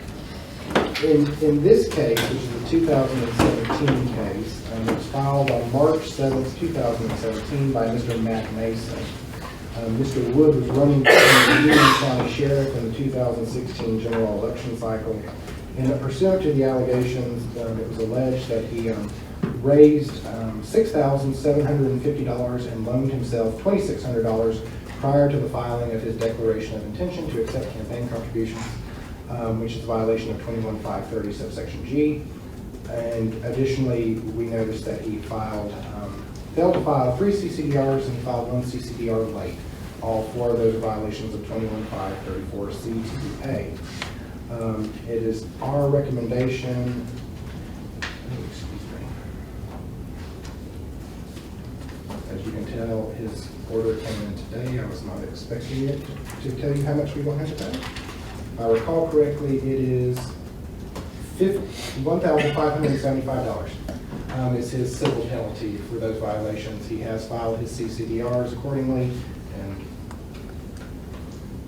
In this case, which is the 2017 case, it was filed on March 7th, 2017 by Mr. Matt Mason. Mr. Wood was running for the Union County Sheriff in the 2016 general election cycle. And pursuant to the allegations, it was alleged that he raised $6,750 and loaned himself $2,600 prior to the filing of his declaration of intention to accept campaign contributions, which is a violation of 21-530 subsection G. And additionally, we noticed that he failed to file 3 CCDRs and he filed 1 CCDR late. All 4 of those are violations of 21-534 C2A. It is our recommendation, as you can tell, his order came in today. I was not expecting it to tell you how much we will have to pay. If I recall correctly, it is $1,575 is his civil penalty for those violations. He has filed his CCDRs accordingly, and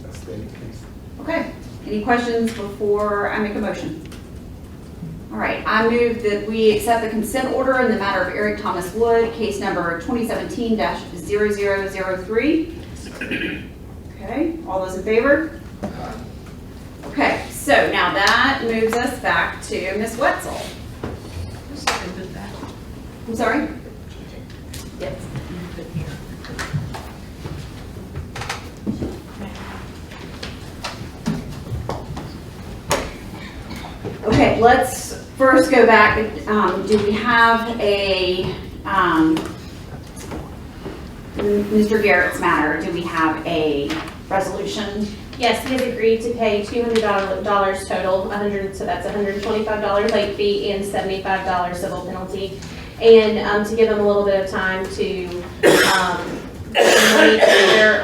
that's the case. Okay, any questions before I make a motion? All right, I move that we accept the consent order in the matter of Eric Thomas Wood, case number 2017-0003. Okay, all those in favor? Okay, so now that moves us back to Ms. Wetzel. I'm sorry? Yes. Okay, let's first go back. Do we have a, Mr. Garrett's matter, do we have a resolution? Yes, he has agreed to pay $200 total, so that's $125 late fee and $75 civil penalty. And to give him a little bit of time to,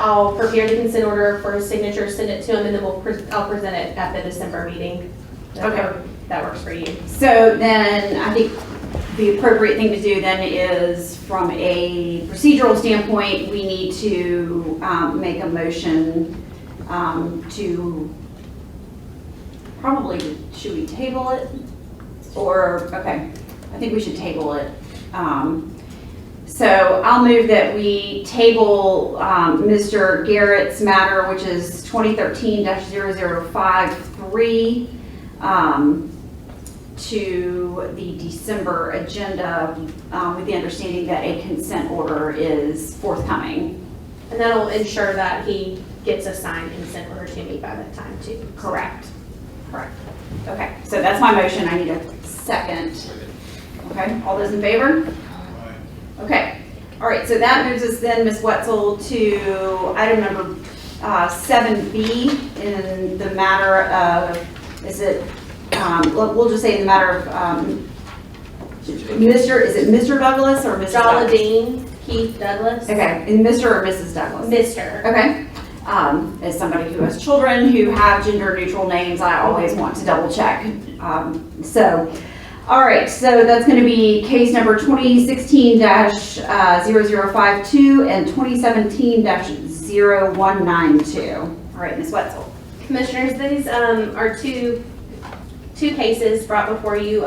I'll prepare the consent order for his signature, send it to him, and then I'll present it at the December meeting. Okay. That works for you. So then I think the appropriate thing to do then is, from a procedural standpoint, we need to make a motion to probably, should we table it? Or, okay, I think we should table it. So I'll move that we table Mr. Garrett's matter, which is 2013-0053, to the December agenda, with the understanding that a consent order is forthcoming. And that'll ensure that he gets a signed consent order to me by that time too. Correct. Correct. Okay, so that's my motion. I need a second. Okay, all those in favor? Okay, all right, so that moves us then, Ms. Wetzel, to item number 7B in the matter of, we'll just say in the matter of Mr. Douglas or Mr. Jolladine. Keith Douglas. Okay, and Mr. or Mrs. Douglas? Mr. Okay. As somebody who has children who have gender neutral names, I always want to double check. All right, so that's going to be case number 2016-0052 and 2017-0192. All right, Ms. Wetzel. Commissioners, these are two cases brought before you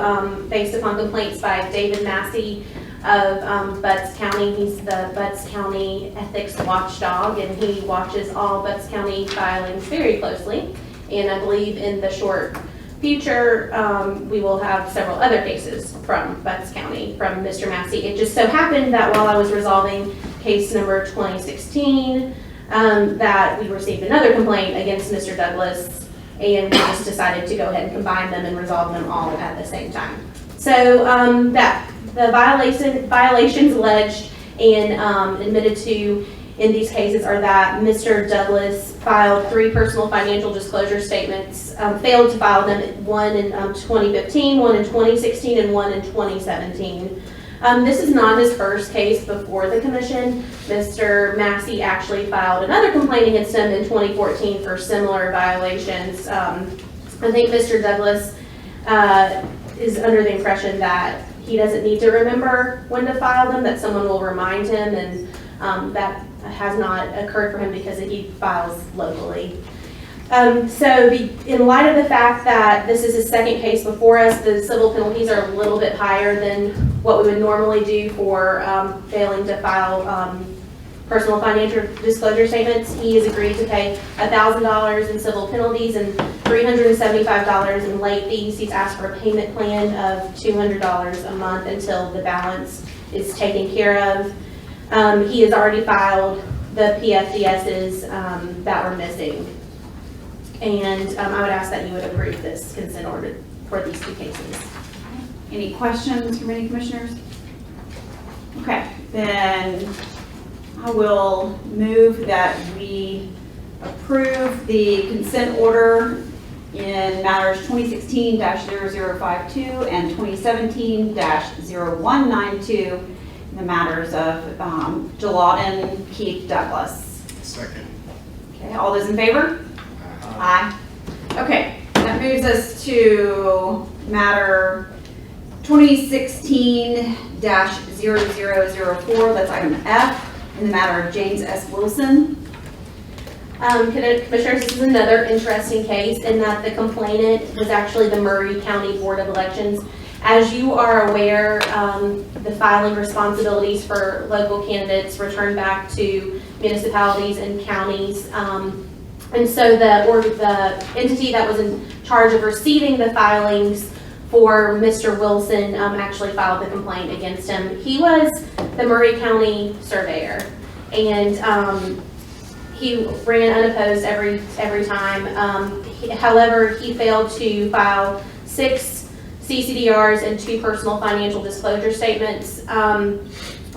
based upon complaints by David Massey of Butts County. He's the Butts County Ethics Watchdog, and he watches all Butts County filings very closely. And I believe in the short future, we will have several other cases from Butts County from Mr. Massey. It just so happened that while I was resolving case number 2016, that we received another complaint against Mr. Douglas, and we just decided to go ahead and combine them and resolve them all at the same time. So that the violations alleged and admitted to in these cases are that Mr. Douglas filed 3 personal financial disclosure statements, failed to file them, one in 2015, one in 2016, and one in 2017. This is not his first case before the commission. Mr. Massey actually filed another complaint against him in 2014 for similar violations. I think Mr. Douglas is under the impression that he doesn't need to remember when to file them, that someone will remind him, and that has not occurred for him because he files locally. In light of the fact that this is his second case before us, the civil penalties are a little bit higher than what we would normally do for failing to file personal financial disclosure statements. He has agreed to pay $1,000 in civil penalties and $375 in late fees. He's asked for a payment plan of $200 a month until the balance is taken care of. He has already filed the PFDSs that were missing. And I would ask that you would approve this consent order for these 2 cases. Any questions from any commissioners? Okay, then I will move that we approve the consent order in matters 2016-0052 and 2017-0192 in the matters of Jalodin, Keith, Douglas. Second. Okay, all those in favor? Aye. Okay, that moves us to matter 2016-0004, that's item F, in the matter of James S. Wilson. Commissioners, this is another interesting case in that the complainant was actually the Murray County Board of Elections. As you are aware, the filing responsibilities for local candidates return back to municipalities and counties. And so the entity that was in charge of receiving the filings for Mr. Wilson actually filed the complaint against him. He was the Murray County surveyor, and he ran unopposed every time. However, he failed to file 6 CCDRs and 2 personal financial disclosure statements.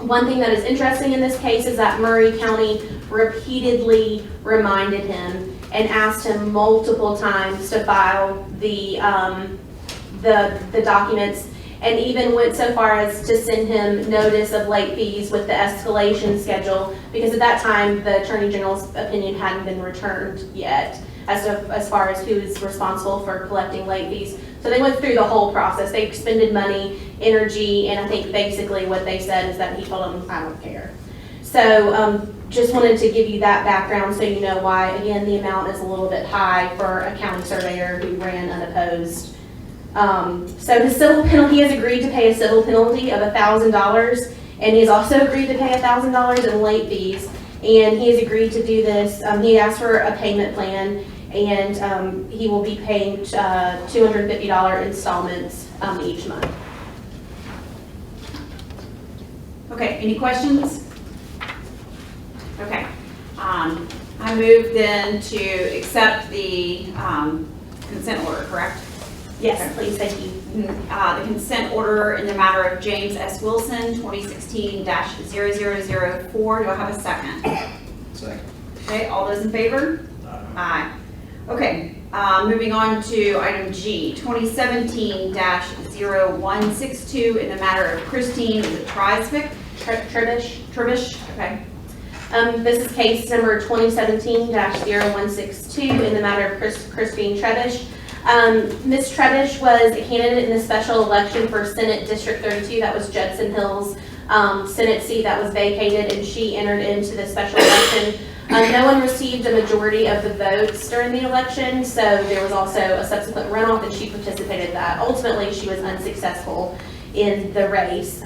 One thing that is interesting in this case is that Murray County repeatedly reminded him and asked him multiple times to file the documents, and even went so far as to send him notice of late fees with the escalation schedule, because at that time the Attorney General's opinion hadn't been returned yet as far as who is responsible for collecting late fees. So they went through the whole process. They expended money, energy, and I think basically what they said is that he told them, I don't care. So just wanted to give you that background so you know why, again, the amount is a little bit high for a county surveyor who ran unopposed. So his civil penalty, he has agreed to pay a civil penalty of $1,000, and he's also agreed to pay $1,000 in late fees, and he has agreed to do this. He asked for a payment plan, and he will be paying $250 installments each month. Okay, any questions? Okay, I move then to accept the consent order, correct? Yes, please, thank you. The consent order in the matter of James S. Wilson, 2016-0004. Do I have a second? Second. Okay, all those in favor? Aye. Okay, moving on to item G, 2017-0162 in the matter of Christine Trisvik, Trebish. Okay. This is case number 2017-0162 in the matter of Christine Trebish. Ms. Trebish was a candidate in the special election for Senate District 32. That was Judson Hills Senate seat that was vacated, and she entered into the special election. No one received a majority of the votes during the election, so there was also a subsequent runoff, and she participated in that. Ultimately, she was unsuccessful in the race.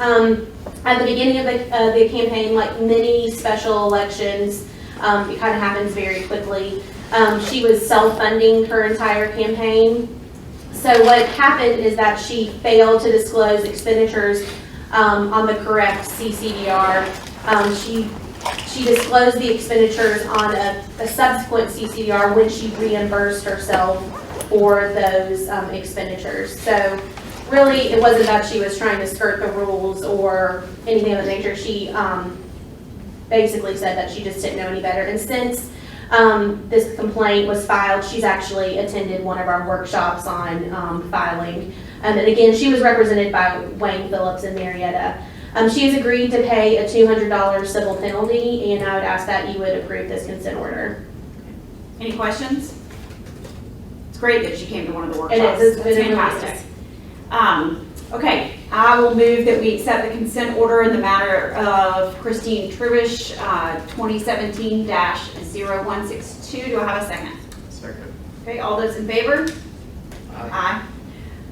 At the beginning of the campaign, like many special elections, it kind of happens very quickly. She was self-funding her entire campaign. So what happened is that she failed to disclose expenditures on the correct CCDR. She disclosed the expenditures on a subsequent CCDR when she reimbursed herself for those expenditures. So really, it wasn't that she was trying to skirt the rules or anything of that nature. She basically said that she just didn't know any better. And since this complaint was filed, she's actually attended one of our workshops on filing. And again, she was represented by Wayne Phillips and Marietta. She has agreed to pay a $200 civil penalty, and I would ask that you would approve this consent order. Any questions? It's great that she came to one of the workshops. It is. That's fantastic. Okay, I will move that we accept the consent order in the matter of Christine Trebish, 2017-0162. Do I have a second? Second. Okay, all those in favor? Aye.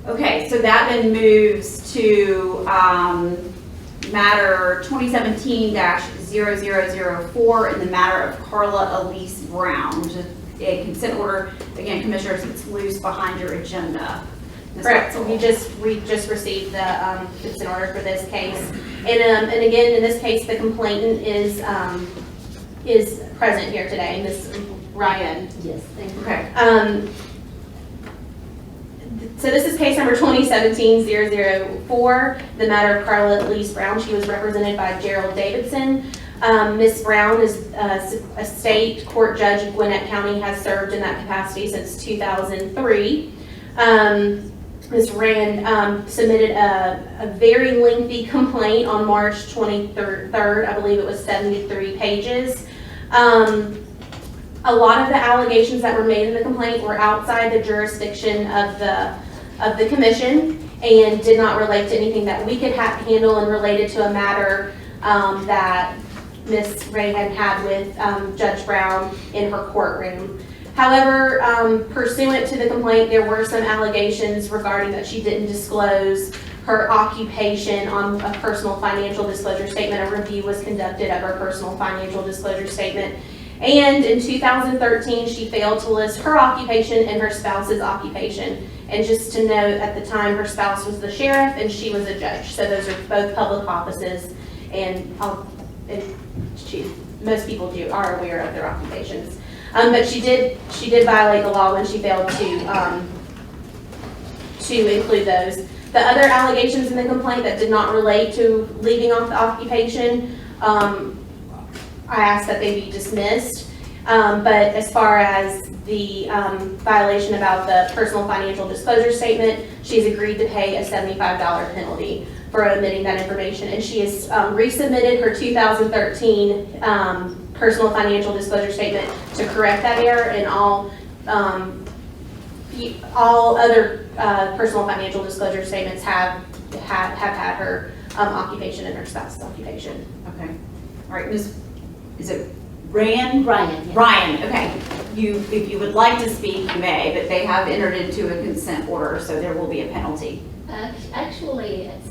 Okay, so that then moves to matter 2017-0004 in the matter of Carla Elise Brown, which is a consent order. Again, Commissioners, it's loose behind your agenda. Correct. So we just received the consent order for this case, and again, in this case, the complainant is present here today, Ms. Ryan. Yes, thank you. Okay. So this is case number 2017-004, the matter of Carla Elise Brown. She was represented by Gerald Davidson. Ms. Brown is a state court judge in Gwinnett County, has served in that capacity since 2003. Ms. Rand submitted a very lengthy complaint on March 23rd. I believe it was 73 pages. A lot of the allegations that were made in the complaint were outside the jurisdiction of the commission and did not relate to anything that we could handle and related to a matter that Ms. Ray had with Judge Brown in her courtroom. However, pursuant to the complaint, there were some allegations regarding that she didn't disclose her occupation on a personal financial disclosure statement. A review was conducted of her personal financial disclosure statement. And in 2013, she failed to list her occupation and her spouse's occupation. And just to note, at the time, her spouse was the sheriff and she was a judge. So those are both public offices, and most people are aware of their occupations. But she did violate the law when she failed to include those. The other allegations in the complaint that did not relate to leaving off the occupation, I asked that they be dismissed. But as far as the violation about the personal financial disclosure statement, she's agreed to pay a $75 penalty for omitting that information. And she has resubmitted her 2013 personal financial disclosure statement to correct that error, and all other personal financial disclosure statements have had her occupation and her spouse's occupation. Okay. All right, Ms. Is it Ryan? Ryan. Yes. Ryan, okay. If you would like to speak, you may, but they have entered into a consent order, so there will be a penalty. Actually, it's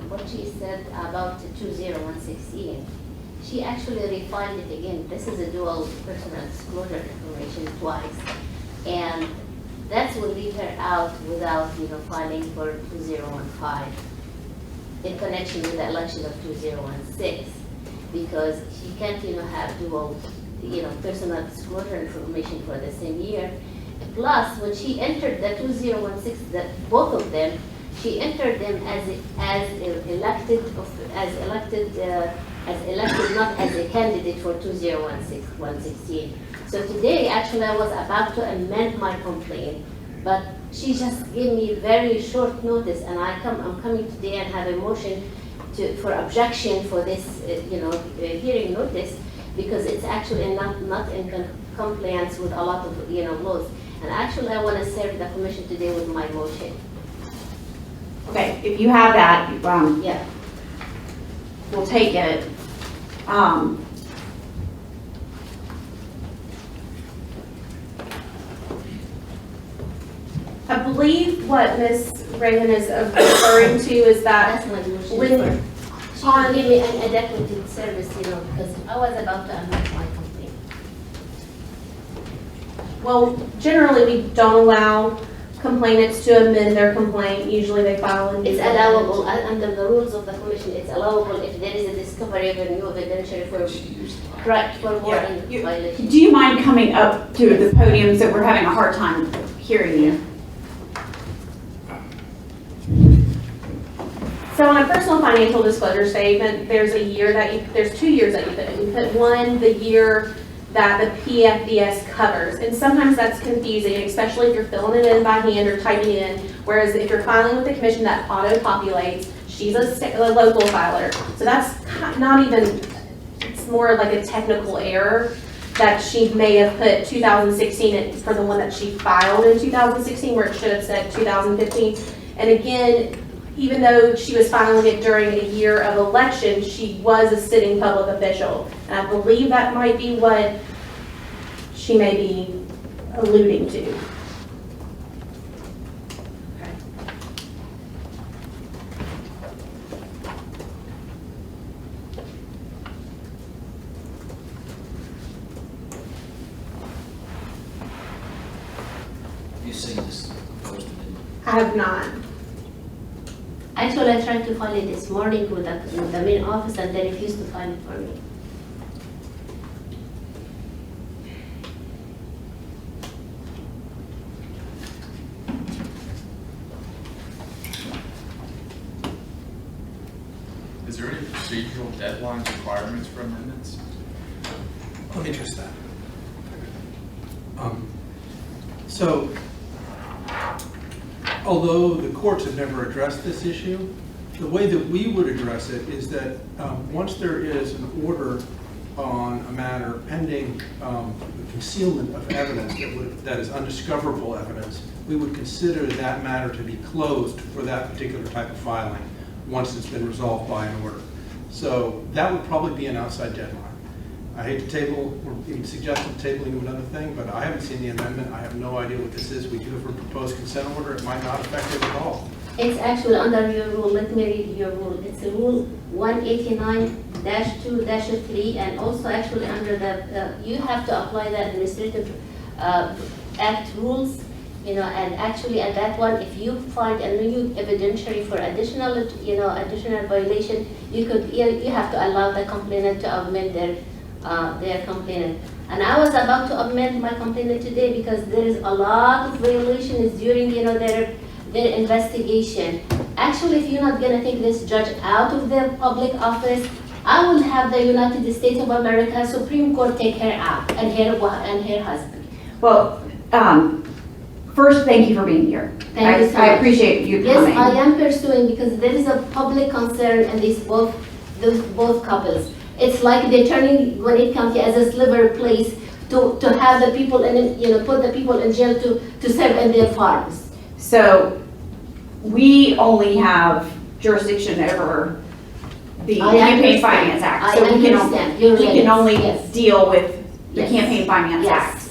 what she said about 20116. She actually refined it again. This is a dual personal disclosure information twice, and that will leave her out without filing for 2015 in connection with the election of 2016. Because she can't, have dual, personal disclosure information for the same year. Plus, when she entered the 2016, both of them, she entered them as elected, not as a candidate for 2016. So today, actually, I was about to amend my complaint, but she just gave me very short notice, and I'm coming today and have a motion for objection for this, hearing notice, because it's actually not in compliance with a lot of, laws. And actually, I want to serve the commission today with my motion. Okay, if you have that, Yeah. we'll take it. I believe what Ms. Reagan is referring to is that That's my motion. when, She will give me an adequate service, because I was about to amend my complaint. well, generally, we don't allow complainants to amend their complaint. Usually they file a new. It's allowable, under the rules of the commission, it's allowable if there is a discovery of a new evidentiary for, correct, for more than violation. Do you mind coming up to the podium, so we're having a hard time hearing you? So on a personal financial disclosure statement, there's 2 years that you put in. You put one, the year that the PFDS covers. And sometimes that's confusing, especially if you're filling it in by hand or typing it in. Whereas if you're filing with the commission, that auto-populates. She's a local filer. So that's not even, it's more like a technical error that she may have put 2016 for the one that she filed in 2016, where it should have said 2015. And again, even though she was filing it during a year of election, she was a sitting public official. And I believe that might be what she may be alluding to. Okay. You see this posted in I have not. Actually, I tried to file it this morning with the main office, and they refused to file it for me. Is there any procedural deadlines, requirements for amendments? Let me address that. So, although the courts have never addressed this issue, the way that we would address it is that once there is an order on a matter pending concealment of evidence that is undiscoverable evidence, we would consider that matter to be closed for that particular type of filing once it's been resolved by an order. So that would probably be an outside deadline. I hate to table, or even suggest tabling of another thing, but I haven't seen the amendment. I have no idea what this is. We do have a proposed consent order. It might not affect it at all. It's actually under your rule. Let me read your rule. It's a rule 189-2-3, and also actually under the, you have to apply the Administrative Act rules, and actually at that one, if you find a new evidentiary for additional, additional violation, you have to allow the complainant to amend their complaint. And I was about to amend my complaint today because there is a lot of violations during, their investigation. Actually, if you're not gonna take this judge out of the public office, I will have the United States of America Supreme Court take her out and her husband. Well, first, thank you for being here. Thank you so I much. appreciate you coming. Yes, I am pursuing because there is a public concern in those both couples. It's like they're turning Gwinnett County as a sliver place to have the people put the people in jail to serve in their farms. So we only have jurisdiction over the Campaign Finance Act. So we can only deal with the Campaign Finance Act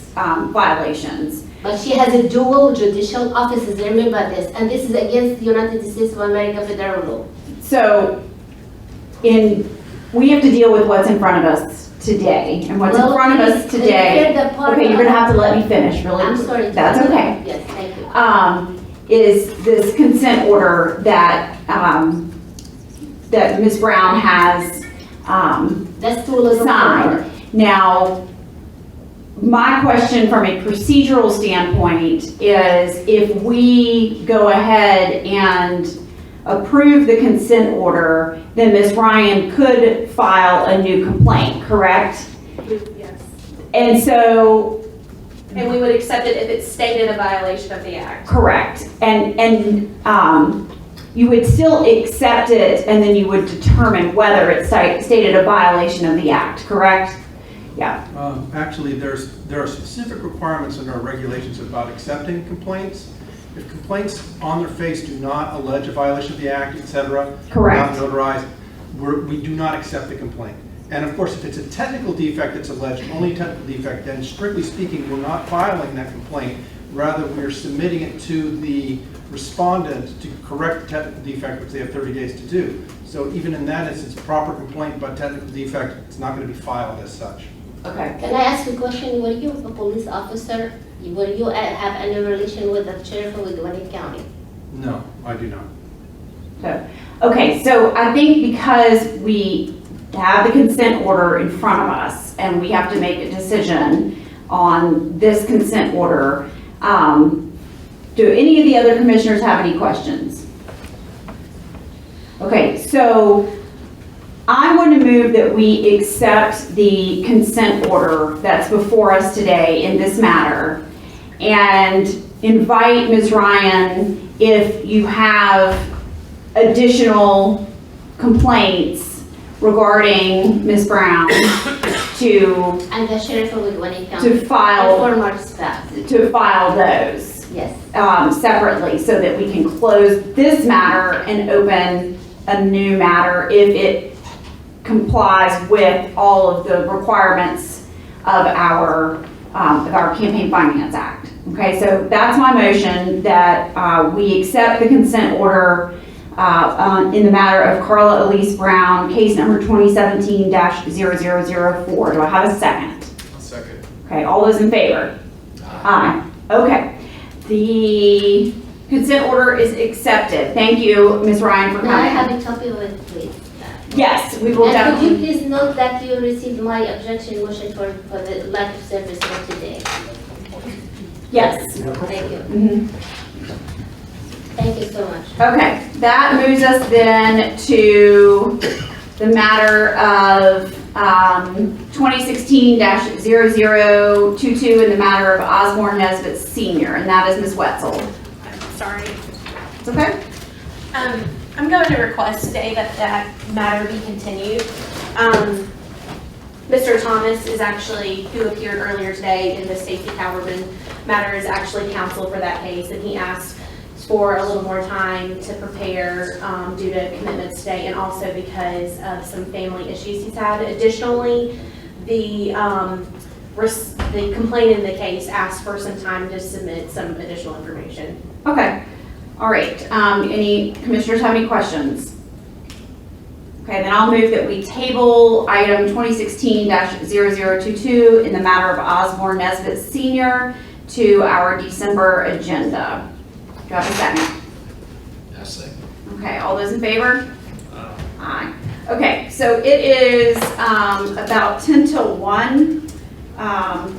violations. But she has a dual judicial offices, remember this, and this is against the United States of America federal law. So we have to deal with what's in front of us today. And what's in front of us today, okay, you're gonna have to let me finish, really. I'm sorry. That's okay. Yes, thank you. Is this consent order that Ms. Brown has signed. Now, my question from a procedural standpoint is if we go ahead and approve the consent order, then Ms. Ryan could file a new complaint, correct? Yes. And so. And we would accept it if it stated a violation of the act. Correct. And you would still accept it and then you would determine whether it stated a violation of the act, correct? Yeah. Actually, there are specific requirements in our regulations about accepting complaints. If complaints on their face do not allege a violation of the act, et cetera, Correct. not notarized, we do not accept the complaint. And of course, if it's a technical defect that's alleged, only technical defect, then strictly speaking, we're not filing that complaint. Rather, we're submitting it to the respondent to correct the technical defect, which they have 30 days to do. So even in that instance, proper complaint but technical defect, it's not going to be filed as such. Okay. Can I ask a question? Were you a police officer? Were you have any relation with the sheriff of Waiver County? No, I do not. Okay, so I think because we have the consent order in front of us and we have to make a decision on this consent order, do any of the other commissioners have any questions? Okay, so I'm going to move that we accept the consent order that's before us today in this matter and invite Ms. Ryan, if you have additional complaints regarding Ms. Brown, And the sheriff of Waiver County. to file, And former staff. to file those Yes. separately so that we can close this matter and open a new matter if it complies with all of the requirements of our Campaign Finance Act. Okay, so that's my motion, that we accept the consent order in the matter of Carla Elise Brown, case number 2017-0004. Do I have a second? A second. Okay, all those in favor? Aye. Okay. The consent order is accepted. Thank you, Ms. Ryan, for May I have coming. a copy of it, please? Yes, we will And could you definitely. please note that you received my objection motion for the lack of service for today? Yes. Thank you. Mhm. Thank you so much. Okay, that moves us then to the matter of 2016-0022 in the matter of Osborne Nesbitt Sr., and that is Ms. Wetzel. I'm sorry. It's okay? I'm going to request today that that matter be continued. Mr. Thomas is actually, who appeared earlier today in the Stacey Calverman matter, is actually counsel for that case, and he asked for a little more time to prepare due to commitments today and also because of some family issues he's had. Additionally, the complainant in the case asked for some time to submit some additional information. Okay. All right. Any commissioners have any questions? Okay, then I'll move that we table item 2016-0022 in the matter of Osborne Nesbitt Sr. to our December agenda. Do I have a second? I second. Okay, all those in favor? Aye. Okay, so it is about 10 till 1,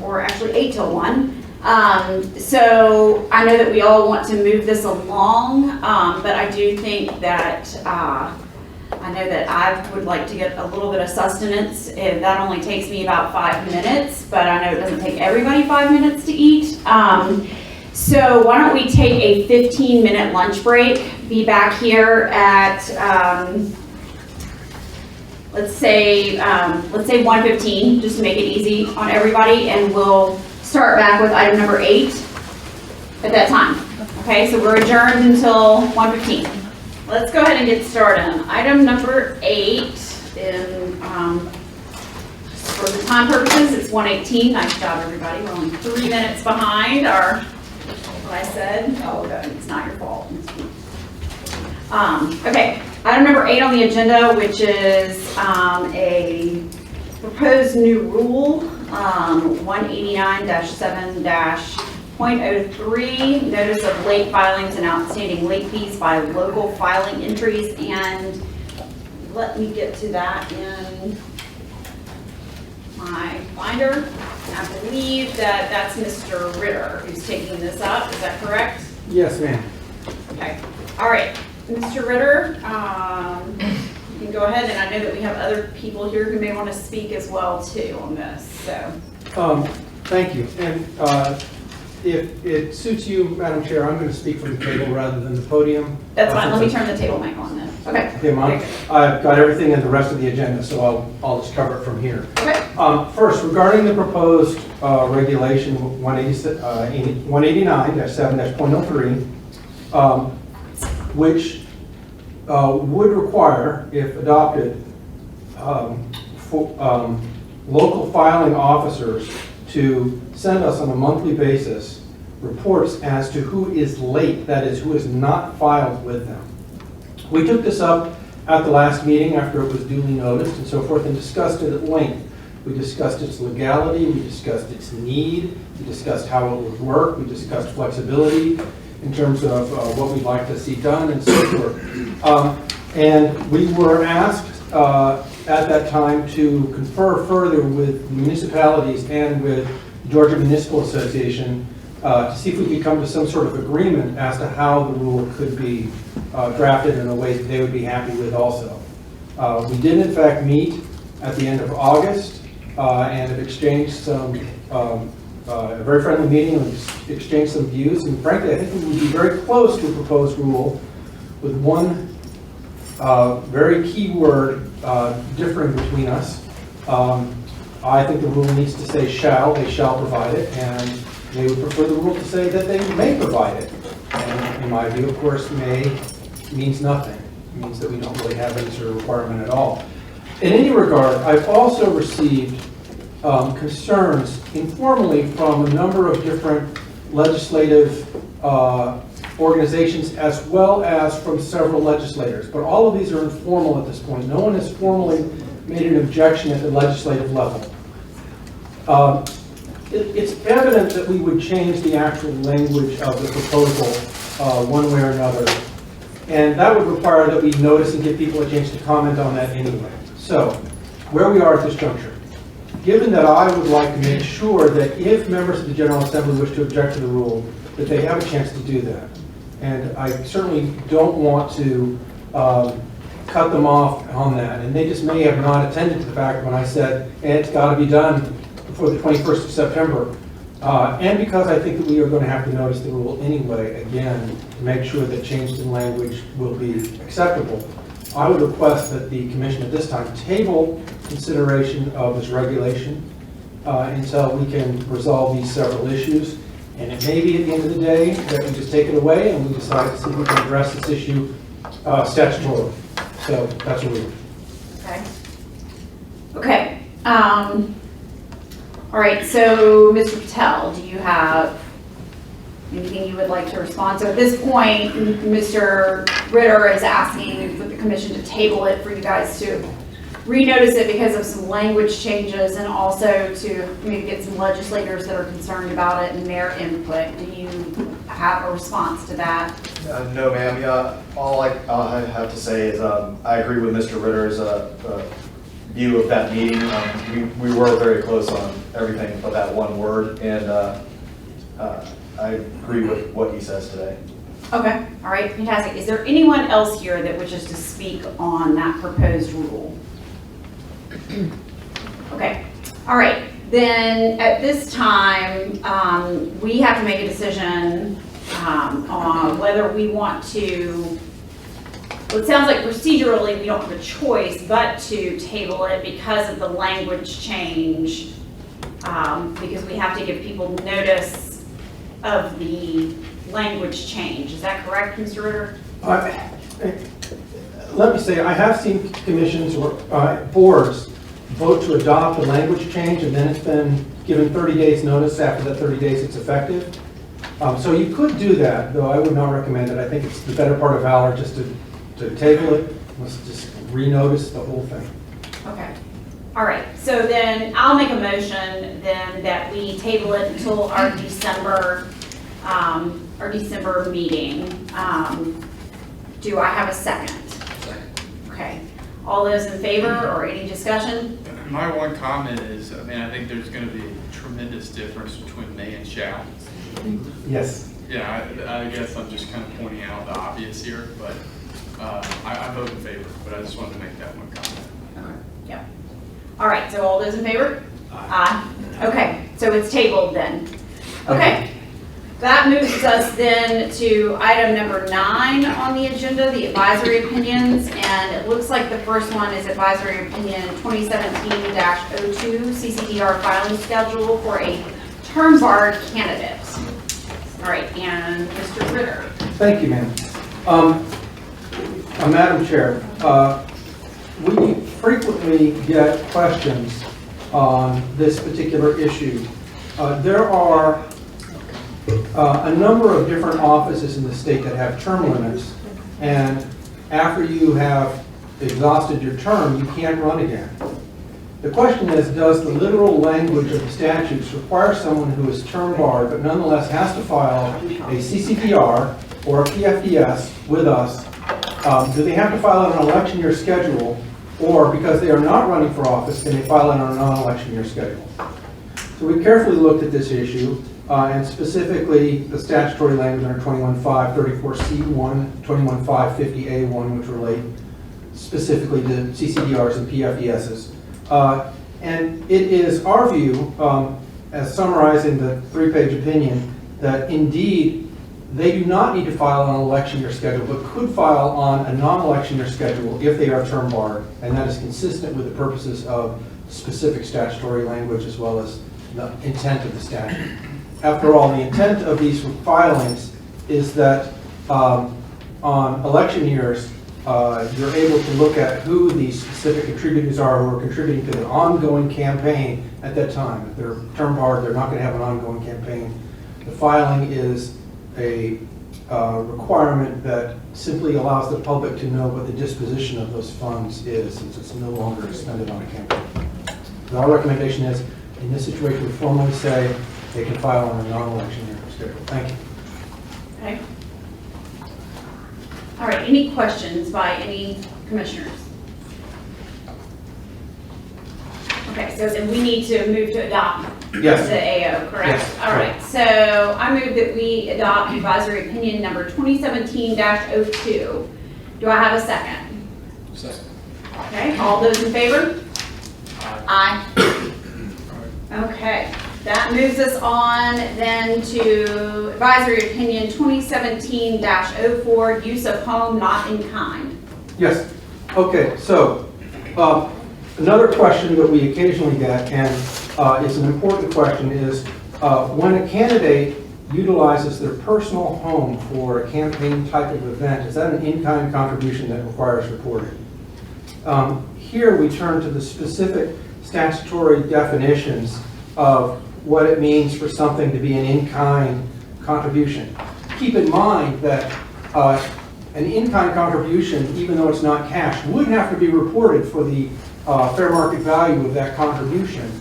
or actually 8 till 1. So I know that we all want to move this along, but I do think that I know that I would like to get a little bit of sustenance. That only takes me about 5 minutes, but I know it doesn't take everybody 5 minutes to eat. So why don't we take a 15-minute lunch break, be back here at, let's say 1:15, just to make it easy on everybody, and we'll start back with item number 8 at that time. Okay, so we're adjourned until 1:15. Let's go ahead and get started. Item number 8, for the time purposes, it's 1:18. Nice job, everybody. We're only 3 minutes behind our, what I said. Oh, good, it's not your fault. Okay, item number 8 on the agenda, which is a proposed new rule, 189-7-.03, notice of late filings and outstanding late fees by local filing entries. And let me get to that in my binder. I believe that that's Mr. Ritter who's taking this up. Is that correct? Yes, ma'am. Okay. All right. Mr. Ritter, you can go ahead, and I know that we have other people here who may want to speak as well too on this. So. Thank you. And If it suits you, Madam Chair, I'm going to speak from the table rather than the podium. That's fine, let me turn the table mic on then. Okay. Okay, Mom, I've got everything in the rest of the agenda, so I'll just cover it from here. Okay. First, regarding the proposed regulation 189-7-.03, which would require, if adopted, local filing officers to send us on a monthly basis reports as to who is late, that is, who is not filed with them. We took this up at the last meeting after it was duly noticed and so forth and discussed it at length. We discussed its legality, we discussed its need, we discussed how it would work, we discussed flexibility in terms of what we'd like to see done and so forth. And we were asked at that time to confer further with municipalities and with the Georgia Municipal Association to see if we could come to some sort of agreement as to how the rule could be drafted in a way that they would be happy with also. We did in fact meet at the end of August and have exchanged some, a very friendly meeting and exchanged some views, and frankly I think we would be very close to a proposed rule with one very key word differing between us. I think the rule needs to say shall, they shall provide it, and they would prefer the rule to say that they may provide it. And in my view, of course, may means nothing. It means that we don't really have any sort of requirement at all. In any regard, I've also received concerns informally from a number of different legislative organizations as well as from several legislators. But all of these are informal at this point. No one has formally made an objection at the legislative level. It's evident that we would change the actual language of the proposal one way or another. And that would require that we notice and give people a chance to comment on that anyway. So, where we are at this juncture. Given that I would like to make sure that if members of the General Assembly wish to object to the rule, that they have a chance to do that. And I certainly don't want to cut them off on that. And they just may have not attended to the fact when I said, it's got to be done before the 21st of September. And because I think that we are going to have to notice the rule anyway, again, to make sure that changes in language will be acceptable, I would request that the Commission at this time table consideration of this regulation until we can resolve these several issues. And it may be at the end of the day that we just take it away and we decide to see if we can address this issue statutorily. So that's what we do. Okay. Okay. All right, so Mr. Patel, do you have anything you would like to respond? So at this point, Mr. Ritter is asking for the Commission to table it for you guys to renotice it because of some language changes and also to maybe get some legislators that are concerned about it and their input. Do you have a response to that? No, ma'am. Yeah, all I have to say is I agree with Mr. Ritter's view of that meeting. We were very close on everything but that one word, and I agree with what he says today. Okay, all right, fantastic. Is there anyone else here that wishes to speak on that proposed rule? Okay, all right. Then at this time, we have to make a decision on whether we want to, well, it sounds like procedurally we don't have a choice but to table it because of the language change, because we have to give people notice of the language change. Is that correct, Mr. Ritter? Let me say, I have seen commissions or boards vote to adopt a language change and then it's been given 30 days notice. After that 30 days it's effective. So you could do that, though I would not recommend it. I think it's the better part of valor just to table it. Let's just renotice the whole thing. Okay. All right. So then I'll make a motion then that we table it until our December meeting. Do I have a second? Okay. All those in favor or any discussion? My one comment is, I mean, I think there's going to be a tremendous difference between may and shall. Yes. Yeah, I guess I'm just kind of pointing out the obvious here, but I vote in favor, but I just wanted to make that one comment. Okay. Yeah. All right. So all those in favor? Aye. Okay. So it's tabled then. Okay. That moves us then to item number 9 on the agenda, the advisory opinions. And it looks like the first one is advisory opinion 2017-02, CCDR filing schedule for a term barred candidate. All right, and Mr. Ritter. Thank you, ma'am. Madam Chair, we frequently get questions on this particular issue. There are a number of different offices in the state that have term limits, and after you have exhausted your term, you can't run again. The question is, does the literal language of the statutes require someone who is term barred but nonetheless has to file a CCDR or a PFDS with us? Do they have to file it on an election year schedule, or because they are not running for office, can they file it on a non-election year schedule? So we carefully looked at this issue, and specifically the statutory language under 21.5, 34C1, 21.5, 50A1, which relate specifically to CCDRs and PFDSs. And it is our view, as summarized in the 3-page opinion, that indeed they do not need to file on an election year schedule, but could file on a non-election year schedule if they are term barred, and that is consistent with the purposes of specific statutory language as well as the intent of the statute. After all, the intent of these filings is that on election years, you're able to look at who the specific contributors are who are contributing to the ongoing campaign at that time. If they're term barred, they're not going to have an ongoing campaign. The filing is a requirement that simply allows the public to know what the disposition of those funds is, since it's no longer expended on a campaign. So our recommendation is, in this situation, we formally say they can file on a non-election year schedule. Thank you. Okay. All right, any questions by any commissioners? Okay, so then we need to move to adopt Yes. the AO, correct? Yes, All right, so I move that we adopt advisory opinion number 2017-02. Do I have a second? Second. Okay, all those in favor? Aye. Okay, that moves us on then to advisory opinion 2017-04, use of home not in kind. Yes. Okay, so another question that we occasionally get, and it's an important question, is when a candidate utilizes their personal home for a campaign type of event, is that an in-kind contribution that requires reporting? Here we turn to the specific statutory definitions of what it means for something to be an in-kind contribution. Keep in mind that an in-kind contribution, even though it's not cash, would have to be reported for the fair market value of that contribution.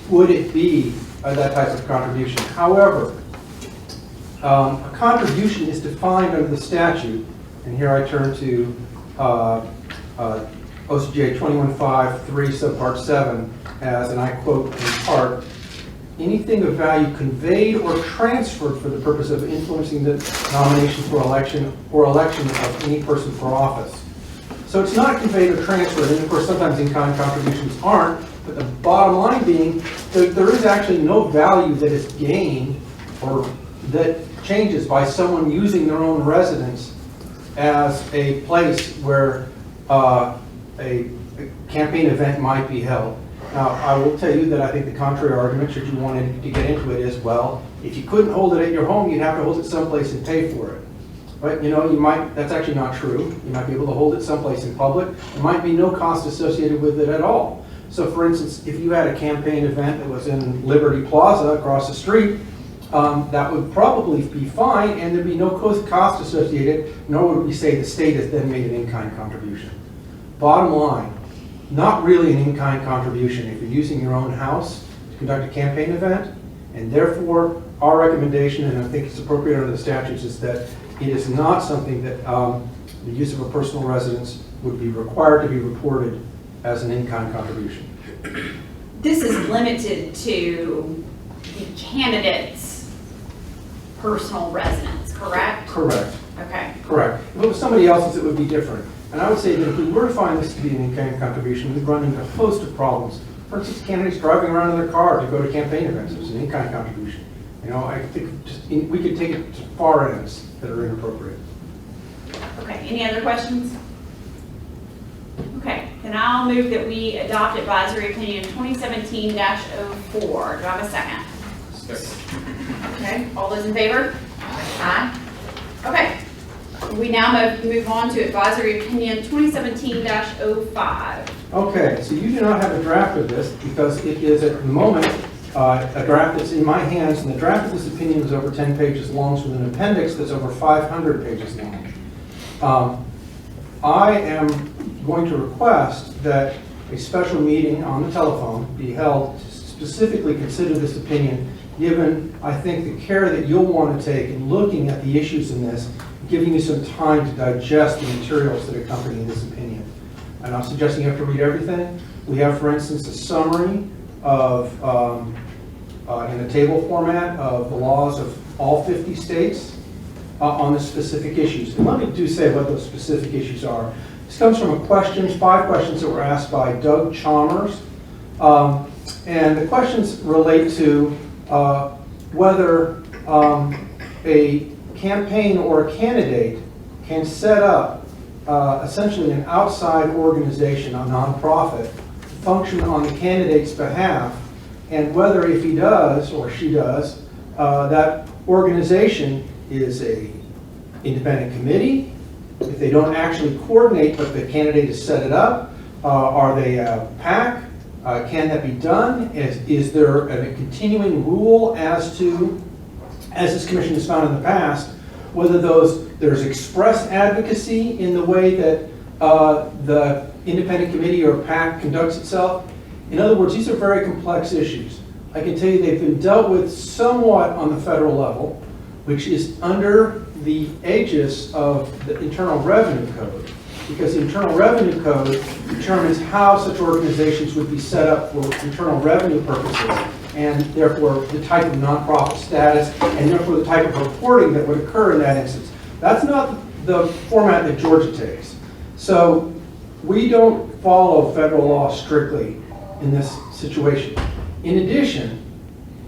Would it be that type of contribution? However, a contribution is defined under the statute, and here I turn to OCGA 21.5, 3, subpart 7, as, and I quote in part, anything of value conveyed or transferred for the purpose of influencing the nomination for election or election of any person for office. So it's not conveyed or transferred, and of course sometimes in-kind contributions aren't, but the bottom line being that there is actually no value that is gained or that changes by someone using their own residence as a place where a campaign event might be held. Now, I will tell you that I think the contrary argument, should you want to get into it, is, well, if you couldn't hold it at your home, you'd have to hold it someplace and pay for it. But, you know, that's actually not true. You might be able to hold it someplace in public. There might be no cost associated with it at all. So, for instance, if you had a campaign event that was in Liberty Plaza across the street, that would probably be fine, and there'd be no cost associated, nor would we say the state has then made an in-kind contribution. Bottom line, not really an in-kind contribution if you're using your own house to conduct a campaign event, and therefore our recommendation, and I think it's appropriate under the statutes, is that it is not something that the use of a personal residence would be required to be reported as an in-kind contribution. This is limited to the candidate's personal residence, correct? Correct. Okay. Correct. If it was somebody else's, it would be different. And I would say that if we were to find this to be an in-kind contribution, we'd run into a host of problems. For instance, candidates driving around in their car to go to campaign events is an in-kind contribution. You know, I think we could take it to far ends that are inappropriate. Okay, any other questions? Okay, then I'll move that we adopt advisory opinion 2017-04. Do I have a second? Okay, all those in favor? Aye. Okay, we now move on to advisory opinion 2017-05. Okay, so you do not have a draft of this because it is at the moment a draft that's in my hands, and the draft of this opinion is over 10 pages long, with an appendix that's over 500 pages long. I am going to request that a special meeting on the telephone be held to specifically consider this opinion, given, I think, the care that you'll want to take in looking at the issues in this, giving you some time to digest the materials that accompany this opinion. I'm not suggesting you have to read everything. We have, for instance, a summary of, in a table format, of the laws of all 50 states on the specific issues. And let me say what those specific issues are. This comes from 5 questions that were asked by Doug Chalmers. And the questions relate to whether a campaign or a candidate can set up essentially an outside organization, a nonprofit, function on the candidate's behalf, and whether if he does or she does, that organization is a independent committee, if they don't actually coordinate but the candidate has set it up, are they a PAC? Can that be done? Is there a continuing rule as to, as this commission has found in the past, whether there's express advocacy in the way that the independent committee or PAC conducts itself? In other words, these are very complex issues. I can tell you they've been dealt with somewhat on the federal level, which is under the aegis of the Internal Revenue Code, because the Internal Revenue Code determines how such organizations would be set up for internal revenue purposes, and therefore the type of nonprofit status, and therefore the type of reporting that would occur in that instance. That's not the format that Georgia takes. So we don't follow federal law strictly in this situation. In addition,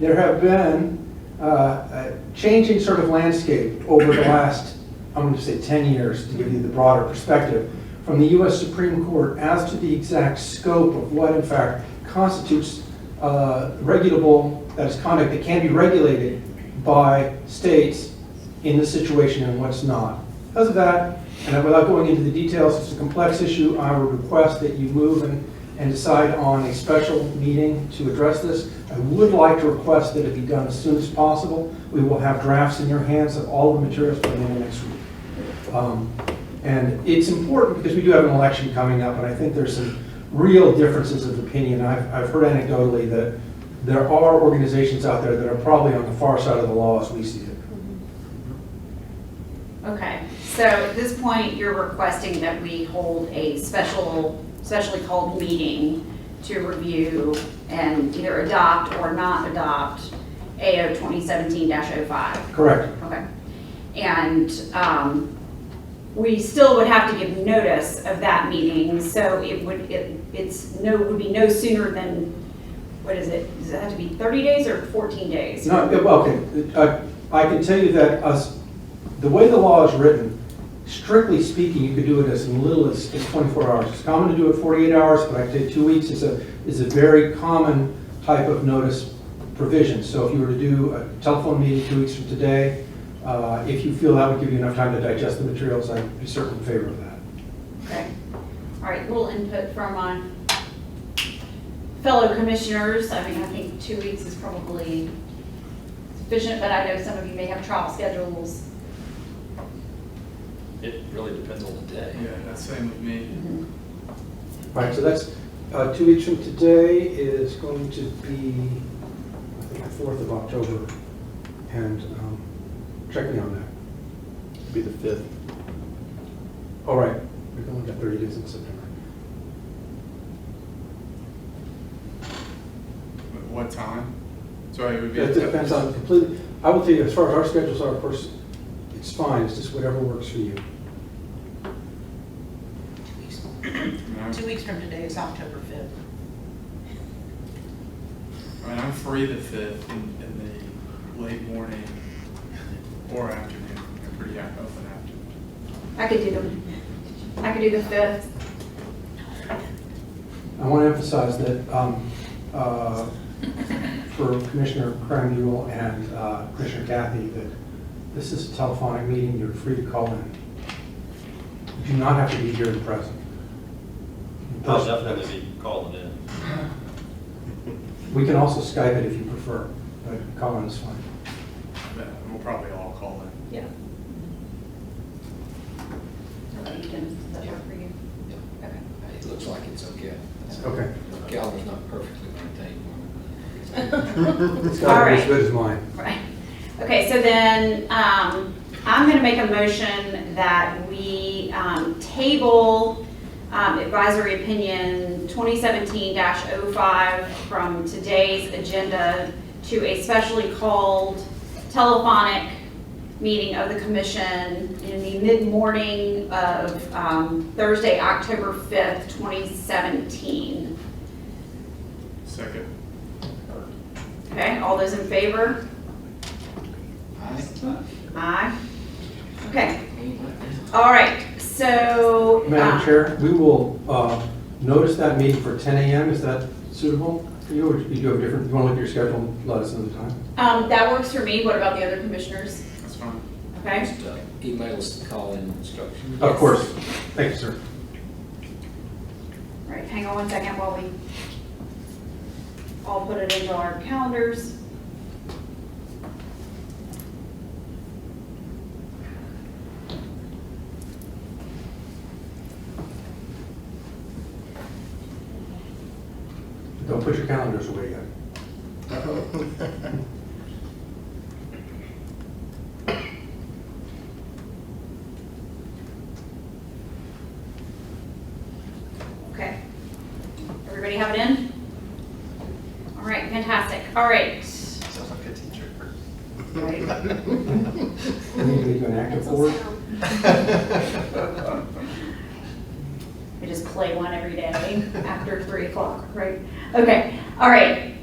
there have been a changing sort of landscape over the last, I'm going to say 10 years to give you the broader perspective, from the U.S. Supreme Court as to the exact scope of what in fact constitutes regulable, that is conduct that can be regulated by states in this situation and what's not. Because of that, and without going into the details, it's a complex issue, I would request that you move and decide on a special meeting to address this. I would like to request that it be done as soon as possible. We will have drafts in your hands of all the materials by the end of next week. And it's important because we do have an election coming up, and I think there's some real differences of opinion. I've heard anecdotally that there are organizations out there that are probably on the far side of the law as we see it. Okay, so at this point, you're requesting that we hold a specially called meeting to review and either adopt or not adopt AO 2017-05. Correct. Okay. And we still would have to give notice of that meeting, so it would be no sooner than, what is it? Does it have to be 30 days or 14 days? No, okay. I can tell you that the way the law is written, strictly speaking, you could do it as little as 24 hours. It's common to do it 48 hours, but I tell you 2 weeks is a very common type of notice provision. So if you were to do a telephone meeting 2 weeks from today, if you feel that would give you enough time to digest the materials, I'd be certainly in favor of that. Okay. All right, little input from my fellow commissioners. I mean, I think 2 weeks is probably sufficient, but I know some of you may have trial schedules. It really depends on the day. Yeah, that's same with me. Mm-hmm. All right, so that's 2 weeks from today is going to be, I think, the 4th of October. And check me on that. It'd be the 5th. All right, we've only got 30 days in September. What time? So it would be. It depends on completely. I will tell you, as far as our schedules are, of course, it's fine. It's just whatever works for you. 2 weeks from today is October 5th. I mean, I'm free the 5th, and the late morning or afternoon. I'm pretty open afternoon. I could do the 5th. I want to emphasize that for Commissioner Cranbull and Commissioner Kathy, that this is a telephonic meeting. You're free to call in. You do not have to be here and present. I'll definitely be calling in. We can also Skype it if you prefer, but calling is fine. Yeah, we'll probably all call in. Yeah. How about you, Dennis? Does that work for you? Okay. It looks like it's okay. Okay. The calendar's not perfectly maintained. It's All got to be right. as good as mine. Right. Okay, so then I'm going to make a motion that we table advisory opinion 2017-05 from today's agenda to a specially called telephonic meeting of the commission in the mid-morning of Thursday, October 5th, 2017. Second. Okay, all those in favor? Aye. Okay. All right, so. Madam Chair, we will notice that meeting for 10 a.m. Is that suitable for you, or do you have a different, you want to look at your schedule and let us know the time? That works for me. What about the other commissioners? That's fine. Okay. Just email us the call-in instructions. Of course. Thank you, sir. All right, hang on one second while we all put it into our calendars. Don't put your calendars away yet. Okay. Everybody have it in? All right, fantastic. All right. Sounds like a teacher. Right. We need to do an active board. I just play one every day after 3 o'clock, right? Okay, all right.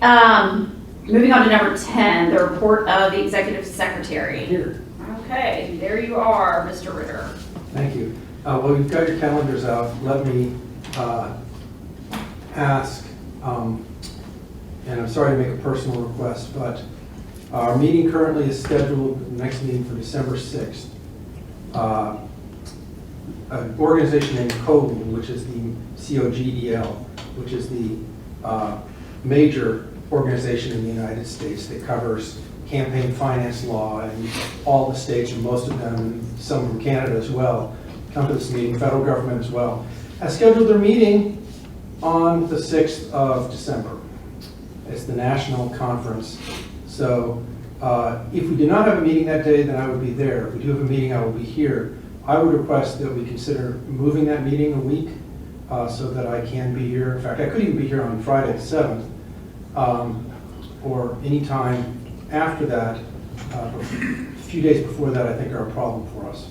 Moving on to number 10, the report of the executive secretary. Here. Okay, there you are, Mr. Ritter. Thank you. Well, you've got your calendars out. Let me ask, and I'm sorry to make a personal request, but our meeting currently is scheduled, the next meeting for December 6th. An organization named COGEL, which is the COGEL, which is the major organization in the United States that covers campaign finance law, and all the states, and most of them, and some from Canada as well, come to this meeting, federal government as well, has scheduled their meeting on the 6th of December. It's the national conference. So if we do not have a meeting that day, then I would be there. If we do have a meeting, I will be here. I would request that we consider moving that meeting a week so that I can be here. In fact, I could even be here on Friday the 7th or any time after that. A few days before that, I think, are a problem for us.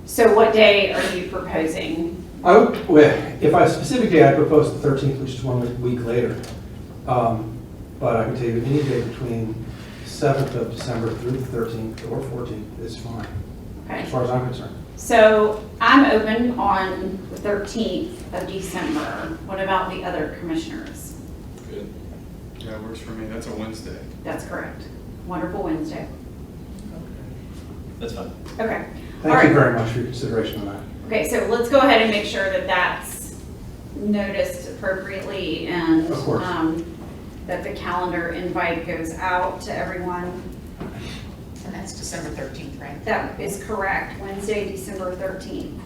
So what day are you proposing? Well, if I specific day, I propose the 13th, which is 1 week later. But I can tell you any day between 7th of December through the 13th or 14th is fine, Okay. as far as I'm concerned. So I'm open on the 13th of December. What about the other commissioners? Good. Yeah, it works for me. That's a Wednesday. That's correct. Wonderful Wednesday. That's fine. Okay. Thank you very much for your consideration on that. Okay, so let's go ahead and make sure that that's noticed appropriately and Of course. That the calendar invite goes out to everyone. And that's December 13th, right? That is correct, Wednesday, December 13th.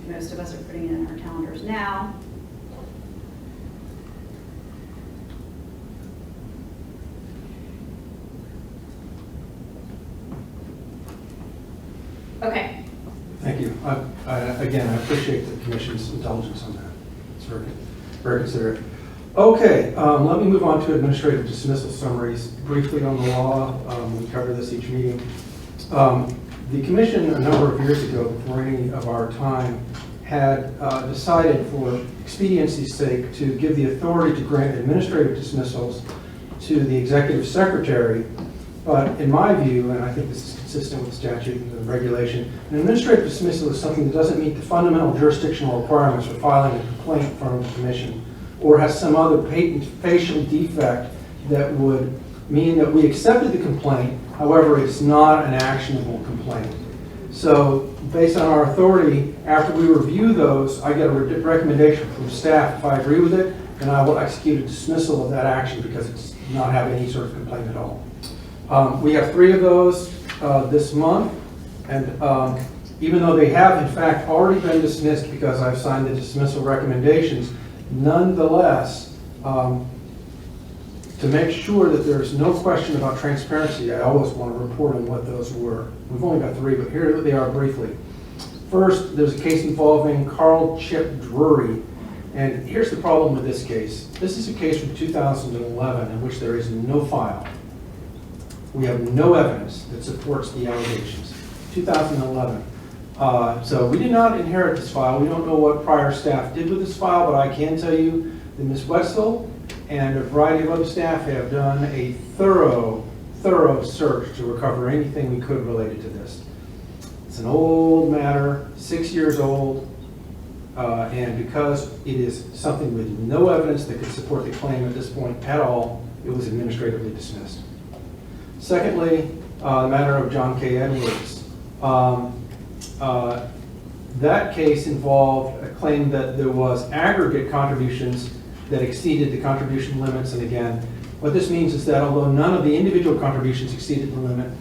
Most of us are putting it in our calendars now. Okay. Thank you. Again, I appreciate the commission's intelligence on that. It's very, very considerate. Okay, let me move on to administrative dismissal summaries. Briefly on the law, we cover this each meeting. The commission, a number of years ago, before any of our time, had decided for expediency's sake to give the authority to grant administrative dismissals to the executive secretary. But in my view, and I think this is consistent with the statute and the regulation, an administrative dismissal is something that doesn't meet the fundamental jurisdictional requirements for filing a complaint from the commission, or has some other patent facial defect that would mean that we accepted the complaint, however, it's not an actionable complaint. So based on our authority, after we review those, I get a recommendation from staff. If I agree with it, then I will execute a dismissal of that action because it's not having any sort of complaint at all. We have 3 of those this month, and even though they have in fact already been dismissed because I've signed the dismissal recommendations, nonetheless, to make sure that there's no question about transparency, I always want to report on what those were. We've only got 3, but here they are briefly. First, there's a case involving Hardship Drury, and here's the problem with this case. This is a case from 2011 in which there is no file. We have no evidence that supports the allegations. 2011. So we did not inherit this file. We don't know what prior staff did with this file, but I can tell you that Ms. Wetzel and a variety of other staff have done a thorough search to recover anything we could related to this. It's an old matter, 6 years old, and because it is something with no evidence that could support the claim at this point at all, it was administratively dismissed. Secondly, the matter of John K. Edwards. That case involved a claim that there was aggregate contributions that exceeded the contribution limits, and again, what this means is that although none of the individual contributions exceeded the limit,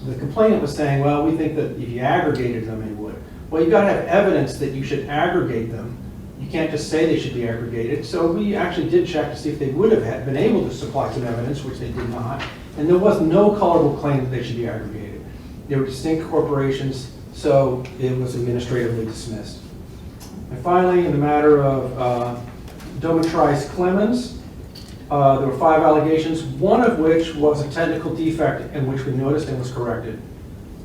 the complainant was saying, well, we think that if you aggregated them, it would. Well, you've got to have evidence that you should aggregate them. You can't just say they should be aggregated. So we actually did check to see if they would have been able to supply some evidence, which they did not. And there was no colorable claim that they should be aggregated. They were distinct corporations, so it was administratively dismissed. And finally, in the matter of Domitris Clemens, there were 5 allegations, one of which was a technical defect in which we noticed and was corrected.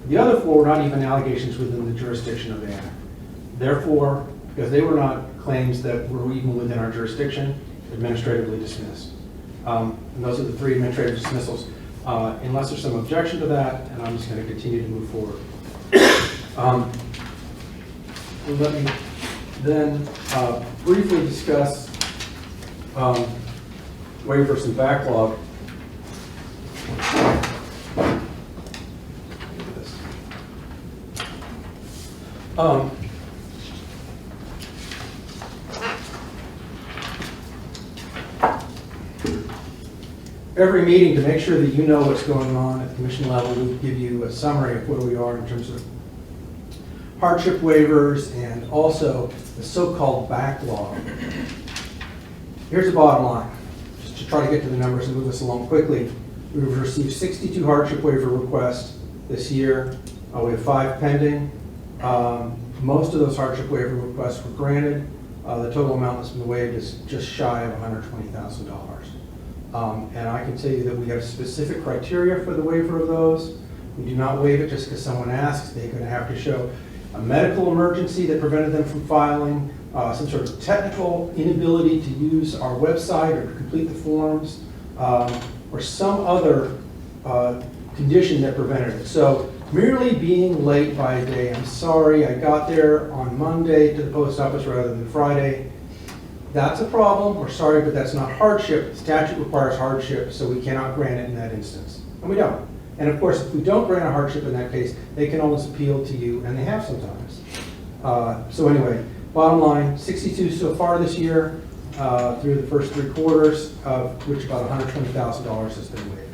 The other 4 were not even allegations within the jurisdiction of the Act. Therefore, because they were not claims that were even within our jurisdiction, administratively dismissed. And those are the 3 administrative dismissals. Unless there's some objection to that, and I'm just going to continue to move forward. Let me then briefly discuss waivers and backlog. Every meeting, to make sure that you know what's going on at the commission level, we'll give you a summary of where we are in terms of hardship waivers and also the so-called backlog. Here's the bottom line, just to try to get to the numbers and move us along quickly. We've received 62 hardship waiver requests this year. We have 5 pending. Most of those hardship waiver requests were granted. The total amount that's been waived is just shy of $120,000. And I can tell you that we have specific criteria for the waiver of those. We do not waive it just because someone asks. They're going to have to show a medical emergency that prevented them from filing, some sort of technical inability to use our website or to complete the forms, or some other condition that prevented it. So merely being late by a day, I'm sorry, I got there on Monday to the post office rather than Friday. That's a problem. We're sorry, but that's not hardship. The statute requires hardship, so we cannot grant it in that instance. And we don't. And of course, if we don't grant a hardship in that case, they can always appeal to you, and they have sometimes. So anyway, bottom line, 62 so far this year through the first 3 quarters, of which about $120,000 has been waived.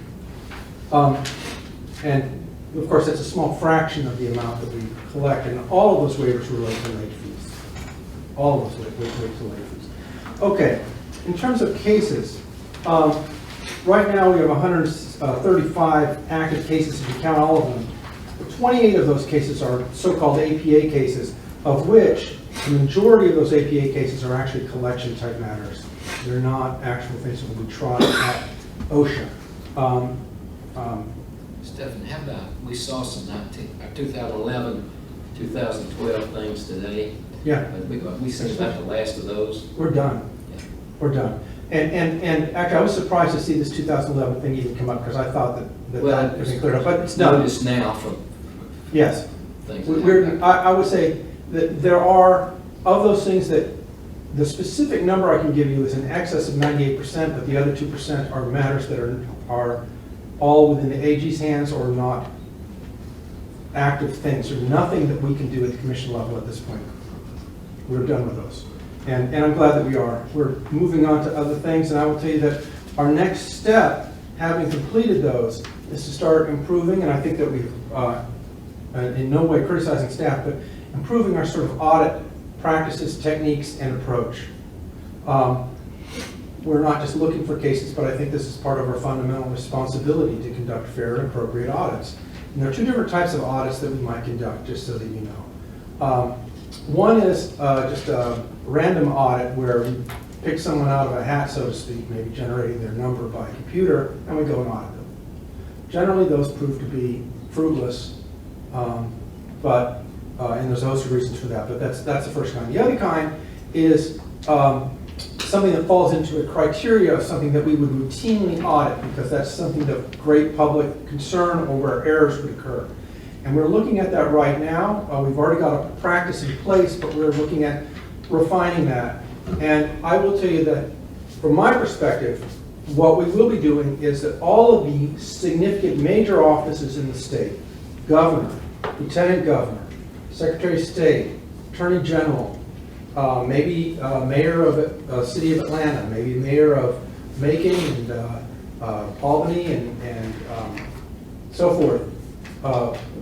And of course, that's a small fraction of the amount that we collect, and all of those waivers relate to late fees. All of those relate to late fees. Okay, in terms of cases, right now we have 135 active cases if you count all of them. 28 of those cases are so-called APA cases, of which the majority of those APA cases are actually collection type matters. They're not actual things that will be tried at OSHA. Stephen, how about, we saw some 2011, 2012 things today. Yeah. We sent about the last of those. We're done. We're done. And actually, I was surprised to see this 2011 thing even come up, because I thought that had been cleared up, but it's done. Notice now from Yes. things. I would say that there are, of those things, that the specific number I can give you is in excess of 98%, but the other 2% are matters that are all within the AG's hands or not active things. There's nothing that we can do at the commission level at this point. We're done with those. And I'm glad that we are. We're moving on to other things, and I will tell you that our next step, having completed those, is to start improving, and I think that we've, in no way criticizing staff, but improving our sort of audit practices, techniques, and approach. We're not just looking for cases, but I think this is part of our fundamental responsibility to conduct fair and appropriate audits. And there are two different types of audits that we might conduct, just so that you know. One is just a random audit where we pick someone out of a hat, so to speak, maybe generating their number by computer, and we go and audit them. Generally, those prove to be fruitless, and there's a host of reasons for that, but that's the first kind. The other kind is something that falls into a criteria of something that we would routinely audit, because that's something of great public concern or where errors would occur. And we're looking at that right now. We've already got a practice in place, but we're looking at refining that. And I will tell you that, from my perspective, what we will be doing is that all of the significant major offices in the state, governor, lieutenant governor, secretary of state, attorney general, maybe mayor of the city of Atlanta, maybe mayor of Macon and Albany and so forth.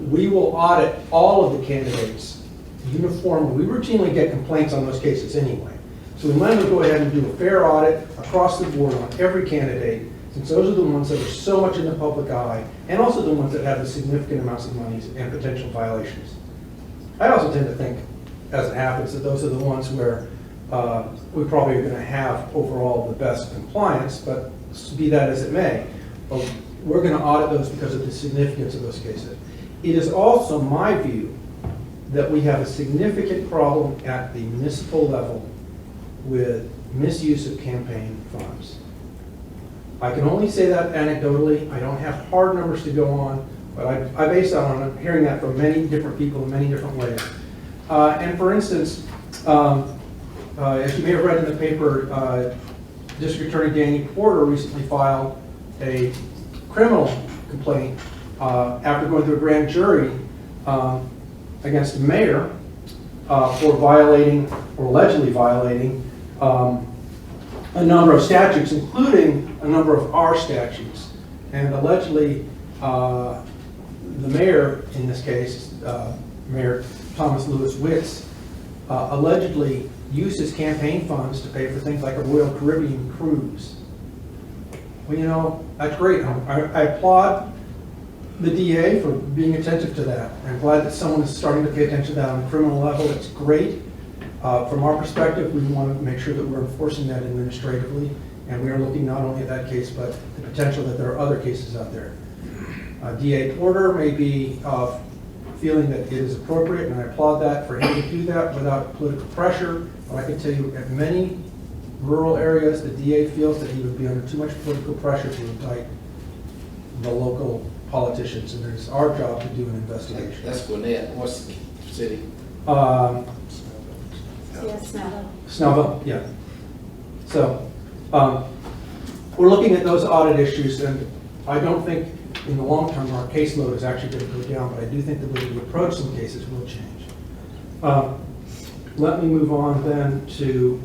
We will audit all of the candidates uniformly. We routinely get complaints on those cases anyway. So we might as well go ahead and do a fair audit across the board on every candidate, since those are the ones that are so much in the public eye, and also the ones that have the significant amounts of monies and potential violations. I also tend to think, as it happens, that those are the ones where we probably are going to have overall the best compliance, but be that as it may, we're going to audit those because of the significance of those cases. It is also my view that we have a significant problem at the municipal level with misuse of campaign funds. I can only say that anecdotally. I don't have hard numbers to go on, but I base that on hearing that from many different people in many different ways. And for instance, as you may have read in the paper, District Attorney Danny Porter recently filed a criminal complaint after going through a grand jury against the mayor for violating, or allegedly violating, a number of statutes, including a number of our statutes. And allegedly, the mayor, in this case, Mayor Thomas Lewis Witts, allegedly used his campaign funds to pay for things like a Royal Caribbean cruise. Well, you know, that's great. I applaud the DA for being attentive to that. I'm glad that someone is starting to pay attention to that on a criminal level. It's great. From our perspective, we want to make sure that we're enforcing that administratively, and we are looking not only at that case, but the potential that there are other cases out there. DA Porter may be feeling that it is appropriate, and I applaud that, for him to do that without political pressure. But I can tell you, at many rural areas, the DA feels that he would be under too much political pressure to indict the local politicians, and it's our job to do an investigation. That's Gwinnett. What's the city? Snellville, yeah. So, we're looking at those audit issues, and I don't think in the long term our caseload is actually going to go down, but I do think the way we approach some cases will change. Let me move on then to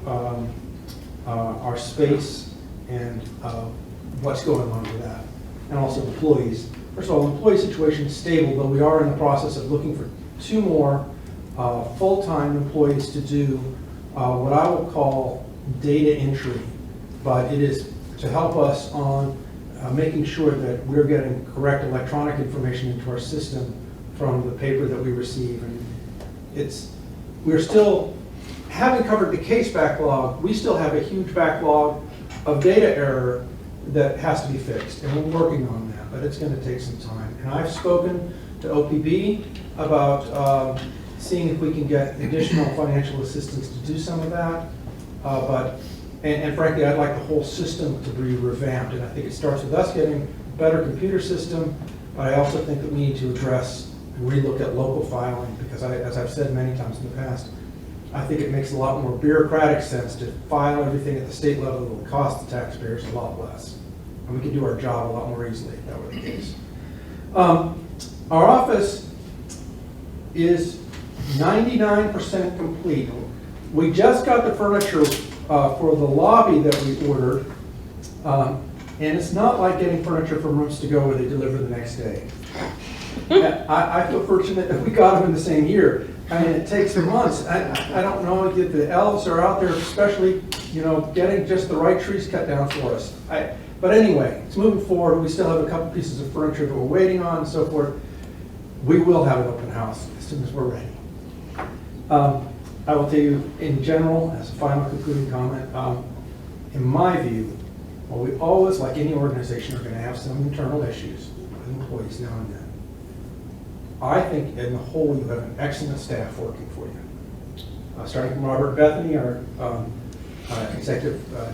our space and what's going on with that, and also employees. First of all, the employee situation is stable, but we are in the process of looking for 2 more full-time employees to do what I will call data entry, but it is to help us on making sure that we're getting correct electronic information into our system from the paper that we receive. And we're still, having covered the case backlog, we still have a huge backlog of data error that has to be fixed, and we're working on that, but it's going to take some time. And I've spoken to OPB about seeing if we can get additional financial assistance to do some of that. And frankly, I'd like the whole system to be revamped, and I think it starts with us getting a better computer system, but I also think that we need to address and relook at local filing, because as I've said many times in the past, I think it makes a lot more bureaucratic sense to file everything at the state level that will cost the taxpayers a lot less. And we could do our job a lot more easily if that were the case. Our office is 99% complete. We just got the furniture for the lobby that we ordered, and it's not like getting furniture from Rooms to Go where they deliver the next day. I feel fortunate that we got them in the same year. I mean, it takes months. I don't know if the elves are out there, especially, getting just the right trees cut down for us. But anyway, it's moving forward. We still have a couple pieces of furniture that we're waiting on and so forth. We will have an open house as soon as we're ready. I will tell you, in general, as a final concluding comment, in my view, well, we always, like any organization, are going to have some internal issues with employees now and then. I think, in the whole, you have an excellent staff working for you. Starting from Robert Bethany, our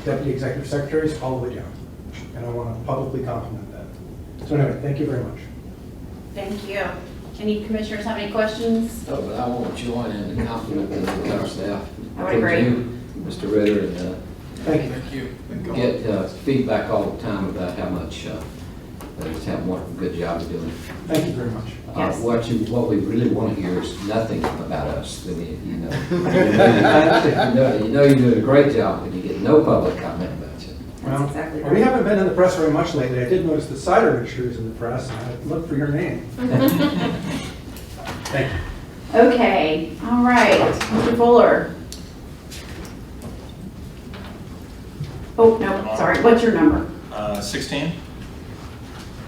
deputy executive secretaries, all the way down. And I want to publicly compliment that. So anyway, thank you very much. Thank you. Any commissioners have any questions? No, but I want to join in the compliment to the entire staff. I would agree. You, Mr. Ritter, and thank you. Get feedback all the time about how much they just have a good job of doing it. Thank you very much. Yes. What we really want to hear is nothing about us. I mean, you know you're doing a great job, and you get no public comment about you. Well, exactly right. We haven't been in the press very much lately. I did notice the cider industry was in the press, and I looked for your name. Thank you. Okay, all right, Mr. Fuller. Oh, no, sorry, what's your number? 16.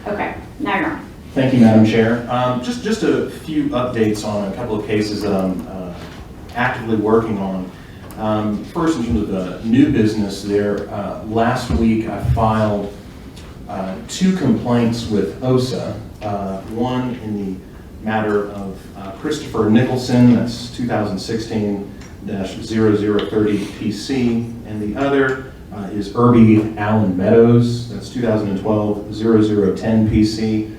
Okay, now you're on. Thank you, Madam Chair. Just a few updates on a couple of cases that I'm actively working on. First, in terms of new business there, last week I filed 2 complaints with OSA, one in the matter of Christopher Nicholson, that's 2016-0030 PC, and the other is Irby Allen Meadows, that's 2012-0010 PC.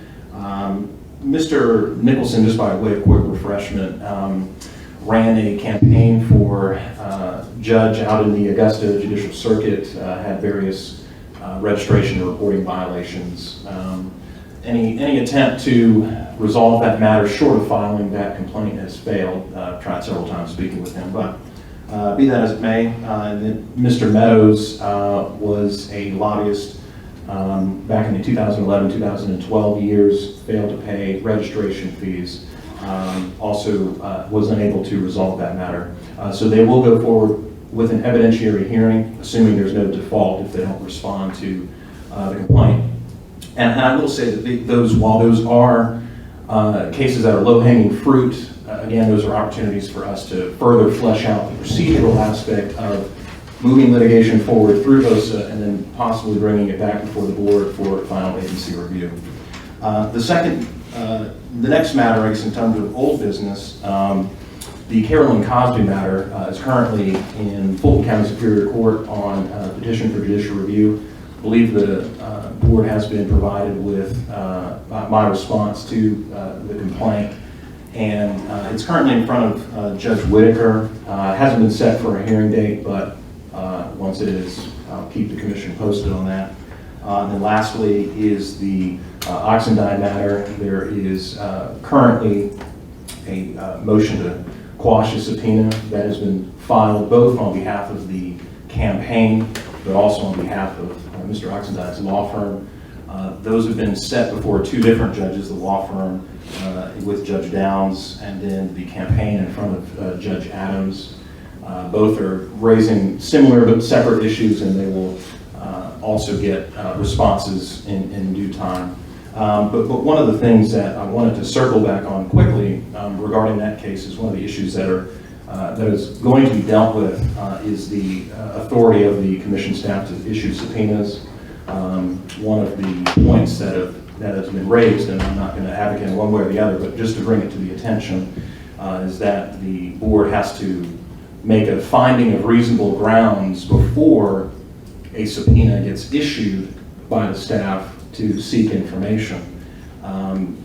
Mr. Nicholson, just by way of quick refreshment, ran a campaign for judge out in the Augusta Judicial Circuit, had various registration and reporting violations. Any attempt to resolve that matter short of filing that complaint has failed. I've tried several times speaking with him, but be that as it may, Mr. Meadows was a lobbyist back in the 2011-2012 years, failed to pay registration fees, also was unable to resolve that matter. So they will go forward with an evidentiary hearing, assuming there's no default if they don't respond to the complaint. And I will say that while those are cases that are low-hanging fruit, again, those are opportunities for us to further flesh out the procedural aspect of moving litigation forward through OSA and then possibly bringing it back before the board for final agency review. The next matter, I guess, in terms of old business, the Carolyn Cosby matter is currently in Fulton County Superior Court on petition for judicial review. I believe the board has been provided with my response to the complaint, and it's currently in front of Judge Whitaker. It hasn't been set for a hearing date, but once it is, I'll keep the commission posted on that. And then lastly is the Oxendine matter. There is currently a motion to quash a subpoena that has been filed both on behalf of the campaign, but also on behalf of Mr. Oxendine's law firm. Those have been set before 2 different judges, the law firm with Judge Downs, and then the campaign in front of Judge Adams. Both are raising similar but separate issues, and they will also get responses in due time. But one of the things that I wanted to circle back on quickly regarding that case is one of the issues that is going to be dealt with is the authority of the commission staff to issue subpoenas. One of the points that has been raised, and I'm not going to advocate one way or the other, but just to bring it to the attention, is that the board has to make a finding of reasonable grounds before a subpoena gets issued by the staff to seek information.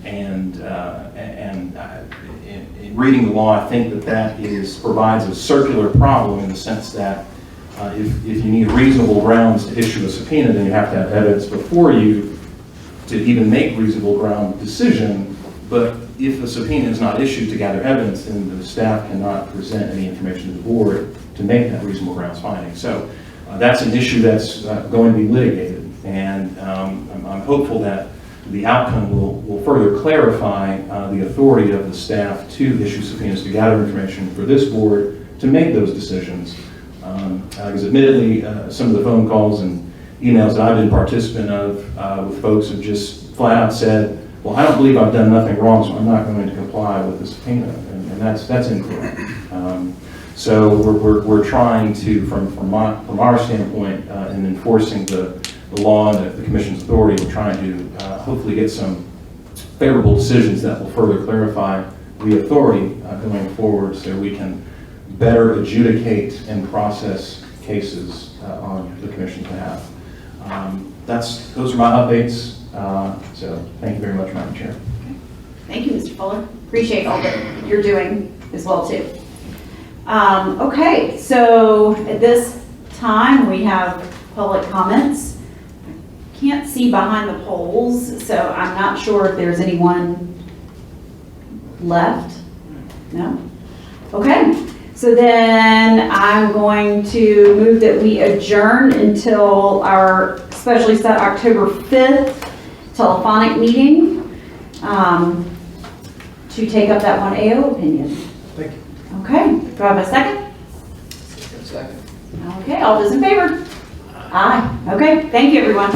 In reading the law, I think that provides a circular problem in the sense that if you need reasonable grounds to issue a subpoena, then you have to have evidence before you to even make reasonable ground decision. But if the subpoena is not issued to gather evidence, then the staff cannot present any information to the board to make that reasonable grounds finding. So that's an issue that's going to be litigated, and I'm hopeful that the outcome will further clarify the authority of the staff to issue subpoenas to gather information for this board to make those decisions. Because admittedly, some of the phone calls and emails that I've been participant of with folks have just flat out said, well, I don't believe I've done nothing wrong, so I'm not going to comply with the subpoena, and that's incorrect. So we're trying to, from our standpoint, in enforcing the law and the Commission's authority, we're trying to hopefully get some favorable decisions that will further clarify the authority going forward, so we can better adjudicate and process cases on the Commission's behalf. Those are my updates. So thank you very much, Madam Chair. Thank you, Mr. Fuller. Appreciate all that you're doing as well, too. Okay, so at this time, we have public comments. Can't see behind the polls, so I'm not sure if there's anyone left. No? Okay, so then I'm going to move that we adjourn until our specially set October 5th telephonic meeting to take up that 1AO opinion. Thank you. Okay, do I have a second? Second. Okay, all those in favor? Aye. Okay, thank you, everyone.